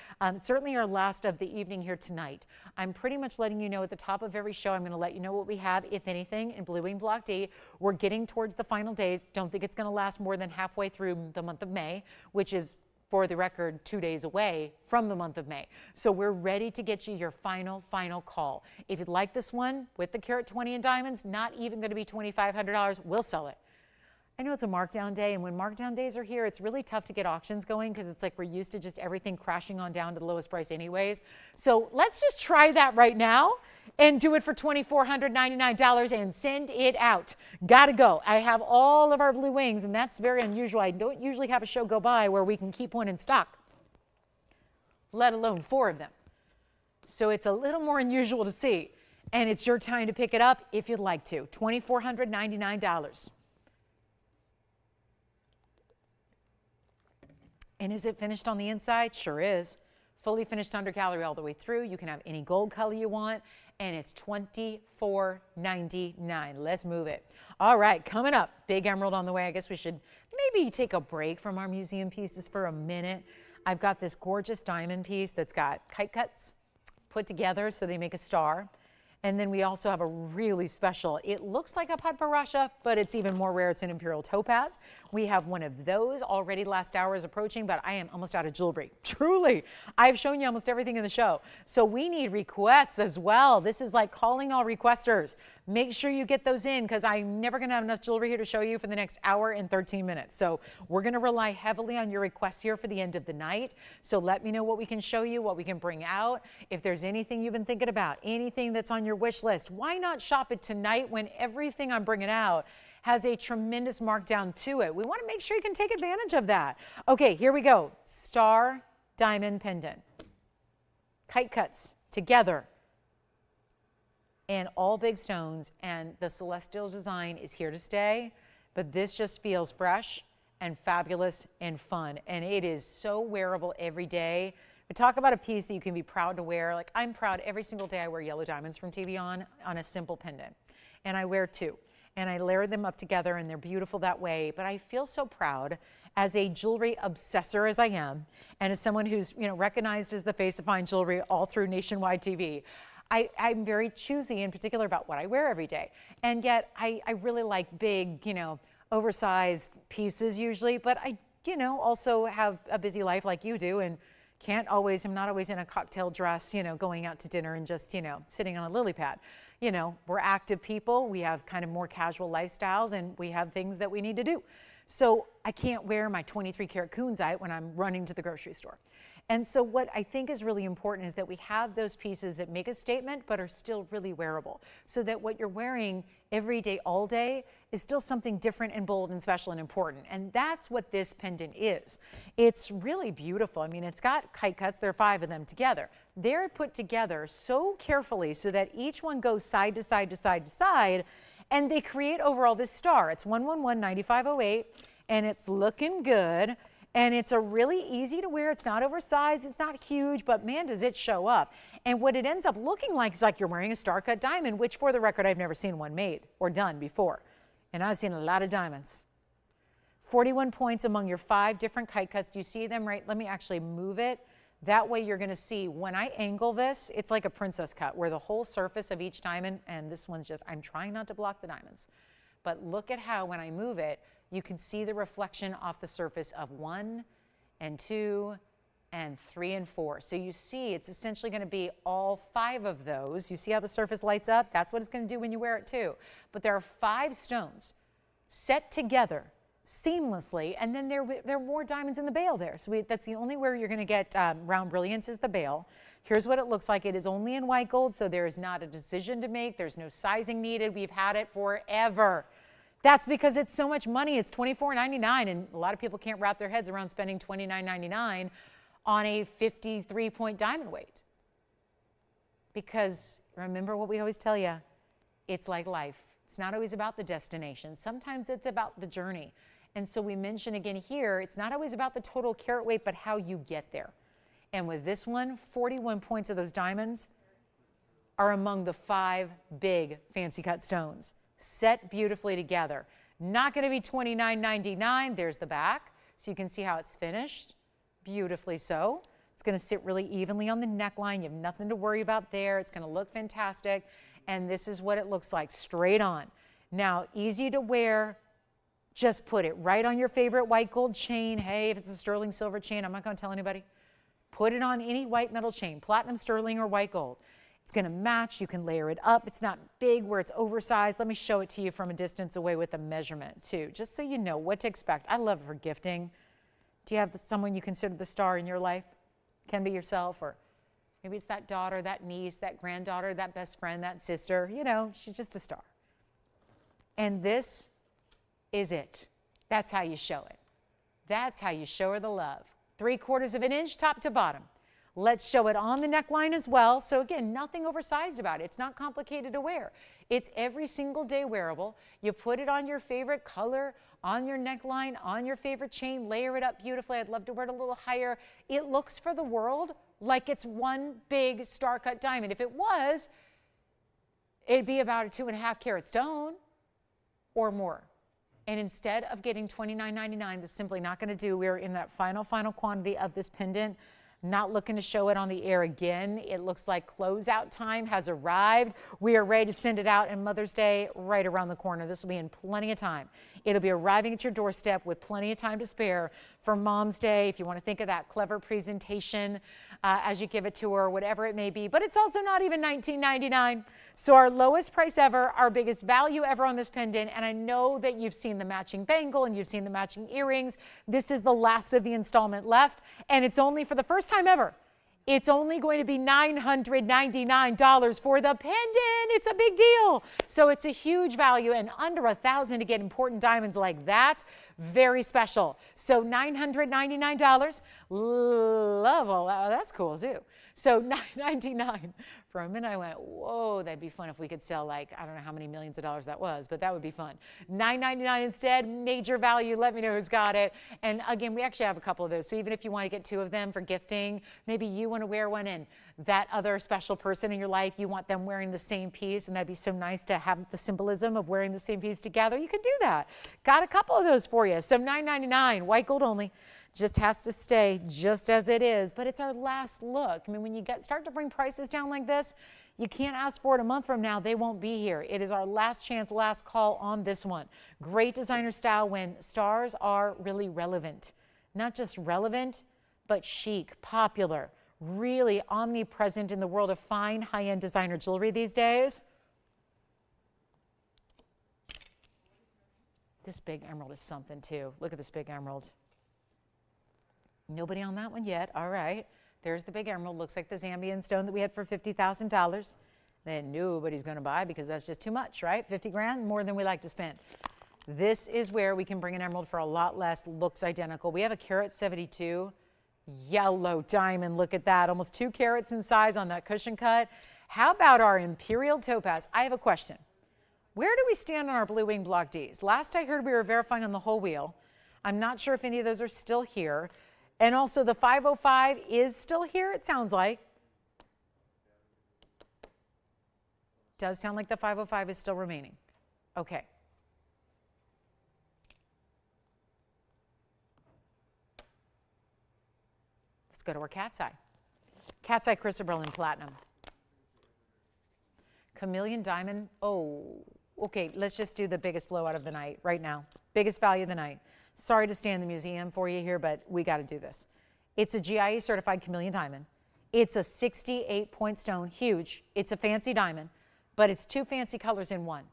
Certainly our last of the evening here tonight. I'm pretty much letting you know at the top of every show, I'm going to let you know what we have, if anything, in Blue Wing Block D. We're getting towards the final days. Don't think it's going to last more than halfway through the month of May, which is for the record, 2 days away from the month of May. So we're ready to get you your final call. If you'd like this one with the carat 20 in diamonds, not even going to be $2,500, we'll sell it. I know it's a markdown day, and when markdown days are here, it's really tough to get auctions going because it's like we're used to just everything crashing on down to the lowest price anyways. So let's just try that right now and do it for $2,499 and send it out. Gotta go. I have all of our blue wings, and that's very unusual. I don't usually have a show go by where we can keep one in stock, let alone 4 of them. So it's a little more unusual to see, and it's your time to pick it up if you'd like to. $2,499. And is it finished on the inside? Sure is. Fully finished undergallery all the way through. You can have any gold color you want, and it's $24.99. Let's move it. All right, coming up, big emerald on the way. I guess we should maybe take a break from our museum pieces for a minute. I've got this gorgeous diamond piece that's got kite cuts put together so they make a star. And then we also have a really special, it looks like a Padparadscha, but it's even more rare. It's an imperial topaz. We have one of those already. Last hour is approaching, but I am almost out of jewelry. Truly, I've shown you almost everything in the show. So we need requests as well. This is like calling all requesters. Make sure you get those in because I'm never gonna have enough jewelry here to show you for the next hour and 13 minutes. So we're gonna rely heavily on your requests here for the end of the night. So let me know what we can show you, what we can bring out. If there's anything you've been thinking about, anything that's on your wish list, why not shop it tonight when everything I'm bringing out has a tremendous markdown to it? We want to make sure you can take advantage of that. Okay, here we go. Star diamond pendant. Kite cuts together. And all big stones, and the celestial design is here to stay, but this just feels fresh and fabulous and fun. And it is so wearable every day. We talk about a piece that you can be proud to wear. Like I'm proud every single day I wear yellow diamonds from TVON on a simple pendant. And I wear 2. And I layer them up together and they're beautiful that way. But I feel so proud as a jewelry obsessor as I am, and as someone who's recognized as the face of fine jewelry all through nationwide TV. I'm very choosy in particular about what I wear every day. And yet I really like big, oversized pieces usually, but I, also have a busy life like you do and I'm not always in a cocktail dress, going out to dinner and just, sitting on a lily pad. We're active people. We have kind of more casual lifestyles and we have things that we need to do. So I can't wear my 23 karat kunzite when I'm running to the grocery store. And so what I think is really important is that we have those pieces that make a statement but are still really wearable, so that what you're wearing every day, all day, is still something different and bold and special and important. And that's what this pendant is. It's really beautiful. I mean, it's got kite cuts. There are 5 of them together. They're put together so carefully so that each one goes side to side to side to side, and they create overall this star. It's 111-9508, and it's looking good. And it's a really easy to wear. It's not oversized. It's not huge, but man, does it show up. And what it ends up looking like is like you're wearing a star cut diamond, which for the record, I've never seen one made or done before. And I've seen a lot of diamonds. 41 points among your 5 different kite cuts. Do you see them right? Let me actually move it. That way you're gonna see when I angle this, it's like a princess cut where the whole surface of each diamond, and this one's just, I'm trying not to block the diamonds, but look at how when I move it, you can see the reflection off the surface of 1 and 2 and 3 and 4. So you see it's essentially going to be all 5 of those. You see how the surface lights up? That's what it's going to do when you wear it too. But there are 5 stones set together seamlessly, and then there are more diamonds in the bail there. So that's the only where you're going to get round brilliance is the bail. Here's what it looks like. It is only in white gold, so there is not a decision to make. There's no sizing needed. We've had it forever. That's because it's so much money. It's $24.99, and a lot of people can't wrap their heads around spending $29.99 on a 53-point diamond weight. Because remember what we always tell you, it's like life. It's not always about the destination. Sometimes it's about the journey. And so we mention again here, it's not always about the total carat weight, but how you get there. And with this one, 41 points of those diamonds are among the 5 big fancy cut stones, set beautifully together. Not going to be $29.99. There's the back, so you can see how it's finished. Beautifully so. It's going to sit really evenly on the neckline. You have nothing to worry about there. It's going to look fantastic. And this is what it looks like, straight on. Now, easy to wear, Just put it right on your favorite white gold chain. Hey, if it's a sterling silver chain, I'm not going to tell anybody. Put it on any white metal chain, platinum, sterling, or white gold. It's going to match. You can layer it up. It's not big where it's oversized. Let me show it to you from a distance away with a measurement too, just so you know what to expect. I love it for gifting. Do you have someone you consider the star in your life? Can be yourself, or maybe it's that daughter, that niece, that granddaughter, that best friend, that sister. You know, she's just a star. And this is it. That's how you show it. That's how you show her the love. 3/4 of an inch, top to bottom. Let's show it on the neckline as well. So again, nothing oversized about it. It's not complicated to wear. It's every single day wearable. You put it on your favorite color, on your neckline, on your favorite chain, layer it up beautifully. I'd love to wear it a little higher. It looks for the world like it's one big star-cut diamond. If it was, it'd be about a 2.5 carat stone or more. And instead of getting $29.99, that's simply not going to do. We're in that final quantity of this pendant. Not looking to show it on the air again. It looks like closeout time has arrived. We are ready to send it out, and Mother's Day right around the corner. This will be in plenty of time. It'll be arriving at your doorstep with plenty of time to spare for Mom's Day, if you want to think of that clever presentation as you give it to her, whatever it may be. But it's also not even $19.99. So our lowest price ever, our biggest value ever on this pendant, and I know that you've seen the matching bangle and you've seen the matching earrings. This is the last of the installment left, and it's only for the first time ever. It's only going to be $999 for the pendant. It's a big deal. So it's a huge value, and under $1,000 to get important diamonds like that, very special. So $999. Love all that. Oh, that's cool too. So $999. For a minute I went, whoa, that'd be fun if we could sell, like, I don't know how many millions of dollars that was, but that would be fun. $999 instead, major value. Let me know who's got it. And again, we actually have a couple of those. So even if you want to get 2 of them for gifting, maybe you want to wear one and that other special person in your life, you want them wearing the same piece, and that'd be so nice to have the symbolism of wearing the same piece together. You can do that. Got a couple of those for you. So $999, white gold only. Just has to stay just as it is, but it's our last look. I mean, when you start to bring prices down like this, you can't ask for it a month from now. They won't be here. It is our last chance, last call on this one. Great designer style when stars are really relevant. Not just relevant, but chic, popular, really omnipresent in the world of fine, high-end designer jewelry these days. This big emerald is something too. Look at this big emerald. Nobody on that one yet. All right. There's the big emerald. Looks like the Zambian stone that we had for $50,000. Then nobody's going to buy because that's just too much, right? 50 grand, more than we like to spend. This is where we can bring an emerald for a lot less. Looks identical. We have a carat 72 yellow diamond. Look at that. Almost 2 carats in size on that cushion cut. How about our imperial topaz? I have a question. Where do we stand on our blue wing block Ds? Last I heard we were verifying on the whole wheel. I'm not sure if any of those are still here. And also the 505 is still here, it sounds like. Does sound like the 505 is still remaining. Okay. Let's go to our cat's eye. Cat's eye chrysoberyl in platinum. Chameleon diamond. Oh, okay, let's just do the biggest blowout of the night right now. Biggest value of the night. Sorry to stay in the museum for you here, but we got to do this. It's a GIE certified chameleon diamond. It's a 68-point stone, huge. It's a fancy diamond, but it's 2 fancy colors in one.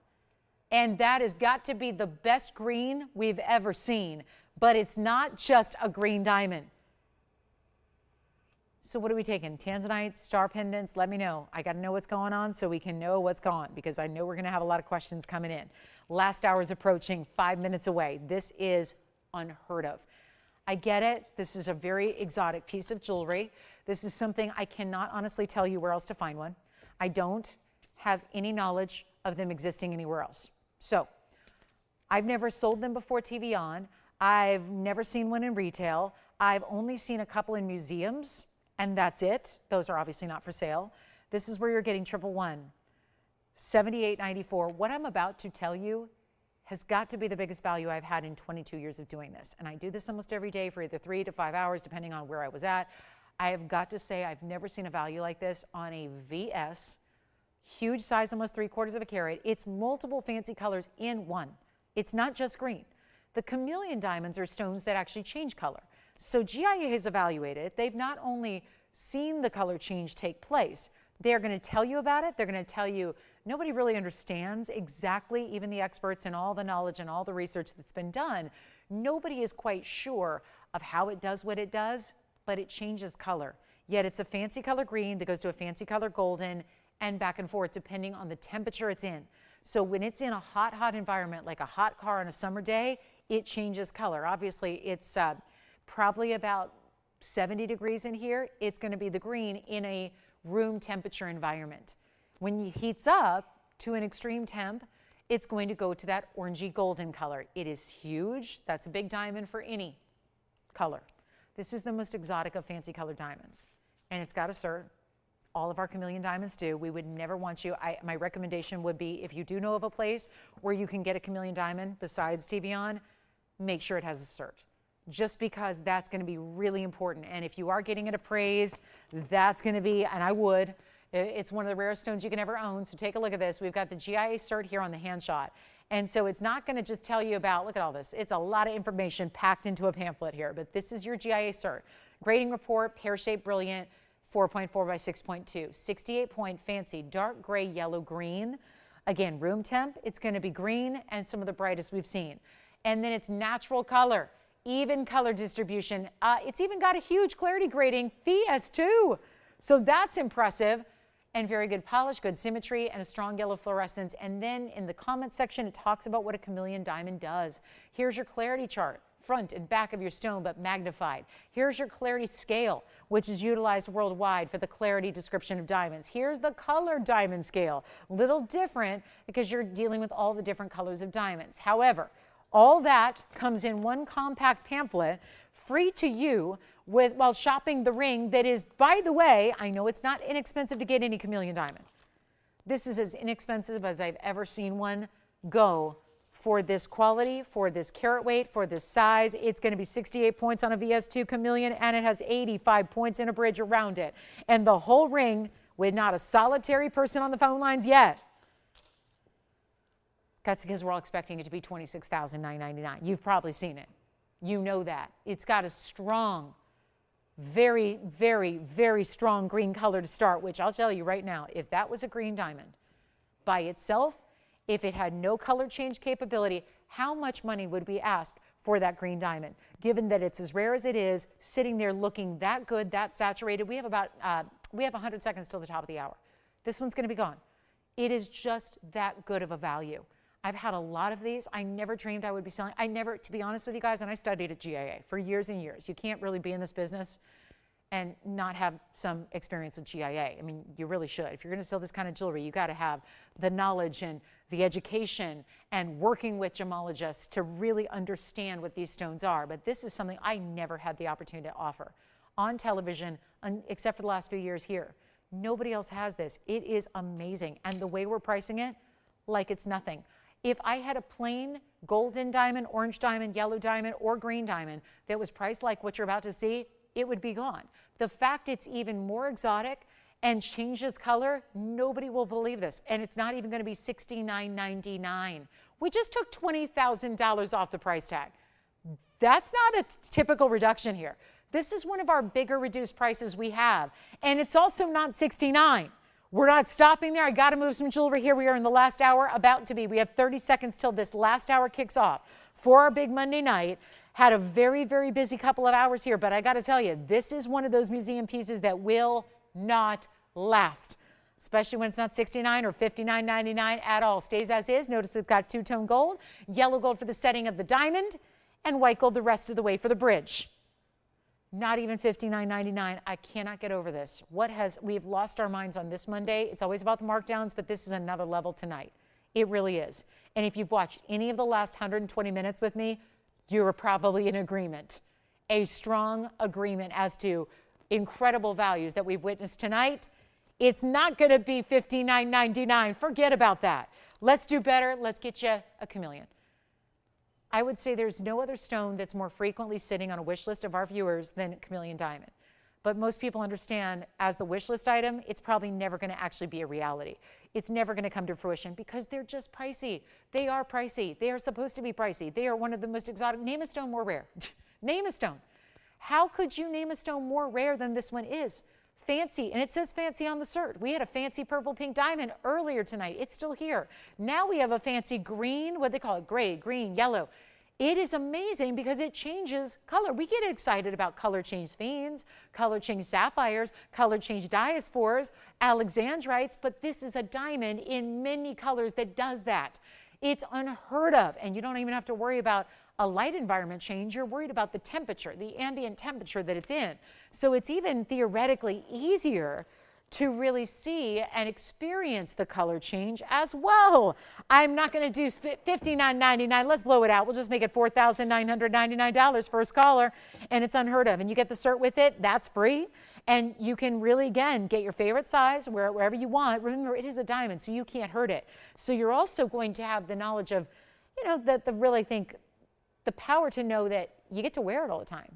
And that has got to be the best green we've ever seen, but it's not just a green diamond. So what are we taking? Tanzanite, star pendants? Let me know. I got to know what's going on so we can know what's gone, because I know we're going to have a lot of questions coming in. Last hour is approaching, 5 minutes away. This is unheard of. I get it. This is a very exotic piece of jewelry. This is something I cannot honestly tell you where else to find one. I don't have any knowledge of them existing anywhere else. So I've never sold them before TVON. I've never seen one in retail. I've only seen a couple in museums, and that's it. Those are obviously not for sale. This is where you're getting 111, $78.94. What I'm about to tell you has got to be the biggest value I've had in 22 years of doing this. And I do this almost every day for either 3 to 5 hours, depending on where I was at. I have got to say I've never seen a value like this on a VS. Huge size, almost 3/4 of a carat. It's multiple fancy colors in one. It's not just green. The chameleon diamonds are stones that actually change color. So GIA has evaluated. They've not only seen the color change take place, they're going to tell you about it. They're going to tell you nobody really understands exactly, even the experts and all the knowledge and all the research that's been done, nobody is quite sure of how it does what it does, but it changes color. Yet it's a fancy color green that goes to a fancy color golden and back and forth depending on the temperature it's in. So when it's in a hot, hot environment, like a hot car on a summer day, it changes color. Obviously, it's probably about 70 degrees in here. It's going to be the green in a room temperature environment. When it heats up to an extreme temp, it's going to go to that orangey golden color. It is huge. That's a big diamond for any color. This is the most exotic of fancy colored diamonds. And it's got a cert. All of our chameleon diamonds do. We would never want you, my recommendation would be, if you do know of a place where you can get a chameleon diamond besides TVON, make sure it has a cert. Just because that's going to be really important. And if you are getting it appraised, that's going to be, and I would, it's one of the rarest stones you can ever own. So take a look at this. We've got the GIA cert here on the hand shot. And so it's not going to just tell you about, look at all this. It's a lot of information packed into a pamphlet here, but this is your GIA cert. Grading report, pear-shaped, brilliant, 4.4 by 6.2, 68 point, fancy, dark gray, yellow, green. Again, room temp, it's going to be green and some of the brightest we've seen. And then it's natural color, even color distribution. It's even got a huge clarity grading, FES2. So that's impressive. And very good polish, good symmetry, and a strong yellow fluorescence. And then in the comment section, it talks about what a chameleon diamond does. Here's your clarity chart, front and back of your stone, but magnified. Here's your clarity scale, which is utilized worldwide for the clarity description of diamonds. Here's the color diamond scale, little different because you're dealing with all the different colors of diamonds. However, all that comes in one compact pamphlet, free to you, while shopping the ring that is, by the way, I know it's not inexpensive to get any chameleon diamond. This is as inexpensive as I've ever seen one go for this quality, for this carat weight, for this size. It's going to be 68 points on a VS2 chameleon, and it has 85 points in a bridge around it. And the whole ring with not a solitary person on the phone lines yet. That's because we're all expecting it to be $26,999. You've probably seen it. You know that. It's got a strong, very, very, very strong green color to start, which I'll tell you right now, if that was a green diamond by itself, if it had no color change capability, how much money would we ask for that green diamond? Given that it's as rare as it is, sitting there looking that good, that saturated, we have 100 seconds till the top of the hour. This one's going to be gone. It is just that good of a value. I've had a lot of these. I never dreamed I would be selling. To be honest with you guys, and I studied at GIA for years and years. You can't really be in this business and not have some experience with GIA. I mean, you really should. If you're going to sell this kind of jewelry, you got to have the knowledge and the education and working with gemologists to really understand what these stones are. But this is something I never had the opportunity to offer on television, except for the last few years here. Nobody else has this. It is amazing. And the way we're pricing it, like it's nothing. If I had a plain golden diamond, orange diamond, yellow diamond, or green diamond that was priced like what you're about to see, it would be gone. The fact it's even more exotic and changes color, nobody will believe this. And it's not even going to be $69.99. We just took $20,000 off the price tag. That's not a typical reduction here. This is one of our bigger reduced prices we have. And it's also not $69. We're not stopping there. I got to move some jewelry here. We are in the last hour, about to be. We have 30 seconds till this last hour kicks off for our big Monday night. Had a very, very busy couple of hours here, but I got to tell you, this is one of those museum pieces that will not last, especially when it's not $69 or $59.99 at all. Stays as is. Notice it's got two-tone gold, yellow gold for the setting of the diamond, and white gold the rest of the way for the bridge. Not even $59.99. I cannot get over this. We've lost our minds on this Monday. It's always about the markdowns, but this is another level tonight. It really is. And if you've watched any of the last 120 minutes with me, you're probably in agreement. A strong agreement as to incredible values that we've witnessed tonight. It's not going to be $59.99. Forget about that. Let's do better. Let's get you a chameleon. I would say there's no other stone that's more frequently sitting on a wish list of our viewers than chameleon diamond. but most people understand as the wish list item, it's probably never going to actually be a reality. It's never going to come to fruition because they're just pricey. They are pricey. They are supposed to be pricey. They are one of the most exotic. Name a stone more rare. Name a stone. How could you name a stone more rare than this one is? Fancy, and it says fancy on the cert. We had a fancy purple pink diamond earlier tonight. It's still here. Now we have a fancy green, what they call it, gray, green, yellow. It is amazing because it changes color. We get excited about color change sphenes, color change sapphires, color change diaspores, alexandrites, but this is a diamond in many colors that does that. It's unheard of, and you don't even have to worry about a light environment change. You're worried about the temperature, the ambient temperature that it's in. So it's even theoretically easier to really see and experience the color change as well. I'm not going to do $59.99. Let's blow it out. We'll just make it $4,999 first caller, and it's unheard of. And you get the cert with it. That's free. And you can really, again, get your favorite size wherever you want. Remember, it is a diamond, so you can't hurt it. So you're also going to have the knowledge of, you know, the power to know that you get to wear it all the time.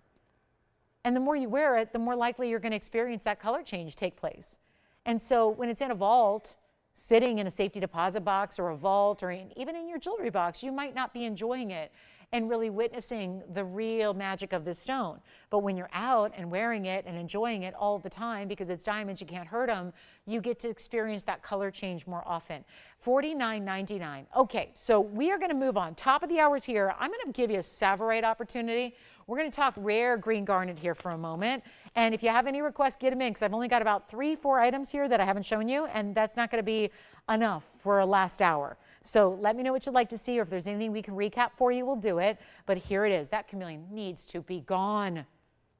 And the more you wear it, the more likely you're going to experience that color change take place. And so when it's in a vault, sitting in a safety deposit box or a vault or even in your jewelry box, you might not be enjoying it and really witnessing the real magic of this stone. But when you're out and wearing it and enjoying it all the time, because it's diamonds, you can't hurt them, you get to experience that color change more often. $49.99. Okay, so we are going to move on. Top of the hours here. I'm going to give you a Savorite opportunity. We're going to talk rare green garnet here for a moment. And if you have any requests, get them in, because I've only got about 3-4 items here that I haven't shown you, and that's not going to be enough for a last hour. So let me know what you'd like to see, or if there's anything we can recap for you, we'll do it. But here it is. That chameleon needs to be gone.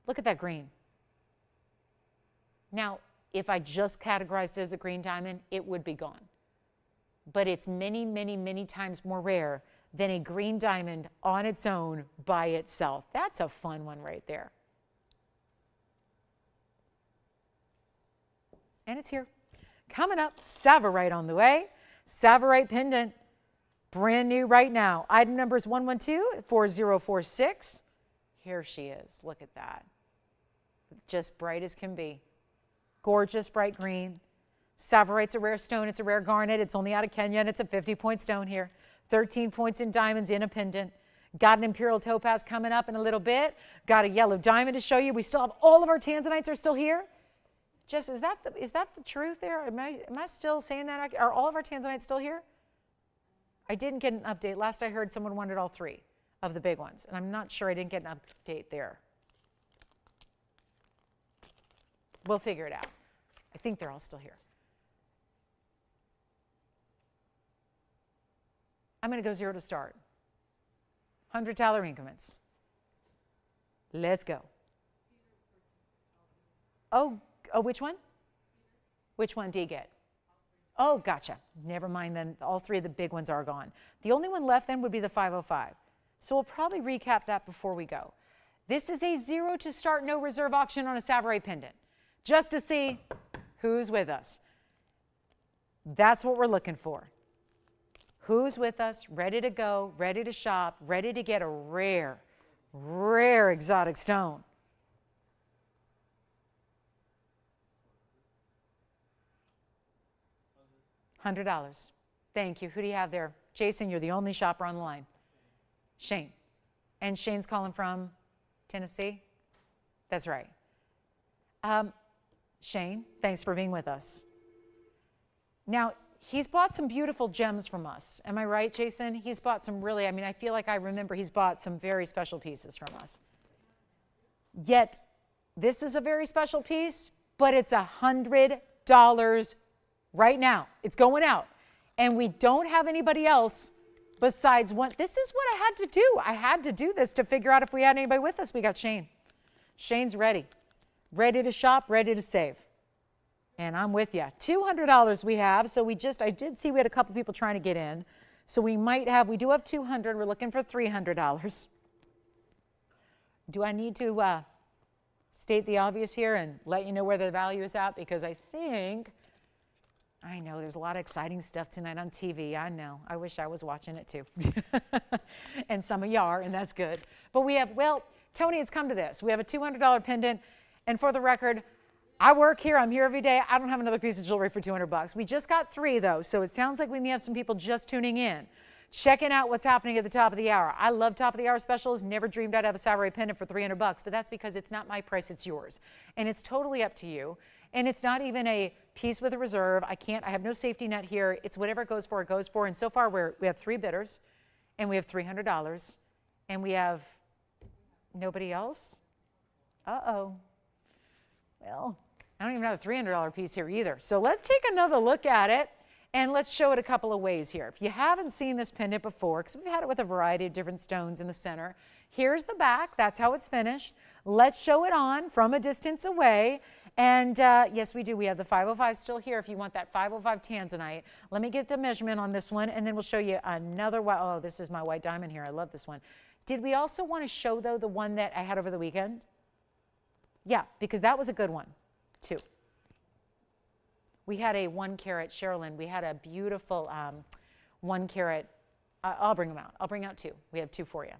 Look at that green. Now, if I just categorized it as a green diamond, it would be gone. But it's many, many, many times more rare than a green diamond on its own by itself. That's a fun one right there. And it's here. Coming up, Savorite on the way. Savorite pendant, brand new right now. Item number is 112-4046. Here she is. Look at that. Just bright as can be. Gorgeous bright green. Savorite's a rare stone. It's a rare garnet. It's only out of Kenya, and it's a 50-point stone here. 13 points in diamonds in a pendant. Got an imperial topaz coming up in a little bit. Got a yellow diamond to show you. We still have all of our Tanzanites are still here. Jess, is that the truth there? Am I still saying that? Are all of our Tanzanites still here? I didn't get an update. Last I heard, someone wanted all 3 of the big ones, and I'm not sure I didn't get an update there. We'll figure it out. I think they're all still here. I'm going to go 0 to start. $100 increments. Let's go. Oh, which one? Which one do you get? Oh, gotcha. Never mind then. All 3 of the big ones are gone. The only one left then would be the 505. So we'll probably recap that before we go. This is a 0 to start, no reserve auction on a Savorite pendant, just to see who's with us. That's what we're looking for. Who's with us, ready to go, ready to shop, ready to get a rare, rare exotic stone. $100. Thank you. Who do you have there? Jason, you're the only shopper on the line. Shane. And Shane's calling from Tennessee? That's right. Shane, thanks for being with us. Now, he's bought some beautiful gems from us. Am I right, Jason? He's bought some really, I feel like I remember he's bought some very special pieces from us. Yet, this is a very special piece, but it's $100 right now. It's going out. And we don't have anybody else besides one. This is what I had to do. I had to do this to figure out if we had anybody with us. We got Shane. Shane's ready. Ready to shop, ready to save. And I'm with you. $200 we have. So I did see we had a couple people trying to get in. So we do have 200. We're looking for $300. Do I need to state the obvious here and let you know where the value is at? Because I know there's a lot of exciting stuff tonight on TV. I know. I wish I was watching it too. And some of you are, and that's good. But we have, well, Tony, it's come to this. We have a $200 pendant, And for the record, I work here, I'm here every day. I don't have another piece of jewelry for 200 bucks. We just got 3 though, so it sounds like we may have some people just tuning in, checking out what's happening at the top of the hour. I love top of the hour specials. Never dreamed I'd have a sapphire pendant for 300 bucks, but that's because it's not my price, it's yours. And it's totally up to you. And it's not even a piece with a reserve. I have no safety net here. It's whatever it goes for, it goes for. And so far we have 3 bidders and we have $300 and we have nobody else. Uh-oh. Well, I don't even have a $300 piece here either. So let's take another look at it and let's show it a couple of ways here. If you haven't seen this pendant before, because we've had it with a variety of different stones in the center, here's the back. That's how it's finished. Let's show it on from a distance away. And yes, we do. We have the 505 still here if you want that 505 Tanzanite. Let me get the measurement on this one, and then we'll show you another. Oh, this is my white diamond here. I love this one. Did we also want to show, though, the one that I had over the weekend? Yeah, because that was a good one, too. We had a 1 carat, Sherilyn. We had a beautiful 1 carat. I'll bring them out. I'll bring out 2. We have 2 for you.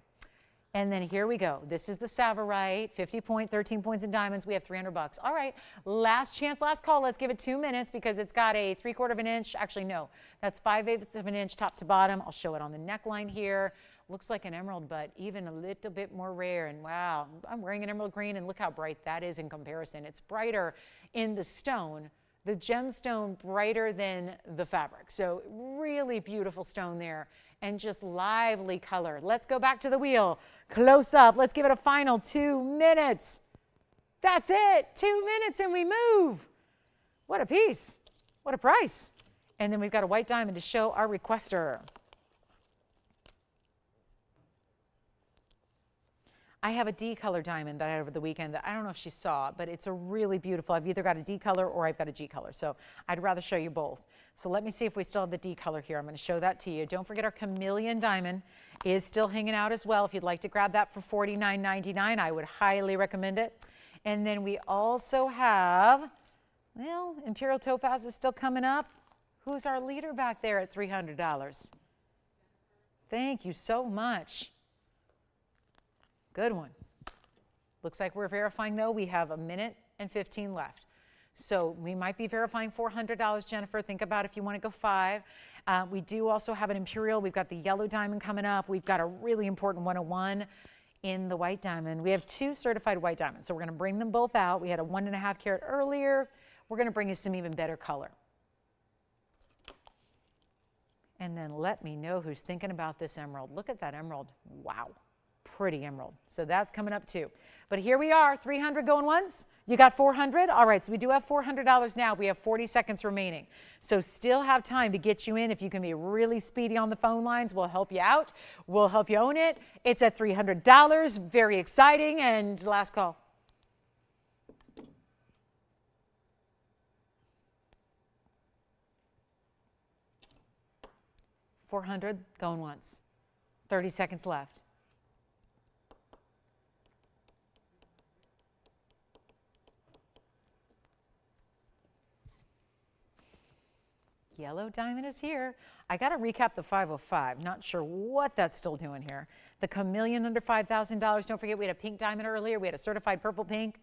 And then here we go. This is the Savarite, 50 point, 13 points in diamonds. We have 300 bucks. All right, last chance, last call. Let's give it 2 minutes because it's got a 3/4 of an inch. Actually, no, that's 5/8 of an inch top to bottom. I'll show it on the neckline here. Looks like an emerald, but even a little bit more rare. And wow, I'm wearing an emerald green, and look how bright that is in comparison. It's brighter in the stone, the gemstone brighter than the fabric. So really beautiful stone there and just lively color. Let's go back to the wheel. Close up. Let's give it a final 2 minutes. That's it. 2 minutes and we move. What a piece. What a price. And then we've got a white diamond to show our requester. I have a D color diamond that I had over the weekend that I don't know if she saw, but it's a really beautiful. I've either got a D color or I've got a G color. So I'd rather show you both. So let me see if we still have the D color here. I'm going to show that to you. Don't forget our chameleon diamond is still hanging out as well. If you'd like to grab that for $49.99, I would highly recommend it. And then we also have, well, Imperial Topaz is still coming up. Who's our leader back there at $300? Thank you so much. Good one. Looks like we're verifying, though. We have 1 minute and 15 left. So we might be verifying $400, Jennifer. Think about if you want to go 5. We do also have an Imperial. We've got the yellow diamond coming up. We've got a really important 101 in the white diamond. We have 2 certified white diamonds, so we're going to bring them both out. We had a 1.5 carat earlier. We're going to bring you some even better color. And then let me know who's thinking about this emerald. Look at that emerald. Wow. Pretty emerald. So that's coming up too. But here we are, 300 going once. You got 400? All right, so we do have $400 now. We have 40 seconds remaining. So still have time to get you in. If you can be really speedy on the phone lines, we'll help you out. We'll help you own it. It's at $300. Very exciting. And last call. $400 going once. 30 seconds left. Yellow diamond is here. I got to recap the 505. Not sure what that's still doing here. The chameleon under $5,000. Don't forget we had a pink diamond earlier. We had a certified purple pink.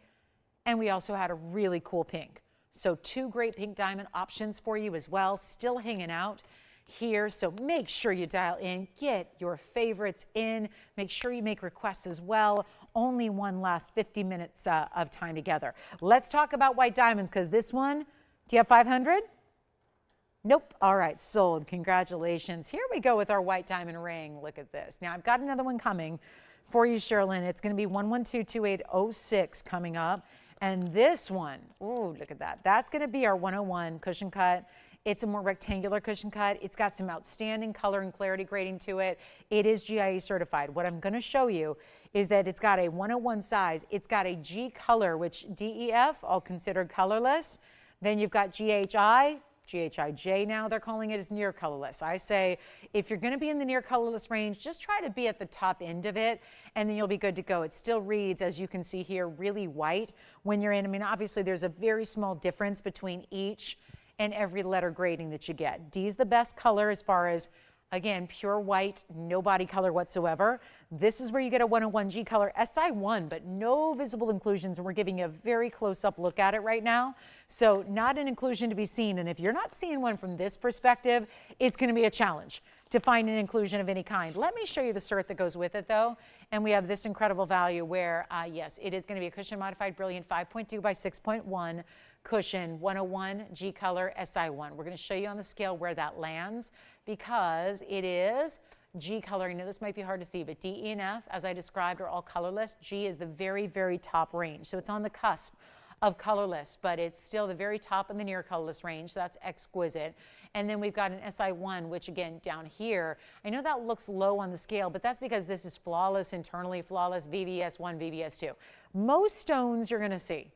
And we also had a really cool pink. So 2 great pink diamond options for you as well. Still hanging out here. So make sure you dial in. Get your favorites in. Make sure you make requests as well. Only one last 50 minutes of time together. Let's talk about white diamonds because this one, do you have 500? Nope. All right, sold. Congratulations. Here we go with our white diamond ring. Look at this. Now, I've got another one coming for you, Sherilyn. It's going to be 1122806 coming up. And this one, ooh, look at that. That's going to be our 101 cushion cut. It's a more rectangular cushion cut. It's got some outstanding color and clarity grading to it. It is GIE certified. What I'm going to show you is that it's got a 101 size. It's got a G color, which DEF, all considered colorless. Then you've got GHI. GHIJ now they're calling it, is near colorless. I say if you're going to be in the near colorless range, just try to be at the top end of it and then you'll be good to go. It still reads, as you can see here, really white when you're in. I mean, obviously there's a very small difference between each and every letter grading that you get. D is the best color as far as Again, pure white, no body color whatsoever. This is where you get a 101 G color SI1, but no visible inclusions, and we're giving you a very close-up look at it right now. So not an inclusion to be seen, and if you're not seeing one from this perspective, it's going to be a challenge to find an inclusion of any kind. Let me show you the cert that goes with it, though, and we have this incredible value where, yes, it is going to be a cushion modified brilliant 5.2 by 6.1 cushion 101 G color SI1. We're going to show you on the scale where that lands because it is G color. I know this might be hard to see, but D, E, and F, as I described, are all colorless. G is the very, very top range. So it's on the cusp of colorless, but it's still the very top in the near colorless range. So that's exquisite. And then we've got an SI1, which again, down here, I know that looks low on the scale, but that's because this is flawless, internally flawless, VVS1, VVS2. Most stones you're going to see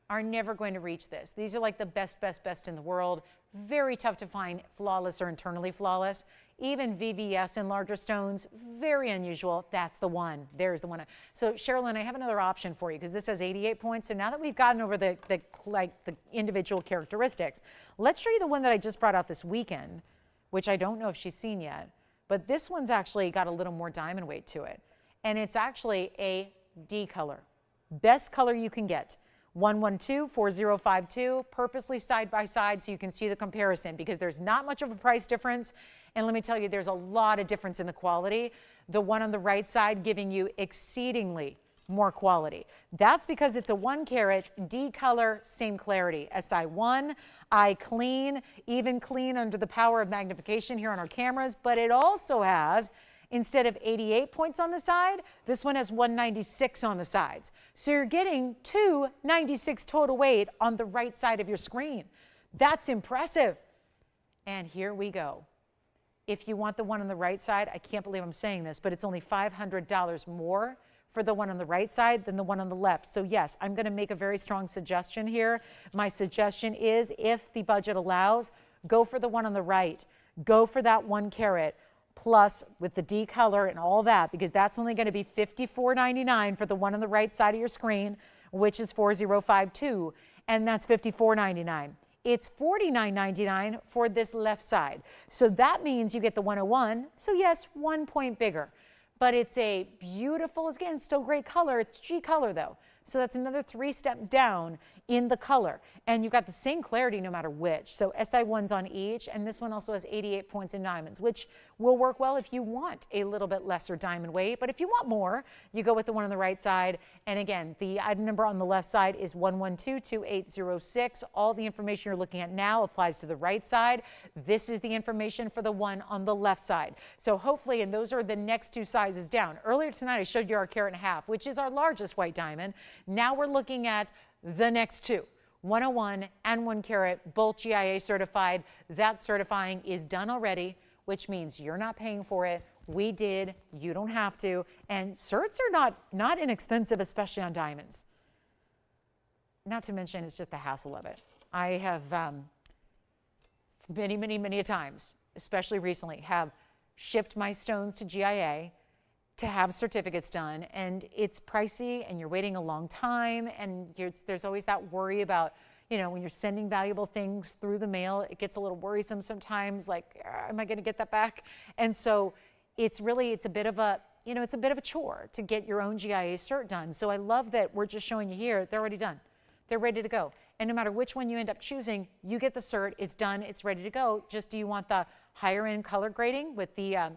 are never going to reach this. These are like the best, best, best in the world. Very tough to find flawless or internally flawless. Even VVS in larger stones, very unusual. That's the one. There's the one. So Sherilyn, I have another option for you because this has 88 points. So now that we've gotten over the individual characteristics, let's show you the one that I just brought out this weekend, which I don't know if she's seen yet. But this one's actually got a little more diamond weight to it. And it's actually a D color. Best color you can get. 112-4052, purposely side by side so you can see the comparison because there's not much of a price difference. And let me tell you, there's a lot of difference in the quality. The one on the right side giving you exceedingly more quality. That's because it's a 1 carat D color, same clarity. SI1, eye clean, even clean under the power of magnification here on our cameras, but it also has, instead of 88 points on the side, this one has 196 on the sides. So you're getting 296 total weight on the right side of your screen. That's impressive. And here we go. If you want the one on the right side, I can't believe I'm saying this, but it's only $500 more for the one on the right side than the one on the left. So yes, I'm going to make a very strong suggestion here. My suggestion is, if the budget allows, go for the one on the right. Go for that 1 carat. Plus with the D color and all that, because that's only going to be $54.99 for the one on the right side of your screen, which is 4052, and that's $54.99. It's $49.99 for this left side. So that means you get the 101. So yes, 1 point bigger, but it's a beautiful, again, still great color. It's G color though. So that's another 3 steps down in the color. And you've got the same clarity no matter which. So SI1's on each, and this one also has 88 points in diamonds, which will work well if you want a little bit lesser diamond weight. But if you want more, you go with the one on the right side. And again, the item number on the left side is 1122806. All the information you're looking at now applies to the right side. This is the information for the one on the left side. So hopefully, and those are the next 2 sizes down. Earlier tonight, I showed you our 1.5 carat, which is our largest white diamond. Now we're looking at the next 2, 101 and 1 carat, both GIA certified. That certifying is done already, which means you're not paying for it. We did. You don't have to. And certs are not inexpensive, especially on diamonds. Not to mention, it's just the hassle of it. I have many a times, especially recently, have shipped my stones to GIA to have certificates done, and it's pricey and you're waiting a long time, and there's always that worry about, you know, when you're sending valuable things through the mail, it gets a little worrisome sometimes, like, am I going to get that back? And so it's a bit of a, you know, it's a bit of a chore to get your own GIA cert done. So I love that we're just showing you here, they're already done. They're ready to go. And no matter which one you end up choosing, you get the cert, it's done, it's ready to go. Just, do you want the higher end color grading with the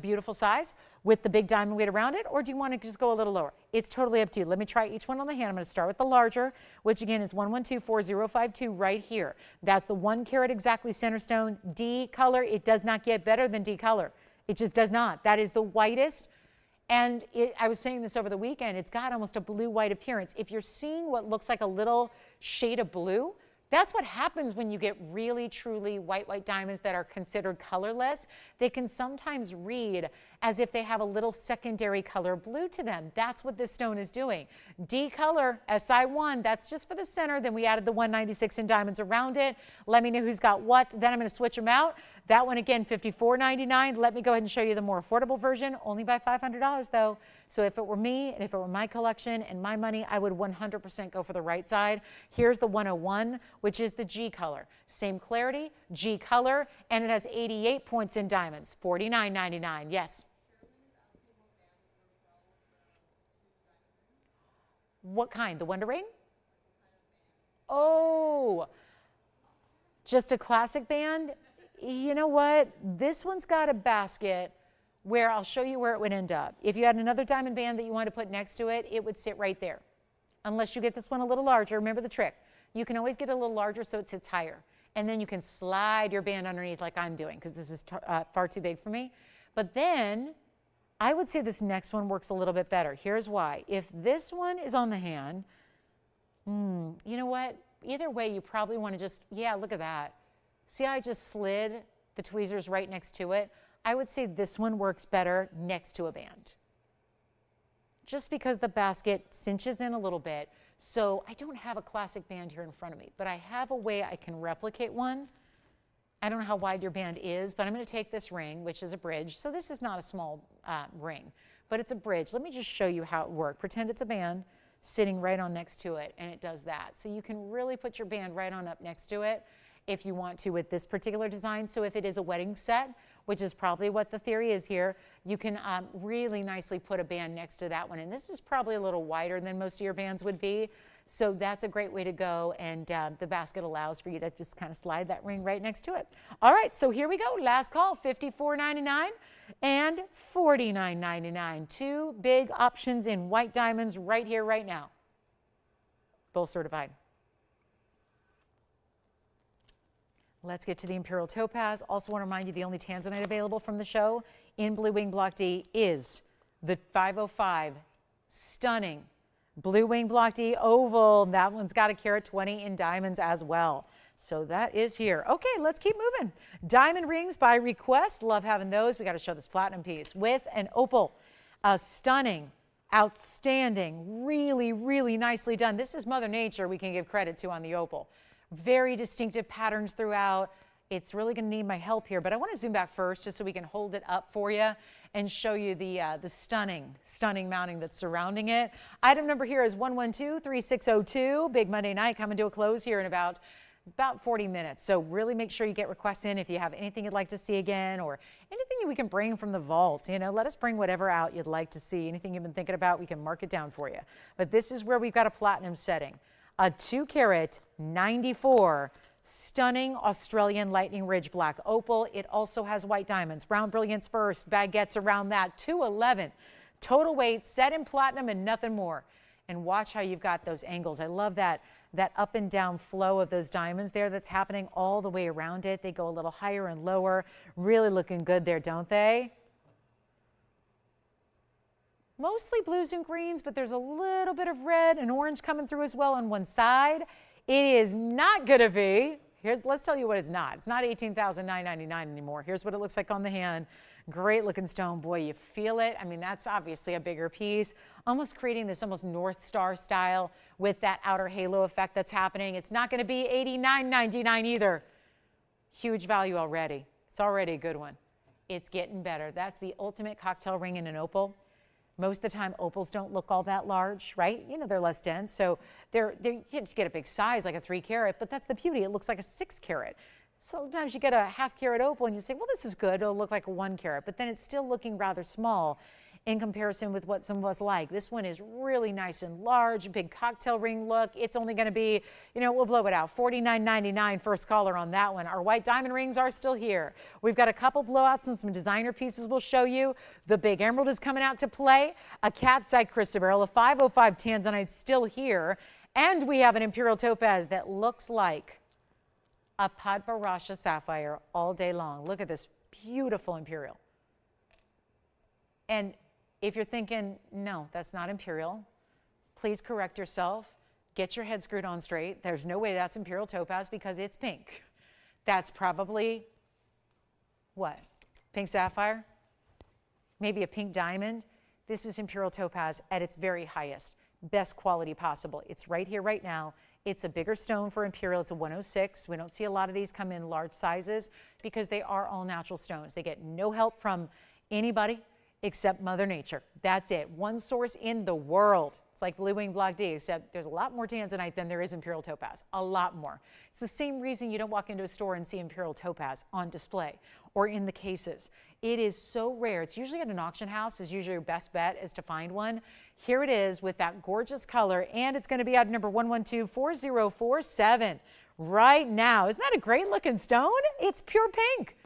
beautiful size with the big diamond weight around it, or do you want to just go a little lower? It's totally up to you. Let me try each one on the hand. I'm going to start with the larger, which again is 1124052 right here. That's the 1 carat exactly center stone, D color. It does not get better than D color. It just does not. That is the whitest. And I was saying this over the weekend, it's got almost a blue-white appearance. If you're seeing what looks like a little shade of blue, that's what happens when you get really, truly white diamonds that are considered colorless. They can sometimes read as if they have a little secondary color blue to them. That's what this stone is doing. D color, SI1, that's just for the center. Then we added the 196 in diamonds around it. Let me know who's got what. Then I'm going to switch them out. That one again, $54.99. Let me go ahead and show you the more affordable version, only by $500 though. So if it were me and if it were my collection and my money, I would 100% go for the right side. Here's the 101, which is the G color. Same clarity, G color, and it has 88 points in diamonds, $49.99. Yes. What kind? The Wonder Ring? Oh, just a classic band? You know what? This one's got a basket where I'll show you where it would end up. If you had another diamond band that you wanted to put next to it, it would sit right there. Unless you get this one a little larger. Remember the trick. You can always get a little larger so it sits higher. And then you can slide your band underneath like I'm doing because this is far too big for me. But then I would say this next one works a little bit better. Here's why. If this one is on the hand, you know what? Either way, you probably want to just, yeah, look at that. See how I just slid the tweezers right next to it? I would say this one works better next to a band. Just because the basket cinches in a little bit. So I don't have a classic band here in front of me, but I have a way I can replicate one. I don't know how wide your band is, but I'm going to take this ring, which is a bridge. So this is not a small ring, but it's a bridge. Let me just show you how it works. Pretend it's a band sitting right on next to it, and it does that. So you can really put your band right on up next to it if you want to with this particular design. So if it is a wedding set, which is probably what the theory is here, you can really nicely put a band next to that one. And this is probably a little wider than most of your bands would be. So that's a great way to go. And the basket allows for you to just kind of slide that ring right next to it. All right, so here we go. Last call, $54.99 and $49.99. Two big options in white diamonds right here, right now. Both certified. Let's get to the Imperial Topaz. Also want to remind you the only Tanzanite available from the show in Blue Wing Block D is the 505 stunning Blue Wing Block D oval. That one's got a carat 20 in diamonds as well. So that is here. Okay, let's keep moving. Diamond rings by request. Love having those. We got to show this platinum piece with an opal. A stunning, outstanding, really, really nicely done. This is Mother Nature we can give credit to on the opal. Very distinctive patterns throughout. It's really going to need my help here, but I want to zoom back first just so we can hold it up for you and show you the stunning, stunning mounting that's surrounding it. Item number here is 112-3602. Big Monday night coming to a close here in about 40 minutes. So really make sure you get requests in if you have anything you'd like to see again or anything we can bring from the vault. You know, let us bring whatever out you'd like to see. Anything you've been thinking about, we can mark it down for you. But this is where we've got a platinum setting. A 2-carat 94 stunning Australian Lightning Ridge black opal. It also has white diamonds, round brilliance first, baguettes around that, 211. Total weight, set in platinum and nothing more. And watch how you've got those angles. I love that up and down flow of those diamonds there that's happening all the way around it. They go a little higher and lower. Really looking good there, don't they? Mostly blues and greens, but there's a little bit of red and orange coming through as well on one side. It is not going to be, let's tell you what it's not. It's not $18,999 anymore. Here's what it looks like on the hand. Great looking stone. Boy, you feel it. I mean, that's obviously a bigger piece, almost creating this almost North Star style with that outer halo effect that's happening. It's not going to be $89.99 either. Huge value already. It's already a good one. It's getting better. That's the ultimate cocktail ring in an opal. Most of the time, opals don't look all that large, right? You know, they're less dense, so you just get a big size like a 3-carat, but that's the beauty. It looks like a 6-carat. Sometimes you get a half-carat opal and you say, well, this is good. It'll look like a 1-carat, but then it's still looking rather small in comparison with what some of us like. This one is really nice and large, big cocktail ring look. It's only going to be, you know, we'll blow it out. $49.99 first caller on that one. Our white diamond rings are still here. We've got a couple blowouts and some designer pieces we'll show you. The big emerald is coming out to play. A cat's eye chrysoberyl, a 505 Tanzanite still here. And we have an imperial topaz that looks like a Padparadscha sapphire all day long. Look at this beautiful imperial. And if you're thinking, no, that's not imperial, please correct yourself. Get your head screwed on straight. There's no way that's imperial topaz because it's pink. That's probably, what, pink sapphire? maybe a pink diamond. This is imperial topaz at its very highest, best quality possible. It's right here, right now. It's a bigger stone for imperial. It's a 106. We don't see a lot of these come in large sizes because they are all natural stones. They get no help from anybody except Mother Nature. That's it. One source in the world. It's like Blue Wing Block D, except there's a lot more Tanzanite than there is imperial topaz. A lot more. It's the same reason you don't walk into a store and see imperial topaz on display or in the cases. It is so rare. It's usually at an auction house. Is usually your best bet is to find one. Here it is with that gorgeous color, and it's going to be at number 1124047 right now. Isn't that a great looking stone? It's pure pink.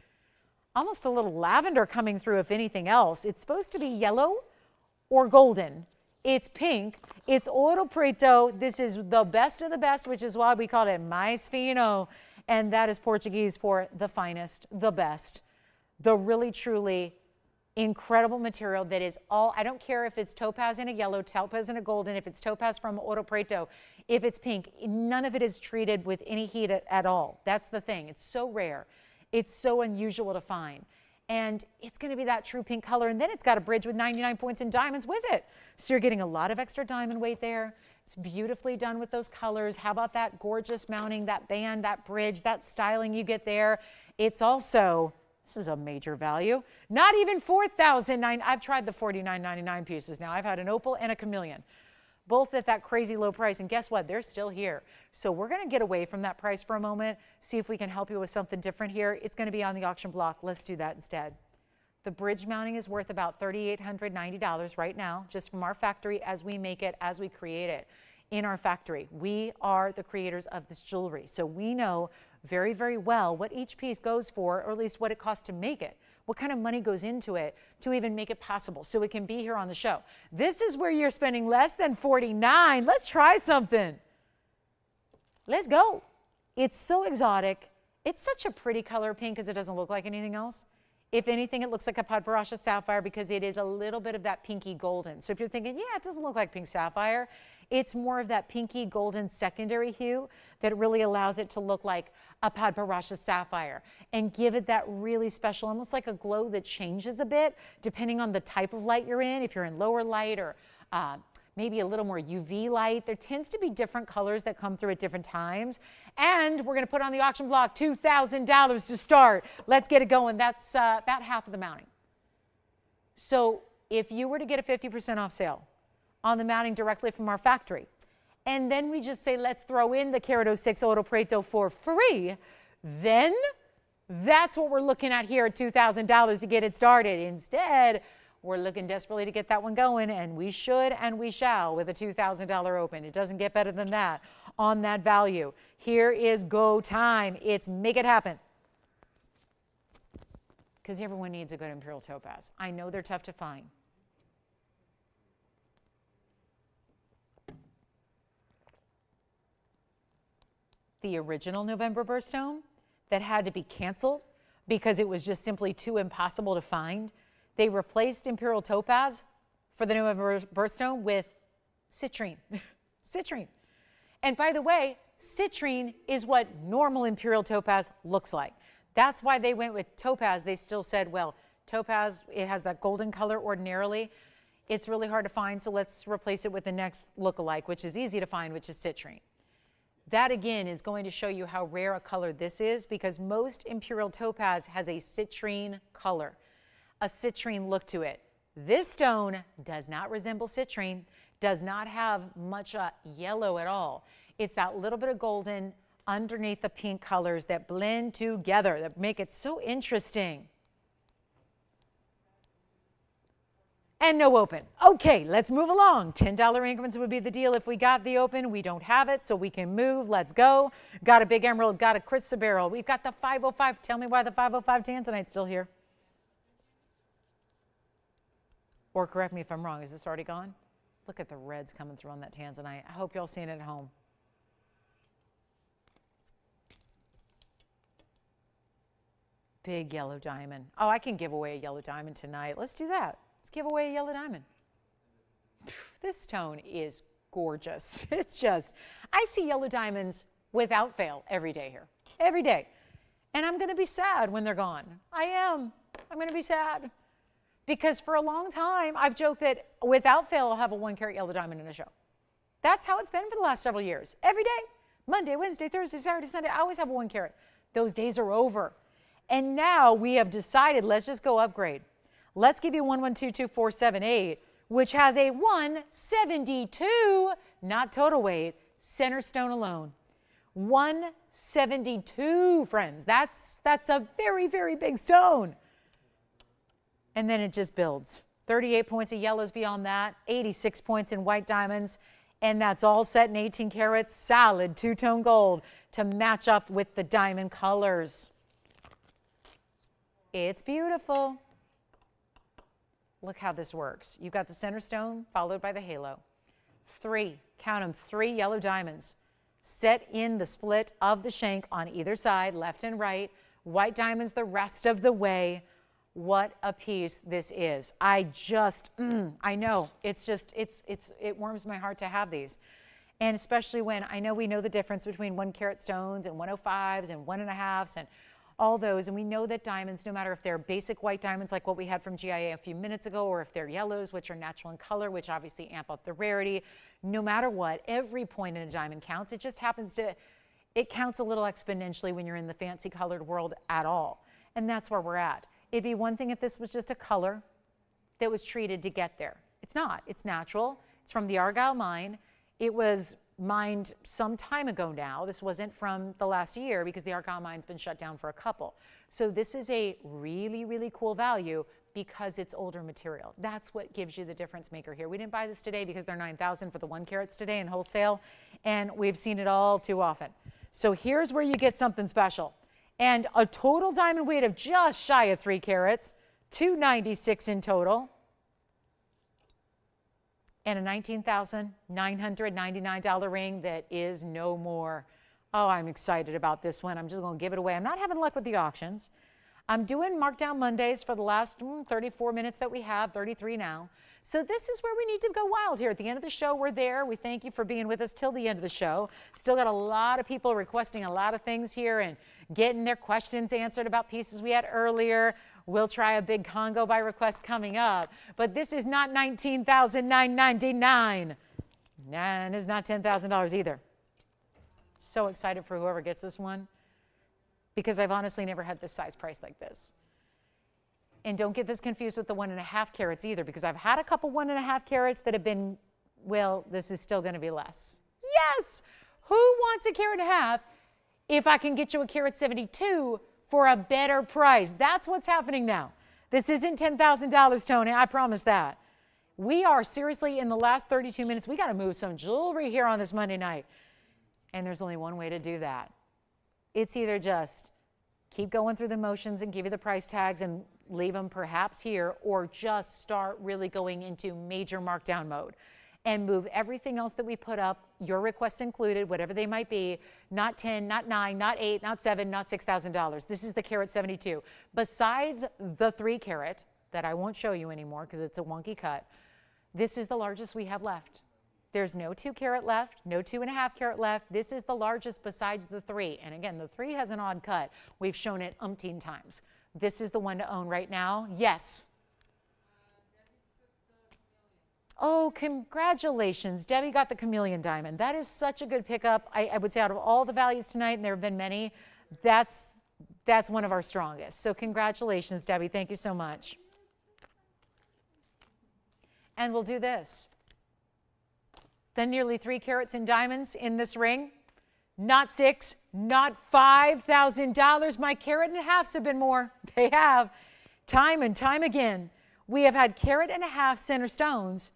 Almost a little lavender coming through, if anything else. It's supposed to be yellow or golden. It's pink. It's Ouro Preto. This is the best of the best, which is why we call it mais fino. And that is Portuguese for the finest, the best, the really, truly incredible material that is all, I don't care if it's topaz and a yellow, topaz and a golden, if it's topaz from Ouro Preto, if it's pink, none of it is treated with any heat at all. That's the thing. It's so rare. It's so unusual to find. And it's going to be that true pink color. And then it's got a bridge with 99 points in diamonds with it. So you're getting a lot of extra diamond weight there. It's beautifully done with those colors. How about that gorgeous mounting, that band, that bridge, that styling you get there? It's also, this is a major value, not even $4,009. I've tried the $49.99 pieces now. I've had an opal and a chameleon, both at that crazy low price. And guess what? They're still here. So we're going to get away from that price for a moment, see if we can help you with something different here. It's going to be on the auction block. Let's do that instead. The bridge mounting is worth about $3,890 right now, just from our factory as we make it, as we create it in our factory. We are the creators of this jewelry. So we know very, very well what each piece goes for, or at least what it costs to make it. What kind of money goes into it to even make it possible so it can be here on the show. This is where you're spending less than $49. Let's try something. Let's go. It's so exotic. It's such a pretty color pink because it doesn't look like anything else. If anything, it looks like a Padparadscha sapphire because it is a little bit of that pinky golden. So if you're thinking, yeah, it doesn't look like pink sapphire, it's more of that pinky golden secondary hue that really allows it to look like a Padparadscha sapphire and give it that really special, almost like a glow that changes a bit depending on the type of light you're in. If you're in lower light or maybe a little more UV light, there tends to be different colors that come through at different times. And we're going to put on the auction block $2,000 to start. Let's get it going. That's about half of the mounting. So if you were to get a 50% off sale on the mounting directly from our factory, and then we just say, let's throw in the Carat 06 Ouro Preto for free, then that's what we're looking at here at $2,000 to get it started. Instead, we're looking desperately to get that one going, and we should and we shall with a $2,000 open. It doesn't get better than that on that value. Here is go time. It's make it happen. Because everyone needs a good imperial topaz. I know they're tough to find. The original November birthstone that had to be canceled because it was just simply too impossible to find. They replaced imperial topaz for the November birthstone with citrine. Citrine. And by the way, citrine is what normal imperial topaz looks like. That's why they went with topaz. They still said, well, topaz, it has that golden color ordinarily. It's really hard to find, so let's replace it with the next look-alike, which is easy to find, which is citrine. That, again, is going to show you how rare a color this is because most imperial topaz has a citrine color, a citrine look to it. This stone does not resemble citrine, does not have much yellow at all. It's that little bit of golden underneath the pink colors that blend together, that make it so interesting. And no open. Okay, let's move along. $10 increments would be the deal if we got the open. We don't have it, so we can move. Let's go. Got a big emerald, got a chrysoberyl. We've got the 505. Tell me why the 505 Tanzanite's still here. Or correct me if I'm wrong. Is this already gone? Look at the reds coming through on that Tanzanite. I hope y'all seen it at home. Big yellow diamond. Oh, I can give away a yellow diamond tonight. Let's do that. Let's give away a yellow diamond. This stone is gorgeous. It's just, I see yellow diamonds without fail every day here. Every day. And I'm going to be sad when they're gone. I am. I'm going to be sad. Because for a long time, I've joked that without fail, I'll have a 1 carat yellow diamond in a show. That's how it's been for the last several years. Every day, Monday, Wednesday, Thursday, Saturday, Sunday, I always have a 1 carat. Those days are over. And now we have decided, let's just go upgrade. Let's give you 112248, which has a 172, not total weight, center stone alone. 172, friends. That's a very, very big stone. And then it just builds. 38 points of yellows beyond that, 86 points in white diamonds, and that's all set in 18 carats solid two-tone gold to match up with the diamond colors. It's beautiful. Look how this works. You've got the center stone followed by the halo. 3, count them, 3 yellow diamonds set in the split of the shank on either side, left and right. White diamonds the rest of the way. What a piece this is. I know, it warms my heart to have these. And especially when I know we know the difference between 1 carat stones and 105s and 1.5s and all those. And we know that diamonds, no matter if they're basic white diamonds like what we had from GIA a few minutes ago, or if they're yellows, which are natural in color, which obviously amp up the rarity, no matter what, every point in a diamond counts. It just happens to, it counts a little exponentially when you're in the fancy colored world at all. And that's where we're at. It'd be one thing if this was just a color that was treated to get there. It's not. It's natural. It's from the Argyle mine. It was mined some time ago now. This wasn't from the last year because the Argyle mine's been shut down for a couple. So this is a really, really cool value because it's older material. That's what gives you the difference maker here. We didn't buy this today because they're $9,000 for the 1 carats today in wholesale, and we've seen it all too often. So here's where you get something special. And a total diamond weight of just shy of 3 carats, 296 in total, and a $19,999 ring that is no more. Oh, I'm excited about this one. I'm just going to give it away. I'm not having luck with the auctions. I'm doing Markdown Mondays for the last 34 minutes that we have, 33 now. So this is where we need to go wild here. At the end of the show, we're there. We thank you for being with us till the end of the show. Still got a lot of people requesting a lot of things here and getting their questions answered about pieces we had earlier. We'll try a big Congo by request coming up. But this is not $19,999. And it's not $10,000 either. So excited for whoever gets this one, because I've honestly never had this size price like this. And don't get this confused with the 1.5 carats either, because I've had a couple 1.5 carats that have been, well, this is still going to be less. Yes! Who wants a 1.5 carats if I can get you a 1.72 carat for a better price? That's what's happening now. This isn't $10,000, Tony. I promise that. We are seriously in the last 32 minutes. We got to move some jewelry here on this Monday night. And there's only one way to do that. It's either just keep going through the motions and give you the price tags and leave them perhaps here, or just start really going into major markdown mode and move everything else that we put up, your requests included, whatever they might be, not 10, not 9, not 8, not 7, not $6,000. This is the carat 72. Besides the 3 carat that I won't show you anymore because it's a wonky cut, this is the largest we have left. There's no 2 carat left, no 2.5 carat left. This is the largest besides the 3. And again, the 3 has an odd cut. We've shown it umpteen times. This is the one to own right now. Yes. Oh, congratulations. Debbie got the chameleon diamond. That is such a good pickup. I would say out of all the values tonight, and there have been many, that's one of our strongest. So congratulations, Debbie. Thank you so much. And we'll do this. Then nearly 3 carats in diamonds in this ring. Not 6, not $5,000. My 1.5 carats have been more. They have. Time and time again, we have had 1.5 carat center stones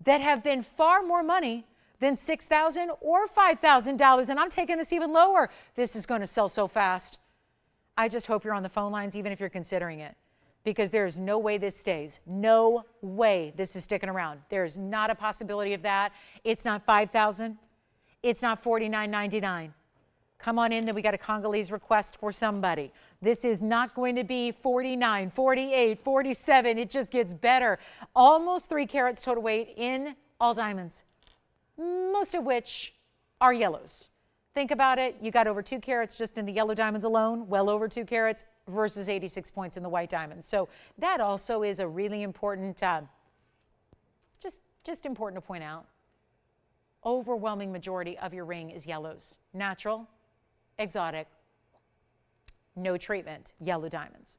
that have been far more money than $6,000 or $5,000. And I'm taking this even lower. This is going to sell so fast. I just hope you're on the phone lines, even if you're considering it, because there's no way this stays. No way this is sticking around. There's not a possibility of that. It's not $5,000. It's not $49.99. Come on in, then we got a Congolese request for somebody. This is not going to be $49, $48, $47. It just gets better. Almost 3 carats total weight in all diamonds, most of which are yellows. Think about it. You got over 2 carats just in the yellow diamonds alone, well over 2 carats versus 86 points in the white diamonds. So that also is a really important, just important to point out. Overwhelming majority of your ring is yellows. Natural, exotic, no treatment, yellow diamonds.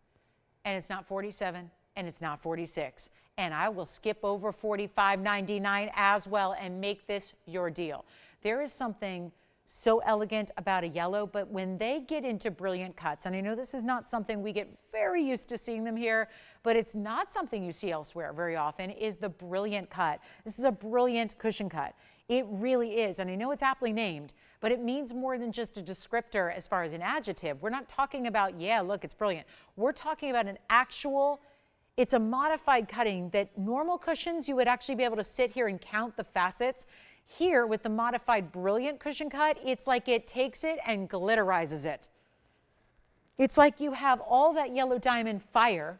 And it's not 47 and it's not 46. And I will skip over $45.99 as well and make this your deal. There is something so elegant about a yellow, but when they get into brilliant cuts, and I know this is not something we get very used to seeing them here, but it's not something you see elsewhere very often, is the brilliant cut. This is a brilliant cushion cut. It really is, and I know it's aptly named, but it means more than just a descriptor as far as an adjective. We're not talking about, yeah, look, it's brilliant. We're talking about an actual, it's a modified cutting that normal cushions, you would actually be able to sit here and count the facets. Here, with the modified brilliant cushion cut, it's like it takes it and glitterizes it. It's like you have all that yellow diamond fire,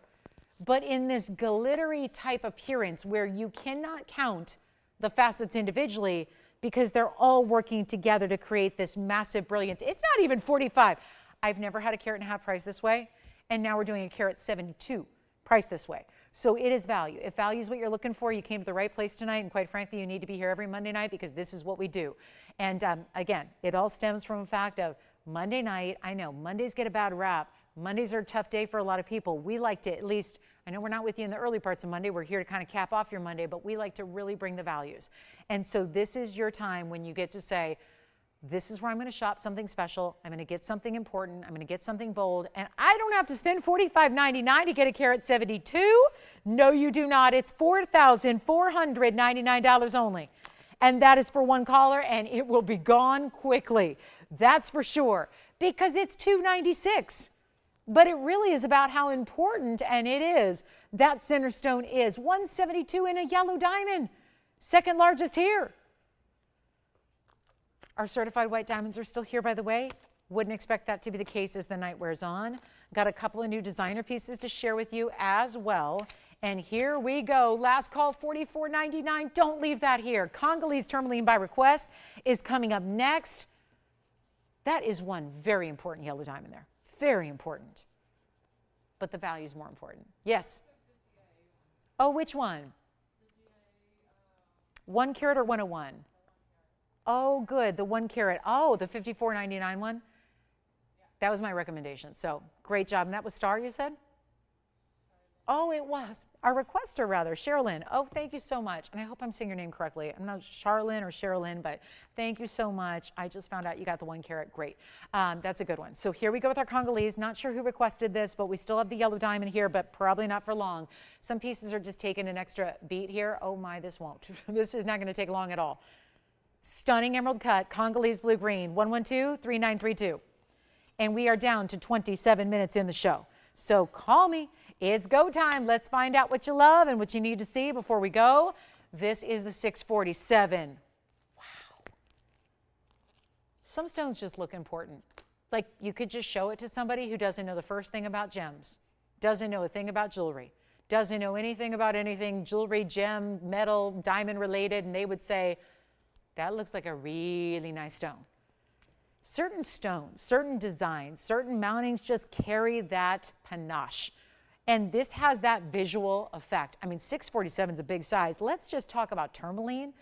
but in this glittery type appearance where you cannot count the facets individually because they're all working together to create this massive brilliance. It's not even 45. I've never had a carat and a half priced this way, and now we're doing a carat 72 priced this way. So it is value. If value is what you're looking for, you came to the right place tonight, and quite frankly, you need to be here every Monday night because this is what we do. And again, it all stems from the fact of Monday night. I know Mondays get a bad rap. Mondays are a tough day for a lot of people. We like to at least, I know we're not with you in the early parts of Monday. We're here to kind of cap off your Monday, but we like to really bring the values. And so this is your time when you get to say, this is where I'm going to shop something special. I'm going to get something important. I'm going to get something bold. And I don't have to spend $45.99 to get a carat 72. No, you do not. It's $4,499 only. And that is for one caller, and it will be gone quickly. That's for sure. Because it's $296. But it really is about how important, and it is, that center stone is. $172 in a yellow diamond. Second largest here. Our certified white diamonds are still here, by the way. Wouldn't expect that to be the case as the night wears on. Got a couple of new designer pieces to share with you as well. And here we go. Last call, $44.99. Don't leave that here. Congolese tourmaline by request is coming up next. That is one very important yellow diamond there. Very important. But the value is more important. Yes? Oh, which one? 1 carat or 101? Oh, good. The 1 carat. Oh, the $54.99 one? That was my recommendation. So great job. And that was Star, you said? Oh, it was. Our requester, rather, Sherilyn. Oh, thank you so much. And I hope I'm saying your name correctly. I'm not Charlene or Sherilyn, but thank you so much. I just found out you got the 1 carat. Great. That's a good one. So here we go with our Congolese. Not sure who requested this, but we still have the yellow diamond here, but probably not for long. Some pieces are just taking an extra beat here. Oh my, this won't. This is not going to take long at all. Stunning emerald cut, Congolese blue-green, 112-3932. And we are down to 27 minutes in the show. So call me. It's go time. Let's find out what you love and what you need to see before we go. This is the 647. Wow. Some stones just look important. Like you could just show it to somebody who doesn't know the first thing about gems, doesn't know a thing about jewelry, doesn't know anything about anything jewelry, gem, metal, diamond related, and they would say, that looks like a really nice stone. Certain stones, certain designs, certain mountings just carry that panache. And this has that visual effect. I mean, 647 is a big size. Let's just talk about tourmaline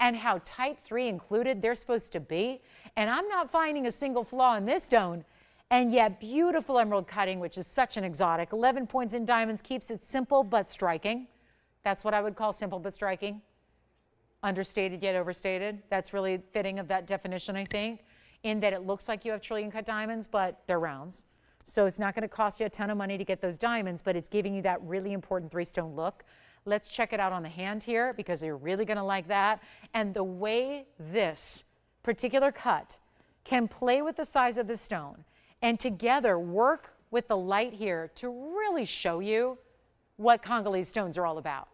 and how type 3 included they're supposed to be. And I'm not finding a single flaw in this stone. And yet beautiful emerald cutting, which is such an exotic. 11 points in diamonds keeps it simple but striking. That's what I would call simple but striking. Understated yet overstated. That's really fitting of that definition, I think, in that it looks like you have trillion cut diamonds, but they're rounds. So it's not going to cost you a ton of money to get those diamonds, but it's giving you that really important 3-stone look. Let's check it out on the hand here because you're really going to like that. And the way this particular cut can play with the size of the stone and together work with the light here to really show you what Congolese stones are all about.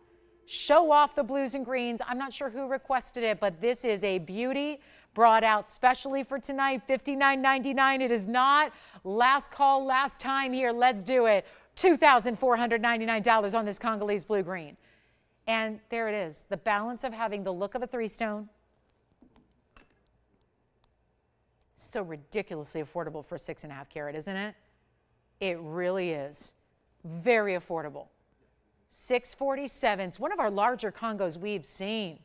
Show off the blues and greens. I'm not sure who requested it, but this is a beauty brought out specially for tonight, $59.99. It is not. Last call, last time here. Let's do it. $2,499 on this Congolese blue-green. And there it is, the balance of having the look of a 3-stone, So ridiculously affordable for 6.5 carat, isn't it? It really is. Very affordable. 647. It's one of our larger Congos we've seen.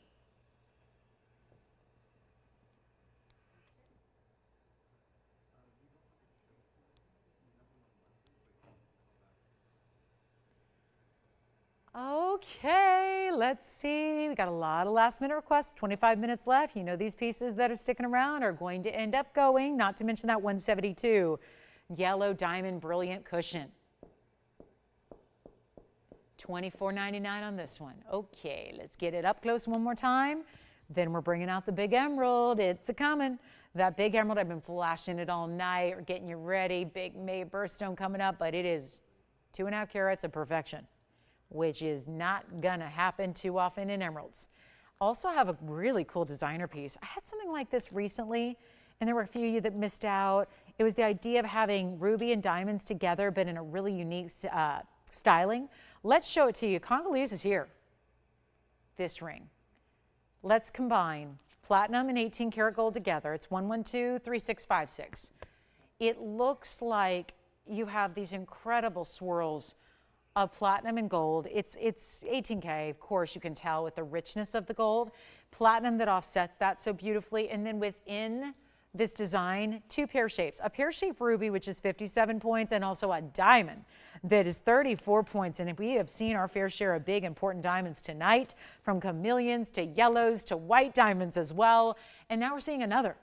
Okay, let's see. We got a lot of last minute requests, 25 minutes left. You know these pieces that are sticking around are going to end up going, not to mention that 172 yellow diamond brilliant cushion. $24.99 on this one. Okay, let's get it up close one more time. Then we're bringing out the big emerald. It's a-coming. That big emerald, I've been flashing it all night. We're getting you ready. Big May birthstone coming up, but it is 2.5 carats of perfection, which is not gonna happen too often in emeralds. Also have a really cool designer piece. I had something like this recently, and there were a few of you that missed out. It was the idea of having ruby and diamonds together, but in a really unique styling. Let's show it to you. Congolese is here. This ring. Let's combine platinum and 18 karat gold together. It's 1123656. It looks like you have these incredible swirls of platinum and gold. It's 18K, of course, you can tell with the richness of the gold. Platinum that offsets that so beautifully. And then within this design, two pear shapes. A pear-shaped ruby, which is 57 points, and also a diamond that is 34 points. And we have seen our fair share of big, important diamonds tonight, from chameleons to yellows to white diamonds as well. And now we're seeing another,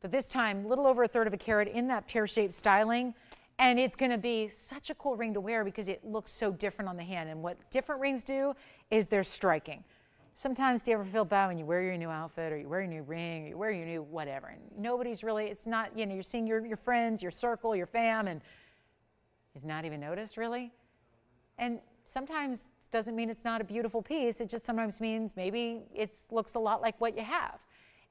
but this time a little over 1/3 of a carat in that pear-shaped styling. And it's going to be such a cool ring to wear because it looks so different on the hand. And what different rings do is they're striking. Sometimes do you ever feel bad when you wear your new outfit, or you wear your new ring, or you wear your new whatever, and nobody's really, it's not, you know, you're seeing your friends, your circle, your fam, and it's not even noticed really. And sometimes it doesn't mean it's not a beautiful piece. It just sometimes means maybe it looks a lot like what you have.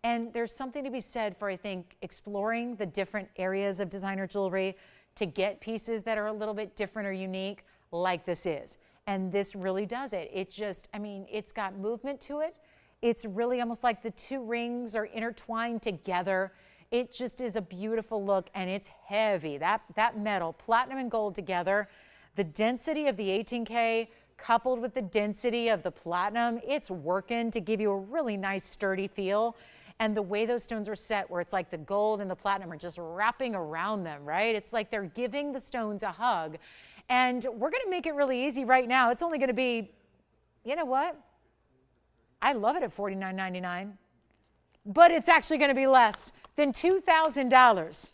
And there's something to be said for, I think, exploring the different areas of designer jewelry to get pieces that are a little bit different or unique like this is. And this really does it. It just, I mean, it's got movement to it. It's really almost like the two rings are intertwined together. It just is a beautiful look, and it's heavy. That metal, platinum and gold together, the density of the 18K coupled with the density of the platinum, it's working to give you a really nice sturdy feel. And the way those stones are set, where it's like the gold and the platinum are just wrapping around them, right? It's like they're giving the stones a hug. And we're going to make it really easy right now. It's only going to be, you know what? I love it at $49.99. But it's actually going to be less than $2,000.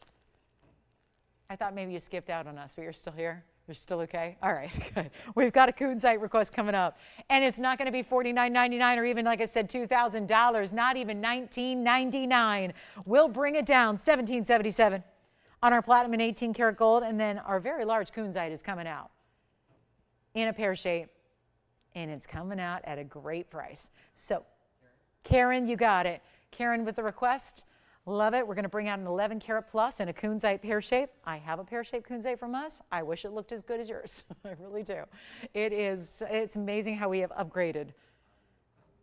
I thought maybe you skipped out on us, but you're still here. You're still okay? All right, good. We've got a Kunzite request coming up. And it's not going to be $49.99 or even, like I said, $2,000, not even $19.99. We'll bring it down, $17.77 on our platinum and 18 karat gold. And then our very large Kunzite is coming out in a pear shape. And it's coming out at a great price. So, Karen, you got it. Karen with the request. Love it. We're going to bring out an 11 karat plus in a Kunzite pear shape. I have a pear shaped Kunzite from us. I wish it looked as good as yours. I really do. It's amazing how we have upgraded.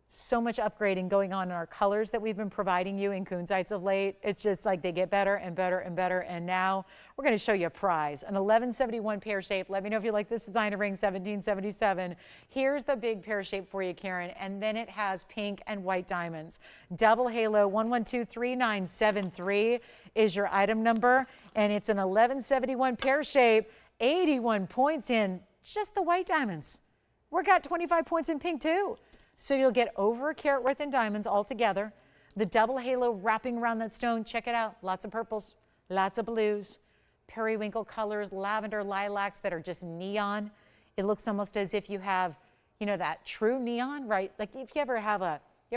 So much upgrading going on in our colors that we've been providing you in Kunzites of late. It's just like they get better and better and better. And now we're going to show you a prize, an 1171 pear shape. Let me know if you like this designer ring, 1777. Here's the big pear shape for you, Karen. And then it has pink and white diamonds. Double halo 1123973 is your item number. And it's an 1171 pear shape, 81 points in just the white diamonds. We've got 25 points in pink too. So you'll get over a carat worth in diamonds altogether. The double halo wrapping around that stone. Check it out. Lots of purples, lots of blues, periwinkle colors, lavender, lilacs that are just neon. It looks almost as if you have, you know, that true neon, right? Like if you ever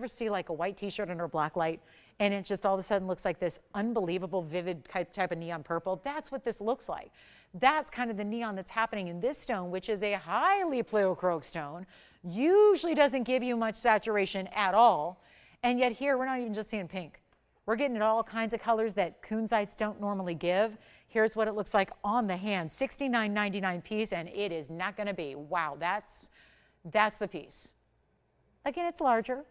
see like a white t-shirt under a black light and it just all of a sudden looks like this unbelievable vivid type of neon purple. That's what this looks like. That's kind of the neon that's happening in this stone, which is a highly pleochroic stone. Usually doesn't give you much saturation at all. And yet here, we're not even just seeing pink. We're getting it all kinds of colors that Kunzites don't normally give. Here's what it looks like on the hand, $69.99 piece, and it is not gonna be. Wow, that's the piece. Again, it's larger.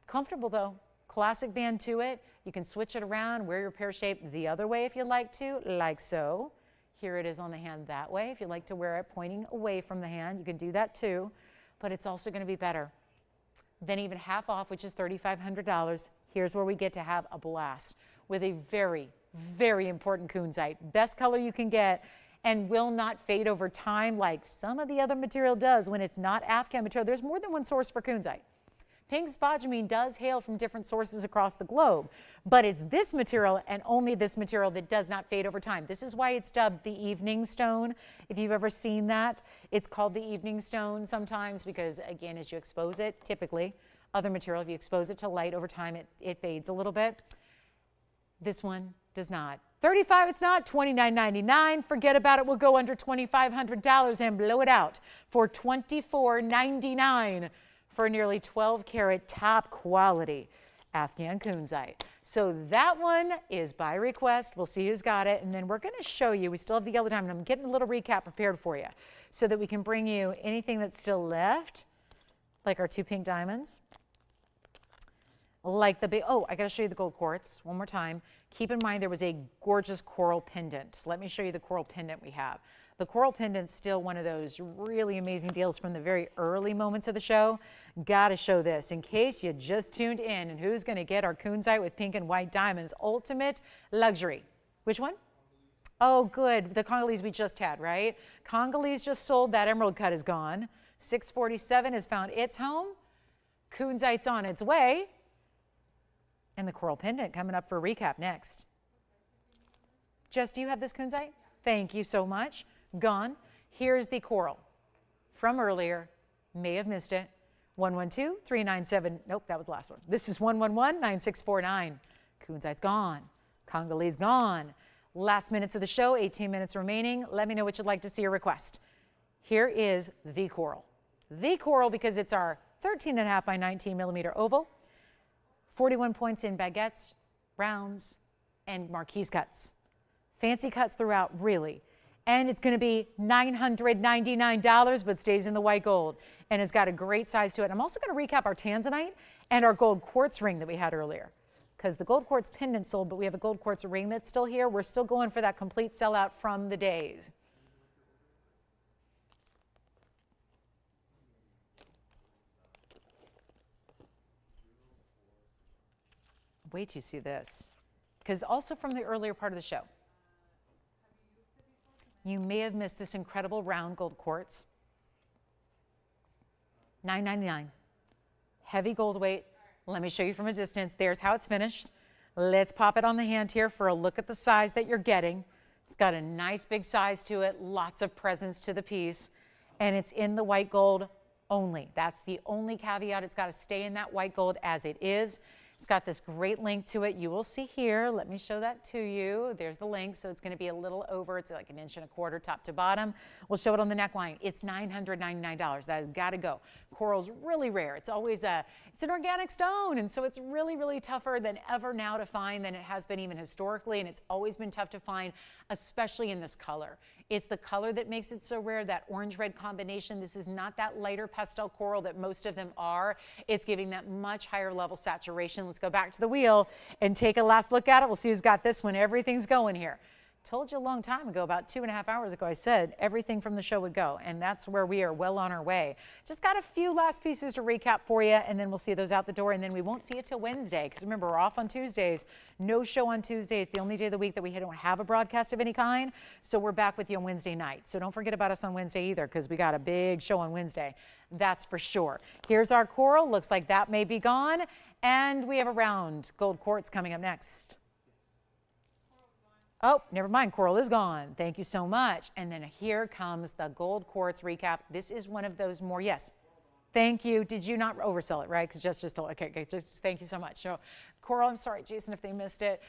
Comfortable though, classic band to it. You can switch it around, wear your pear shape the other way if you'd like to, like so. Here it is on the hand that way. If you'd like to wear it pointing away from the hand, you can do that too. But it's also going to be better than even half off, which is $3,500. Here's where we get to have a blast with a very, very important kunzite. Best color you can get and will not fade over time like some of the other material does when it's not Afghan material. There's more than one source for kunzite. Pink spodumene does hail from different sources across the globe, but it's this material and only this material that does not fade over time. This is why it's dubbed the evening stone. If you've ever seen that, it's called the evening stone sometimes because, again, as you expose it, typically, other material, if you expose it to light over time, it fades a little bit. This one does not. $35, it's not. $29.99. Forget about it. We'll go under $2,500 and blow it out for $24.99. for nearly 12 karat top quality Afghan kunzite. So that one is by request. We'll see who's got it. And then we're going to show you, we still have the yellow diamond. I'm getting a little recap prepared for you so that we can bring you anything that's still left, like our 2 pink diamonds. Like the big, oh, I got to show you the gold quartz one more time. Keep in mind there was a gorgeous coral pendant. Let me show you the coral pendant we have. The coral pendant's still one of those really amazing deals from the very early moments of the show. Got to show this in case you just tuned in. And who's going to get our kunzite with pink and white diamonds? Ultimate luxury. Which one? Oh, good. The Congolese we just had, right? Congolese just sold. That emerald cut is gone. 647 has found its home. Kunzite's on its way. And the coral pendant coming up for a recap next. Jess, do you have this kunzite? Thank you so much. Gone. Here's the coral from earlier. May have missed it. 112-397. Nope, that was the last one. This is 111-9649. Kunzite's gone. Congolese gone. Last minutes of the show, 18 minutes remaining. Let me know what you'd like to see or request. Here is the coral. The coral because it's our 13.5 by 19 millimeter oval. 41 points in baguettes, rounds, and marquise cuts. Fancy cuts throughout, really. And it's going to be $999, but stays in the white gold. And it's got a great size to it. I'm also going to recap our Tanzanite and our gold quartz ring that we had earlier. Because the gold quartz pendant sold, but we have a gold quartz ring that's still here. We're still going for that complete sellout from the days. Wait till you see this. Because also from the earlier part of the show. You may have missed this incredible round gold quartz. $9.99. Heavy gold weight. Let me show you from a distance. There's how it's finished. Let's pop it on the hand here for a look at the size that you're getting. It's got a nice big size to it, lots of presence to the piece, and it's in the white gold only. That's the only caveat. It's got to stay in that white gold as it is. It's got this great link to it. You will see here. Let me show that to you. There's the link. So it's going to be a little over. It's like 1.25 inches top to bottom. We'll show it on the neckline. It's $999. That has got to go. Coral's really rare. It's always it's an organic stone. And so it's really, really tougher than ever now to find than it has been even historically. And it's always been tough to find, especially in this color. It's the color that makes it so rare, that orange-red combination. This is not that lighter pastel coral that most of them are. It's giving that much higher level saturation. Let's go back to the wheel and take a last look at it. We'll see who's got this one. Everything's going here. Told you a long time ago, about 2.5 hours ago, I said everything from the show would go, and that's where we are well on our way. Just got a few last pieces to recap for you, and then we'll see those out the door, and then we won't see it till Wednesday, because remember, we're off on Tuesdays. No show on Tuesday. It's the only day of the week that we don't have a broadcast of any kind, so we're back with you on Wednesday night. So don't forget about us on Wednesday either, because we got a big show on Wednesday. That's for sure. Here's our coral. Looks like that may be gone, and we have a round gold quartz coming up next. Oh, never mind. Coral is gone. Thank you so much. And then here comes the gold quartz recap. This is one of those more, yes. Thank you. Did you not oversell it, right? Because just told, okay, just thank you so much. So coral, I'm sorry, Jason, if they missed it.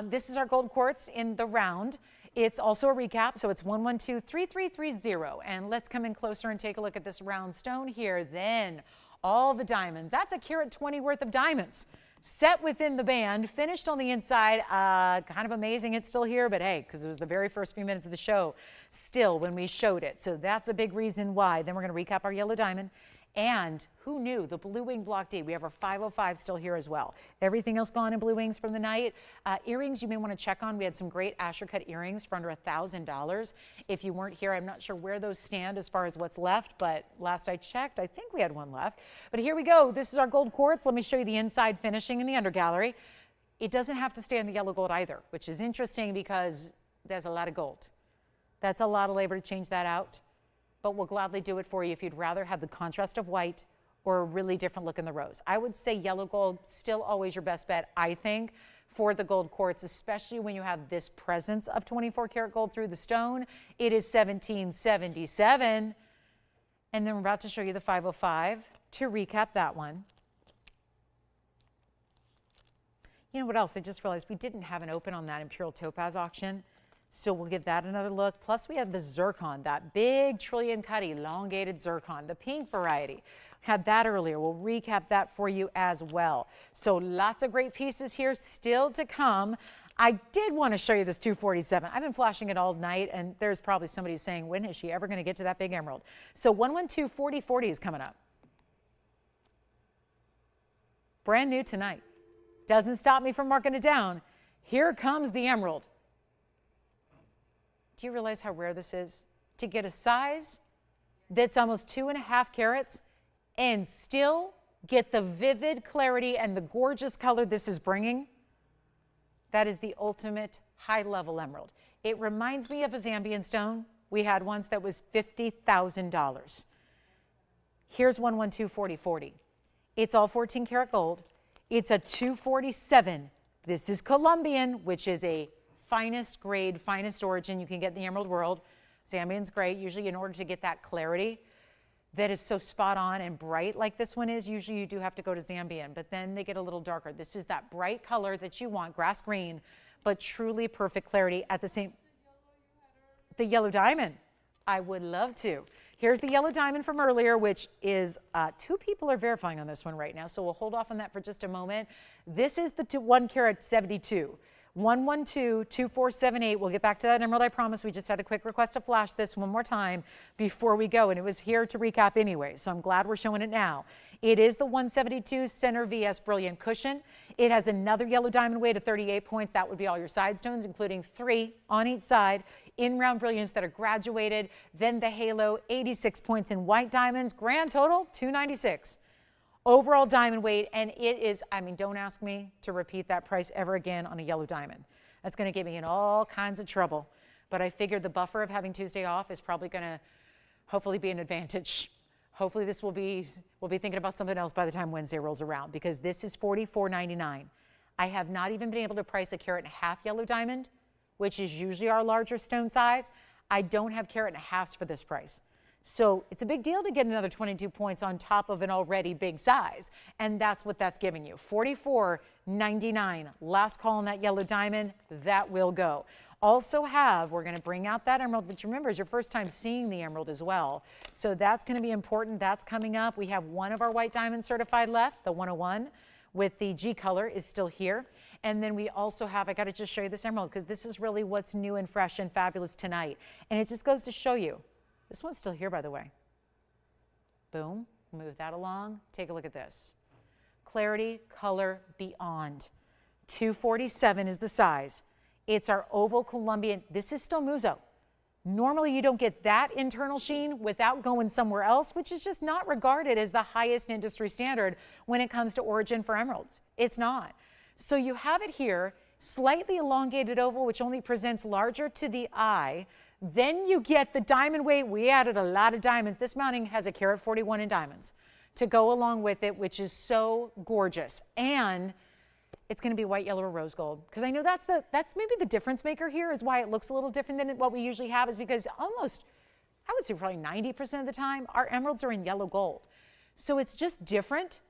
This is our gold quartz in the round. It's also a recap, so it's 112-3330. And let's come in closer and take a look at this round stone here. Then all the diamonds. That's a carat 20 worth of diamonds. Set within the band, finished on the inside. Kind of amazing it's still here, but hey, because it was the very first few minutes of the show still when we showed it. So that's a big reason why. Then we're going to recap our yellow diamond And who knew, the Blue Wing Block D, we have our 505 still here as well. Everything else gone in Blue Wings from the night. Earrings you may want to check on. We had some great Asher cut earrings for under $1,000. If you weren't here, I'm not sure where those stand as far as what's left, but last I checked, I think we had one left. But here we go. This is our gold quartz. Let me show you the inside finishing in the undergallery. It doesn't have to stay in the yellow gold either, which is interesting because there's a lot of gold. That's a lot of labor to change that out. But we'll gladly do it for you if you'd rather have the contrast of white or a really different look in the rose. I would say yellow gold, still always your best bet, I think, for the gold quartz, especially when you have this presence of 24 karat gold through the stone. It is $1,777. And then we're about to show you the 505 to recap that one. You know what else? I just realized we didn't have an open on that Imperial Topaz auction. So we'll give that another look. Plus we have the zircon, that big trillion cut elongated zircon, the pink variety. Had that earlier. We'll recap that for you as well. So lots of great pieces here still to come. I did want to show you this 247. I've been flashing it all night, and there's probably somebody saying, when is she ever going to get to that big emerald? So 112-4040 is coming up. Brand new tonight. Doesn't stop me from marking it down. Here comes the emerald. Do you realize how rare this is? To get a size that's almost 2.5 carats and still get the vivid clarity and the gorgeous color this is bringing. That is the ultimate high-level emerald. It reminds me of a Zambian stone. We had once that was $50,000. Here's 112-4040. It's all 14 karat gold. It's a 247. This is Colombian, which is a finest grade, finest origin you can get in the emerald world. Zambian's great. Usually in order to get that clarity that is so spot on and bright like this one is, usually you do have to go to Zambian, but then they get a little darker. This is that bright color that you want, grass green, but truly perfect clarity at the same. The yellow diamond. I would love to. Here's the yellow diamond from earlier, which is, 2 people are verifying on this one right now, so we'll hold off on that for just a moment. This is the 1 carat 72. 112-2478. We'll get back to that emerald, I promise. We just had a quick request to flash this one more time before we go, and it was here to recap anyway, so I'm glad we're showing it now. It is the 172 Center VS Brilliant Cushion. It has another yellow diamond weight of 38 points. That would be all your side stones, including 3 on each side in round brilliance that are graduated. Then the halo, 86 points in white diamonds. Grand total, 296. Overall diamond weight, and it is, I mean, don't ask me to repeat that price ever again on a yellow diamond. That's going to get me in all kinds of trouble. But I figured the buffer of having Tuesday off is probably going to hopefully be an advantage. Hopefully this will be, we'll be thinking about something else by the time Wednesday rolls around, because this is $44.99. I have not even been able to price a 1.5 carat yellow diamond, which is usually our larger stone size. I don't have 1.5 carats for this price. So it's a big deal to get another 22 points on top of an already big size. And that's what that's giving you. $44.99. Last call on that yellow diamond. That will go. Also have, we're going to bring out that emerald, which remember is your first time seeing the emerald as well. So that's going to be important. That's coming up. We have one of our white diamonds certified left, the 101, with the G color is still here. And then we also have, I got to just show you this emerald because this is really what's new and fresh and fabulous tonight. And it just goes to show you. This one's still here, by the way. Boom, move that along. Take a look at this. Clarity, color, beyond. 247 is the size. It's our oval Colombian. This is still Muzo. Normally you don't get that internal sheen without going somewhere else, which is just not regarded as the highest industry standard when it comes to origin for emeralds. It's not. So you have it here, slightly elongated oval, which only presents larger to the eye. Then you get the diamond weight. We added a lot of diamonds. This mounting has a 1.41 carat in diamonds to go along with it, which is so gorgeous. And it's going to be white, yellow, or rose gold. Because I know that's maybe the difference maker here, is why it looks a little different than what we usually have, is because almost, I would say probably 90% of the time, our emeralds are in yellow gold. So it's just different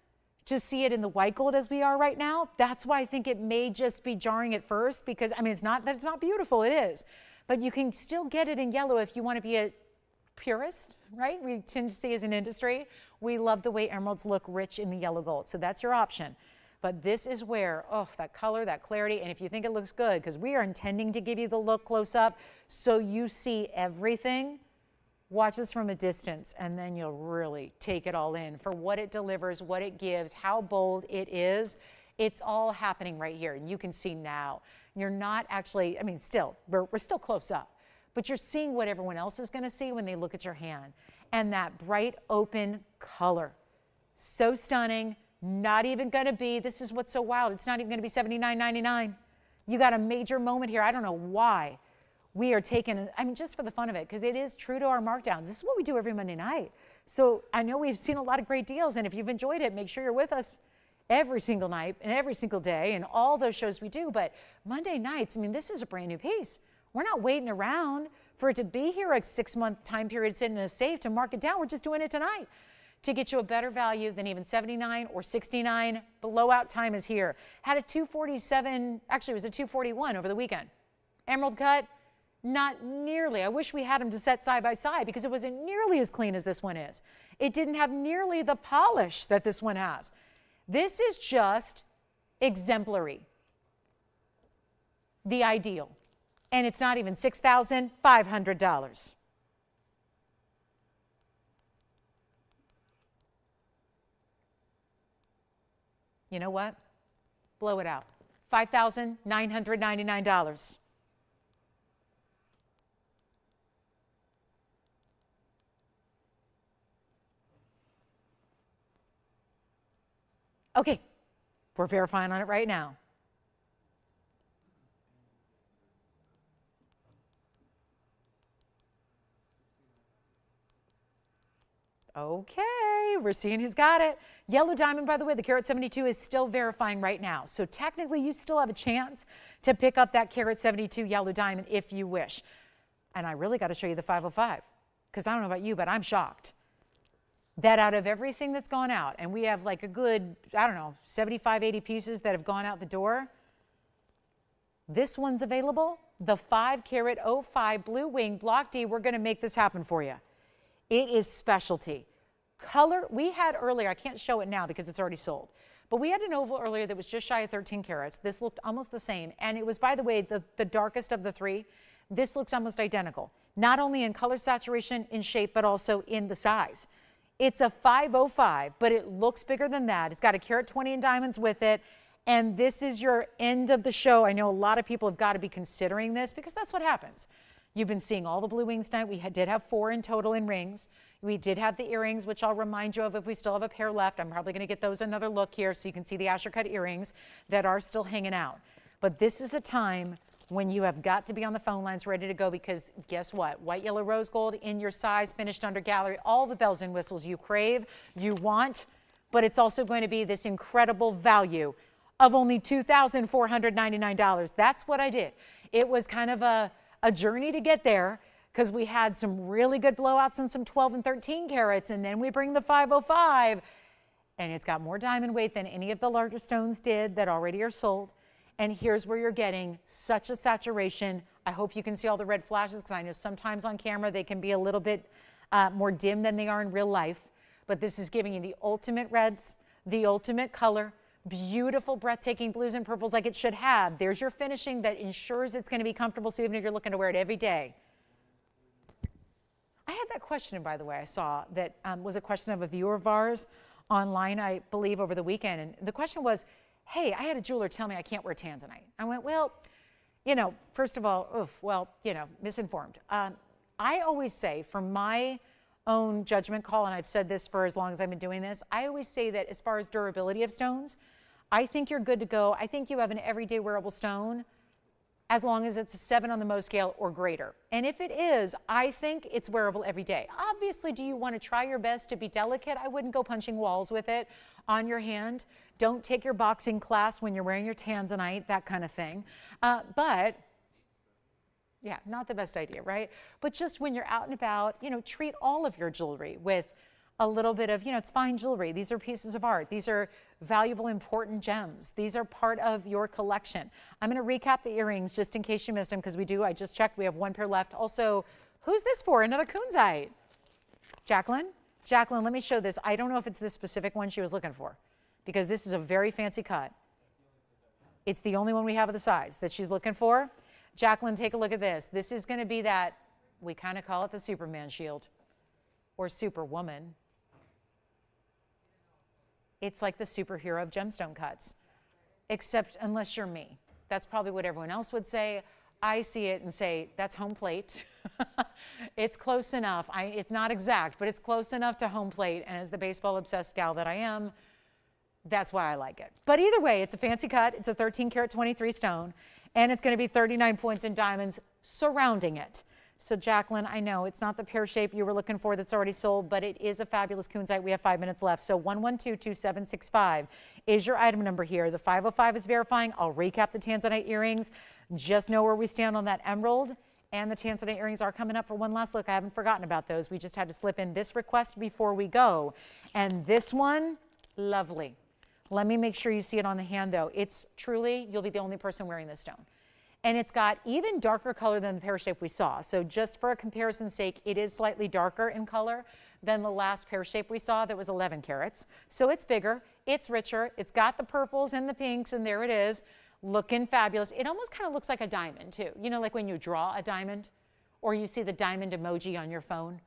to see it in the white gold as we are right now. That's why I think it may just be jarring at first, because I mean, it's not that it's not beautiful, it is. But you can still get it in yellow if you want to be a purist, right? We tend to see as an industry, we love the way emeralds look rich in the yellow gold. So that's your option. But this is where, oh, that color, that clarity, and if you think it looks good, because we are intending to give you the look close up so you see everything, Watch this from a distance, and then you'll really take it all in for what it delivers, what it gives, how bold it is. It's all happening right here, and you can see now. You're not actually, I mean, still, we're still close up, but you're seeing what everyone else is going to see when they look at your hand. And that bright, open color. So stunning, not even going to be, this is what's so wild, it's not even going to be $79.99. You got a major moment here. I don't know why we are taking, I mean, just for the fun of it, because it is true to our markdowns. This is what we do every Monday night. So I know we've seen a lot of great deals, and if you've enjoyed it, make sure you're with us every single night and every single day and all those shows we do. But Monday nights, I mean, this is a brand new piece. We're not waiting around for it to be here a 6-month time period sitting in a safe to mark it down. We're just doing it tonight to get you a better value than even $79 or $69. Blowout time is here. Had a 247, actually it was a 241 over the weekend. Emerald cut, not nearly. I wish we had them to set side by side because it wasn't nearly as clean as this one is. It didn't have nearly the polish that this one has. This is just exemplary, the ideal. And it's not even $6,500. You know what? Blow it out. $5,999. Okay, we're verifying on it right now. Okay, we're seeing who's got it. Yellow diamond, by the way, the carat 72 is still verifying right now. So technically you still have a chance to pick up that carat 72 yellow diamond if you wish. And I really got to show you the 505 because I don't know about you, but I'm shocked that out of everything that's gone out, and we have like a good, I don't know, 75, 80 pieces that have gone out the door, this one's available. The 5 carat 05 blue wing block D, we're going to make this happen for you. It is specialty. Color, we had earlier, I can't show it now because it's already sold, but we had an oval earlier that was just shy of 13 carats. This looked almost the same, and it was, by the way, the darkest of the three. This looks almost identical, not only in color saturation, in shape, but also in the size. It's a 505, but it looks bigger than that. It's got a carat 20 in diamonds with it, and this is your end of the show. I know a lot of people have got to be considering this because that's what happens. You've been seeing all the blue wings tonight. We did have 4 in total in rings. We did have the earrings, which I'll remind you of if we still have a pair left. I'm probably going to get those another look here so you can see the Asher cut earrings that are still hanging out. But this is a time when you have got to be on the phone lines ready to go because guess what? White, yellow, rose gold in your size, finished under gallery, all the bells and whistles you crave, you want, but it's also going to be this incredible value of only $2,499. That's what I did. It was kind of a journey to get there because we had some really good blowouts and some 12 and 13 carats, and then we bring the 505, and it's got more diamond weight than any of the larger stones did that already are sold. And here's where you're getting such a saturation. I hope you can see all the red flashes because I know sometimes on camera they can be a little bit more dim than they are in real life. But this is giving you the ultimate reds, the ultimate color, beautiful, breathtaking blues and purples like it should have. There's your finishing that ensures it's going to be comfortable, so even if you're looking to wear it every day. I had that question, by the way, I saw that was a question of a viewer of ours online, I believe, over the weekend. And the question was, hey, I had a jeweler tell me I can't wear Tanzanite. I went, well, you know, first of all, misinformed. I always say, from my own judgment call, and I've said this for as long as I've been doing this, I always say that as far as durability of stones, I think you're good to go. I think you have an everyday wearable stone as long as it's a 7 on the Mohs scale or greater. And if it is, I think it's wearable every day. Obviously, do you want to try your best to be delicate? I wouldn't go punching walls with it on your hand. Don't take your boxing class when you're wearing your Tanzanite, that kind of thing. But yeah, not the best idea, right? But just when you're out and about, you know, treat all of your jewelry with a little bit of, you know, it's fine jewelry. These are pieces of art. These are valuable, important gems. These are part of your collection. I'm going to recap the earrings just in case you missed them because we do. I just checked. We have 1 pair left. Also, who's this for? Another kunzite. Jacqueline? Jacqueline, let me show this. I don't know if it's this specific one she was looking for because this is a very fancy cut. It's the only one we have of the size that she's looking for. Jacqueline, take a look at this. This is going to be that, we kind of call it the Superman shield. or superwoman. It's like the superhero of gemstone cuts, except unless you're me. That's probably what everyone else would say. I see it and say, that's home plate. It's close enough. It's not exact, but it's close enough to home plate. And as the baseball obsessed gal that I am, that's why I like it. But either way, it's a fancy cut. It's a 13 karat 23 stone, and it's going to be 39 points in diamonds surrounding it. So Jacqueline, I know it's not the pear shape you were looking for that's already sold, but it is a fabulous kunzite. We have 5 minutes left. So 1122765 is your item number here. The 505 is verifying. I'll recap the Tanzanite earrings. Just know where we stand on that emerald. And the Tanzanite earrings are coming up for one last look. I haven't forgotten about those. We just had to slip in this request before we go. And this one, lovely. Let me make sure you see it on the hand though. It's truly, you'll be the only person wearing this stone. And it's got even darker color than the pear shape we saw. So just for a comparison's sake, it is slightly darker in color than the last pear shape we saw that was 11 carats. So it's bigger, it's richer, it's got the purples and the pinks, and there it is, looking fabulous. It almost kind of looks like a diamond too. You know, like when you draw a diamond or you see the diamond emoji on your phone,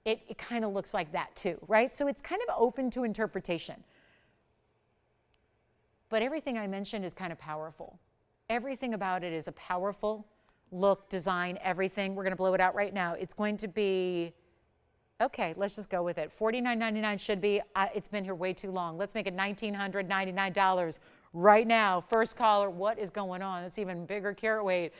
it kind of looks like that too, right? So it's kind of open to interpretation. But everything I mentioned is kind of powerful. Everything about it is a powerful look, design, everything. We're going to blow it out right now. It's going to be, okay, let's just go with it. $49.99 should be. It's been here way too long. Let's make it $1,999 right now. First caller, what is going on? It's even bigger carat weight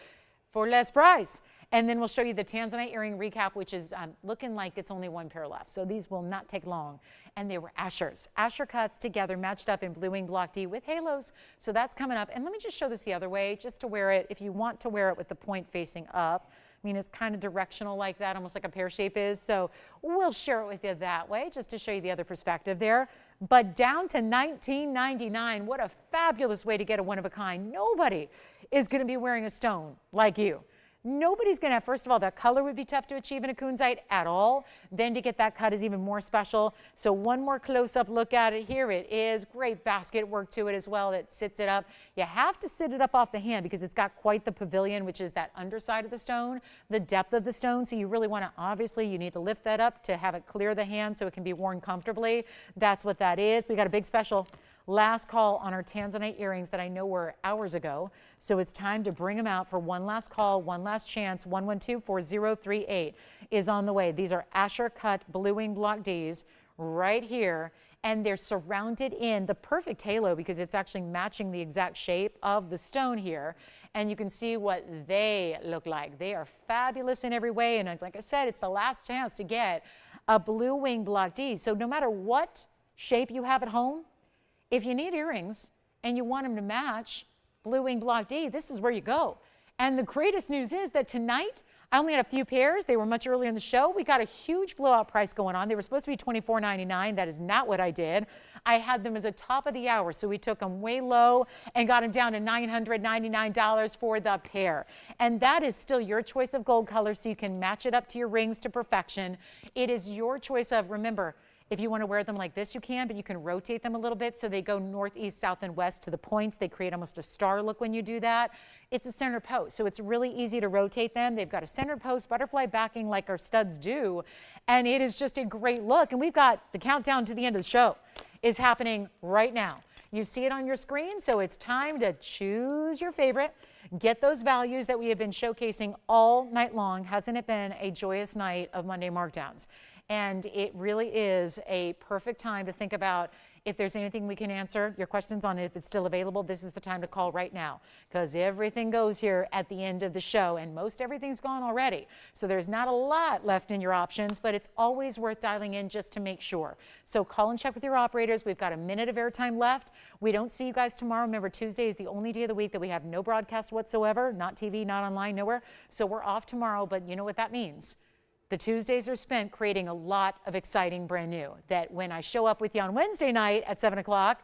for less price. And then we'll show you the Tanzanite earring recap, which is looking like it's only one pair left. So these will not take long. And they were Ashers. Asher cuts together, matched up in blue wing block D with halos. So that's coming up. And let me just show this the other way, just to wear it. If you want to wear it with the point facing up, I mean, it's kind of directional like that, almost like a pear shape is. So we'll share it with you that way, just to show you the other perspective there. But down to $19.99. What a fabulous way to get a one-of-a-kind. Nobody is going to be wearing a stone like you. Nobody's going to have, first of all, that color would be tough to achieve in a kunzite at all. Then to get that cut is even more special. So one more close-up look at it. Here it is. Great basket work to it as well that sits it up. You have to sit it up off the hand because it's got quite the pavilion, which is that underside of the stone, the depth of the stone. So you really want to, obviously, you need to lift that up to have it clear the hand so it can be worn comfortably. That's what that is. We got a big special. Last call on our Tanzanite earrings that I know were hours ago. So it's time to bring them out for one last call, one last chance. 112-4038 is on the way. These are Asher cut blue wing block Ds right here. And they're surrounded in the perfect halo because it's actually matching the exact shape of the stone here. And you can see what they look like. They are fabulous in every way. And like I said, it's the last chance to get a blue wing block D. So no matter what shape you have at home, if you need earrings and you want them to match blue wing block D, this is where you go. And the greatest news is that tonight, I only had a few pairs. They were much earlier in the show. We got a huge blowout price going on. They were supposed to be $24.99. That is not what I did. I had them as a top of the hour, so we took them way low and got them down to $999 for the pair. And that is still your choice of gold color, so you can match it up to your rings to perfection. It is your choice of, remember, if you want to wear them like this, you can, but you can rotate them a little bit so they go north, east, south, and west to the points. They create almost a star look when you do that. It's a center post, so it's really easy to rotate them. They've got a center post, butterfly backing like our studs do, and it is just a great look. And we've got the countdown to the end of the show is happening right now. You see it on your screen, so it's time to choose your favorite. Get those values that we have been showcasing all night long. Hasn't it been a joyous night of Monday markdowns? And it really is a perfect time to think about if there's anything we can answer your questions on it. If it's still available, this is the time to call right now because everything goes here at the end of the show and most everything's gone already. So there's not a lot left in your options, but it's always worth dialing in just to make sure. So call and check with your operators. We've got a minute of airtime left. We don't see you guys tomorrow. Remember, Tuesday is the only day of the week that we have no broadcast whatsoever, not TV, not online, nowhere. So we're off tomorrow, but you know what that means. The Tuesdays are spent creating a lot of exciting brand new that when I show up with you on Wednesday night at 7 o'clock,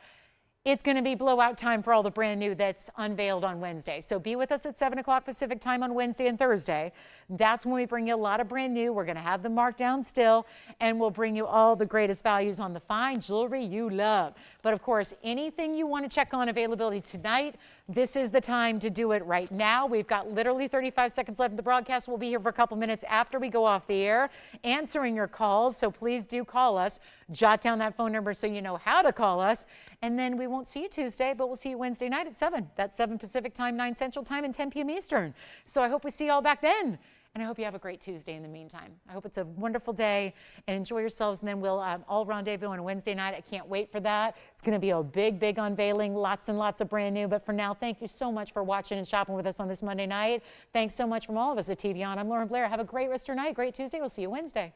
it's going to be blowout time for all the brand new that's unveiled on Wednesday. So be with us at 7 o'clock Pacific time on Wednesday and Thursday. That's when we bring you a lot of brand new. We're going to have them marked down still, and we'll bring you all the greatest values on the fine jewelry you love. But of course, anything you want to check on availability tonight, This is the time to do it right now. We've got literally 35 seconds left in the broadcast. We'll be here for a couple minutes after we go off the air answering your calls. So please do call us. Jot down that phone number so you know how to call us. And then we won't see you Tuesday, but we'll see you Wednesday night at 7. That's 7 Pacific time, 9 Central time, and 10 p.m. Eastern. So I hope we see you all back then. And I hope you have a great Tuesday in the meantime. I hope it's a wonderful day and enjoy yourselves. And then we'll all rendezvous on Wednesday night. I can't wait for that. It's going to be a big, big unveiling. Lots and lots of brand new. But for now, thank you so much for watching and shopping with us on this Monday night. Thanks so much from all of us at TVON. I'm Lauren Blair. Have a great rest of your night. Great Tuesday. We'll see you Wednesday.